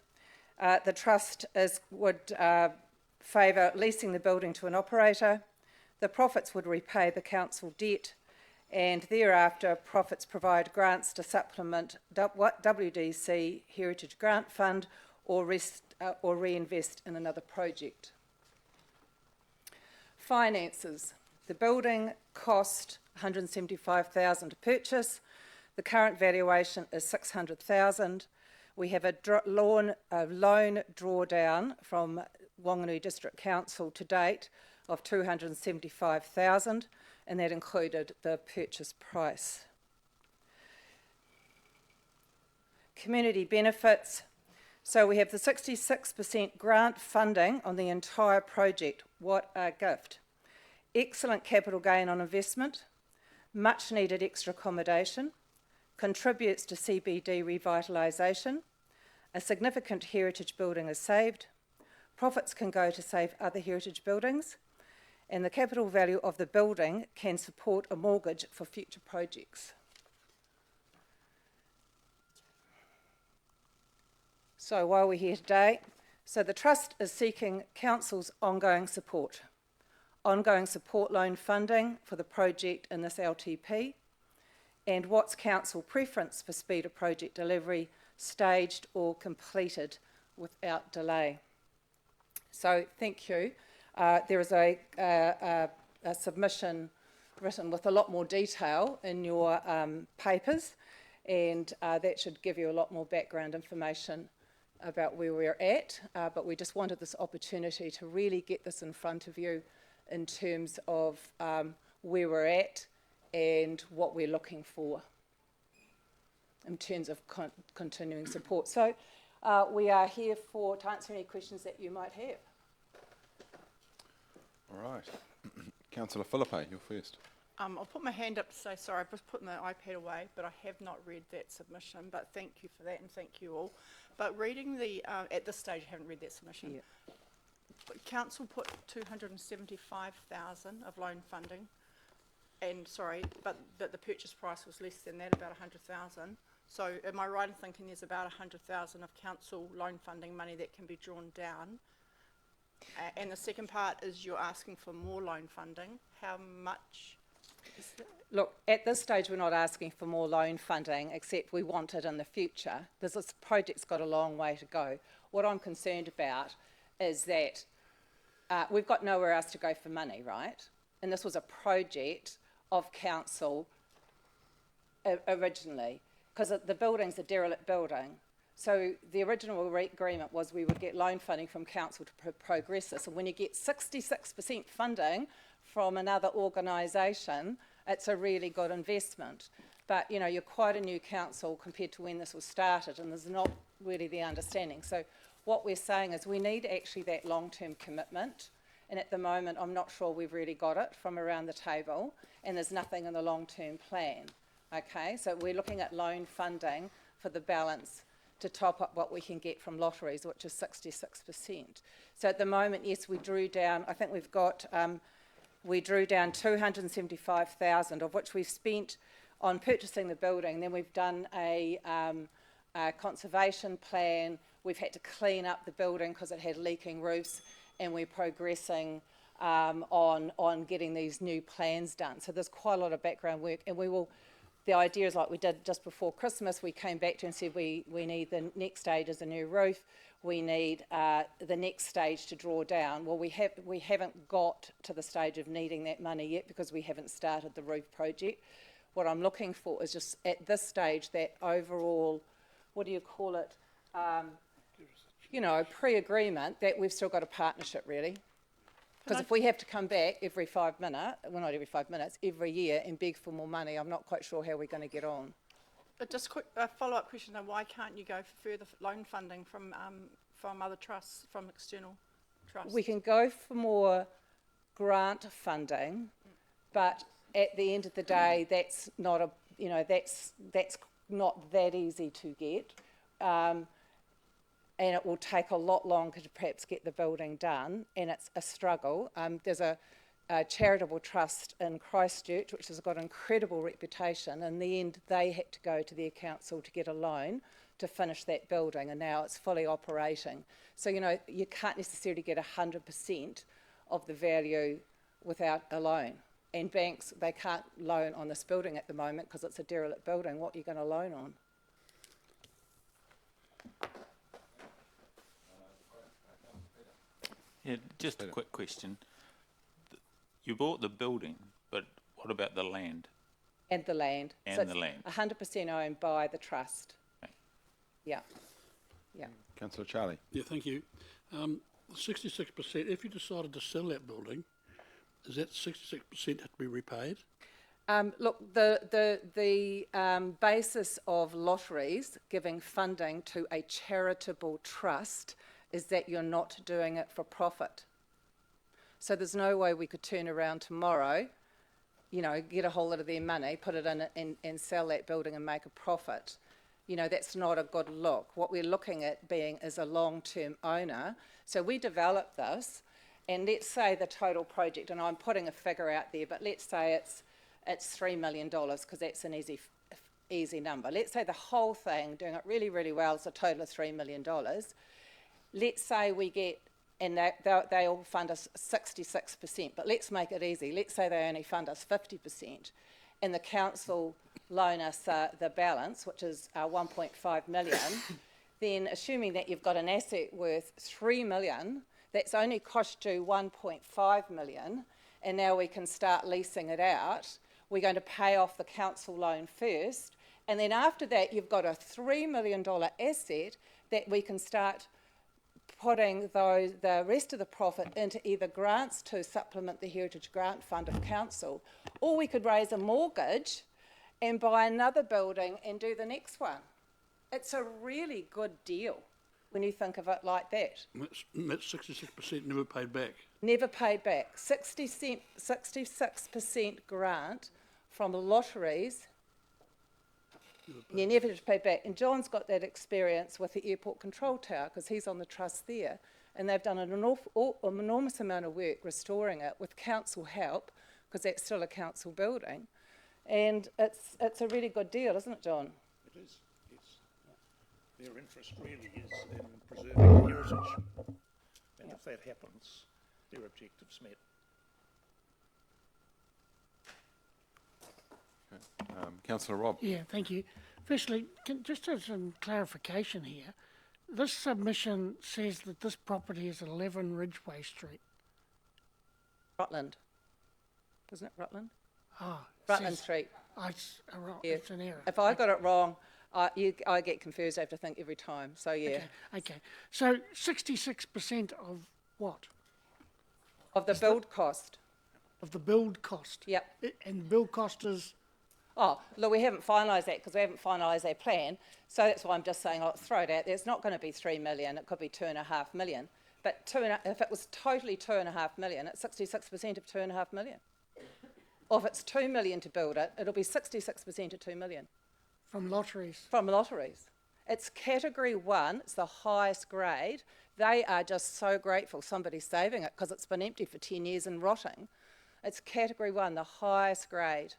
the Trust would favour leasing the building to an operator. The profits would repay the council debt, and thereafter profits provide grants to supplement WDC Heritage Grant Fund or reinvest in another project. Finances. The building cost $175,000 to purchase. The current valuation is $600,000. We have a loan drawdown from Wanganui District Council to date of $275,000, and that included the purchase price. Community benefits. So we have the 66% grant funding on the entire project. What a gift. Excellent capital gain on investment, much needed extra accommodation, contributes to CBD revitalisation, a significant heritage building is saved, profits can go to save other heritage buildings, and the capital value of the building can support a mortgage for future projects. So while we're here today, the Trust is seeking Council's ongoing support loan funding for the project in this LTP, and what's Council preference for speed of project delivery, staged or completed without delay. So thank you. There is a submission written with a lot more detail in your papers, and that should give you a lot more background information about where we're at, but we just wanted this opportunity to really get this in front of you in terms of where we're at and what we're looking for in terms of continuing support. So we are here to answer any questions that you might have. All right. Councillor Philippe, you're first. I'll put my hand up to say sorry, I've just put my iPad away, but I have not read that submission, but thank you for that and thank you all. But reading the, at this stage I haven't read that submission. Yep. Council put 275,000 of loan funding, and sorry, but the purchase price was less than that, about 100,000. So am I right in thinking there's about 100,000 of council loan funding money that can be drawn down? And the second part is you're asking for more loan funding. How much is that? Look, at this stage we're not asking for more loan funding, except we want it in the future. This project's got a long way to go. What I'm concerned about is that we've got nowhere else to go for money, right? And this was a project of council originally, because the building's a derelict building. So the original agreement was we would get loan funding from council to progress this, and when you get 66% funding from another organisation, it's a really good investment. But you know, you're quite a new council compared to when this was started, and there's not really the understanding. So what we're saying is we need actually that long-term commitment, and at the moment I'm not sure we've really got it from around the table, and there's nothing in the long-term plan. Okay, so we're looking at loan funding for the balance to top up what we can get from lotteries, which is 66%. So at the moment, yes, we drew down, I think we've got, we drew down 275,000, of which we've spent on purchasing the building. Then we've done a conservation plan. We've had to clean up the building because it had leaking roofs, and we're progressing on getting these new plans done. So there's quite a lot of background work, and we will. The idea is like we did just before Christmas, we came back to and said we need the next stage is a new roof, we need the next stage to draw down. Well, we haven't got to the stage of needing that money yet because we haven't started the roof project. What I'm looking for is just at this stage that overall, what do you call it, you know, pre-agreement that we've still got a partnership really. Because if we have to come back every 5 minutes, well not every 5 minutes, every year and beg for more money, I'm not quite sure how we're going to get on. Just quick, a follow-up question though, why can't you go for further loan funding from other trusts, from external trusts? We can go for more grant funding, but at the end of the day, that's not a, you know, that's not that easy to get. And it will take a lot longer to perhaps get the building done, and it's a struggle. There's a charitable trust in Christchurch, which has got an incredible reputation. In the end, they had to go to their council to get a loan to finish that building, and now it's fully operating. So, you know, you can't necessarily get 100% of the value without a loan. And banks, they can't loan on this building at the moment because it's a derelict building. What are you going to loan on? Yeah, just a quick question. You bought the building, but what about the land? And the land. And so the land. 100% owned by the trust. Okay. Yeah. Yeah. Councillor Charlie. Yeah, thank you. 66%, if you decided to sell that building, does that 66% have to be repaid? Look, the basis of lotteries giving funding to a charitable trust is that you're not doing it for profit. So there's no way we could turn around tomorrow, you know, get a whole lot of their money, put it in and sell that building and make a profit. You know, that's not a good look. What we're looking at being is a long-term owner. So we developed this, and let's say the total project, and I'm putting a figure out there, but let's say it's $3 million, because that's an easy number. Let's say the whole thing, doing it really, really well, is a total of $3 million. Let's say we get, and they all fund us 66%, but let's make it easy. Let's say they only fund us 50%, and the council loan us the balance, which is 1.5 million, then assuming that you've got an asset worth 3 million, that's only cost you 1.5 million, and now we can start leasing it out. We're going to pay off the council loan first, and then after that you've got a $3 million asset that we can start putting the rest of the profit into either grants to supplement the Heritage Grant Fund of Council, or we could raise a mortgage and buy another building and do the next one. It's a really good deal when you think of it like that. That's 66% never paid back. Never paid back. 66% grant from lotteries. You never paid back. And John's got that experience with the airport control tower because he's on the trust there. And they've done an enormous amount of work restoring it with council help, because that's still a council building. And it's a really good deal, isn't it, John? It is, yes. Their interest really is in preserving heritage. And if that happens, their objective's met. Councillor Robb. Yeah, thank you. Firstly, just as some clarification here, this submission says that this property is 11 Ridgeway Street. Rutland. Isn't it Rutland? Oh, Rutland Street. It's an error. If I got it wrong, I get confused. I have to think every time. So, yeah. Okay. So 66% of what? Of the build cost. Of the build cost? Yep. And build cost is? Oh, look, we haven't finalised that because we haven't finalised our plan. So that's why I'm just saying, I'll throw it out there. It's not going to be 3 million. It could be 2.5 million. But if it was totally 2.5 million, it's 66% of 2.5 million. Or if it's 2 million to build it, it'll be 66% of 2 million. From lotteries? From lotteries. It's category 1. It's the highest grade. They are just so grateful somebody's saving it because it's been empty for 10 years and rotting. It's category 1, the highest grade.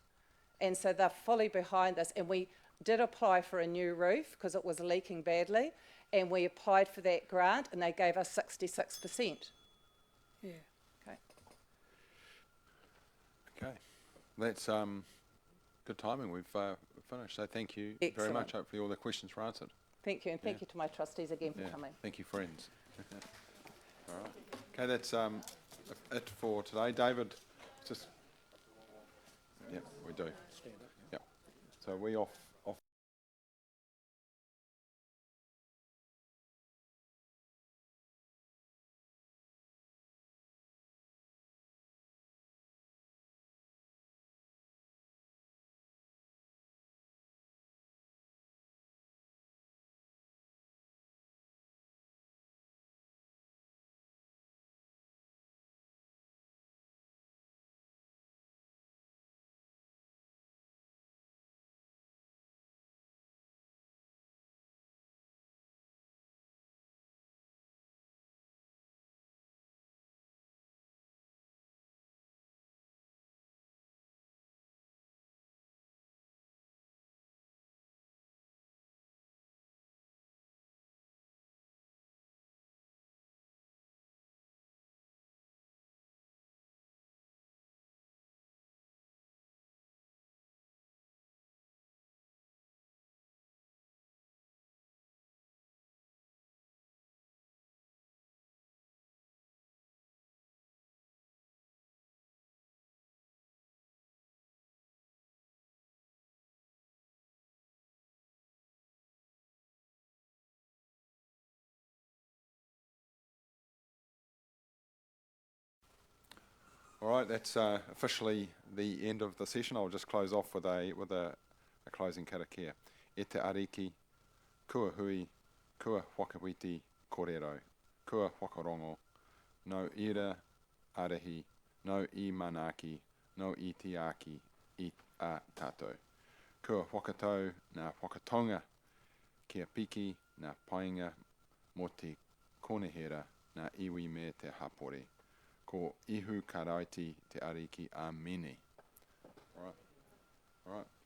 And so they're fully behind this. And we did apply for a new roof because it was leaking badly. And we applied for that grant and they gave us 66%. Yeah. Okay. Okay. That's good timing. We've finished. So thank you very Excellent. much. Hopefully all the questions were answered. Thank you. And thank you to my trustees again for coming. Thank you, friends. All right. Okay, that's it for today. David, just... Yeah, we do. Stand up. Yeah. So we off. All right, that's officially the end of the session. I'll just close off with a closing karakia. E te ariki, kua hui, kua whakawiti kōrero, kua whakarongo, no ira arahi, no I manaki, no I te aki, I a tātou. Kua whakatau nā whakatonga, kia piki nā painga mo te konehera nā iwi me te hapore. Ko ihu karaiti te ariki a mene. All right.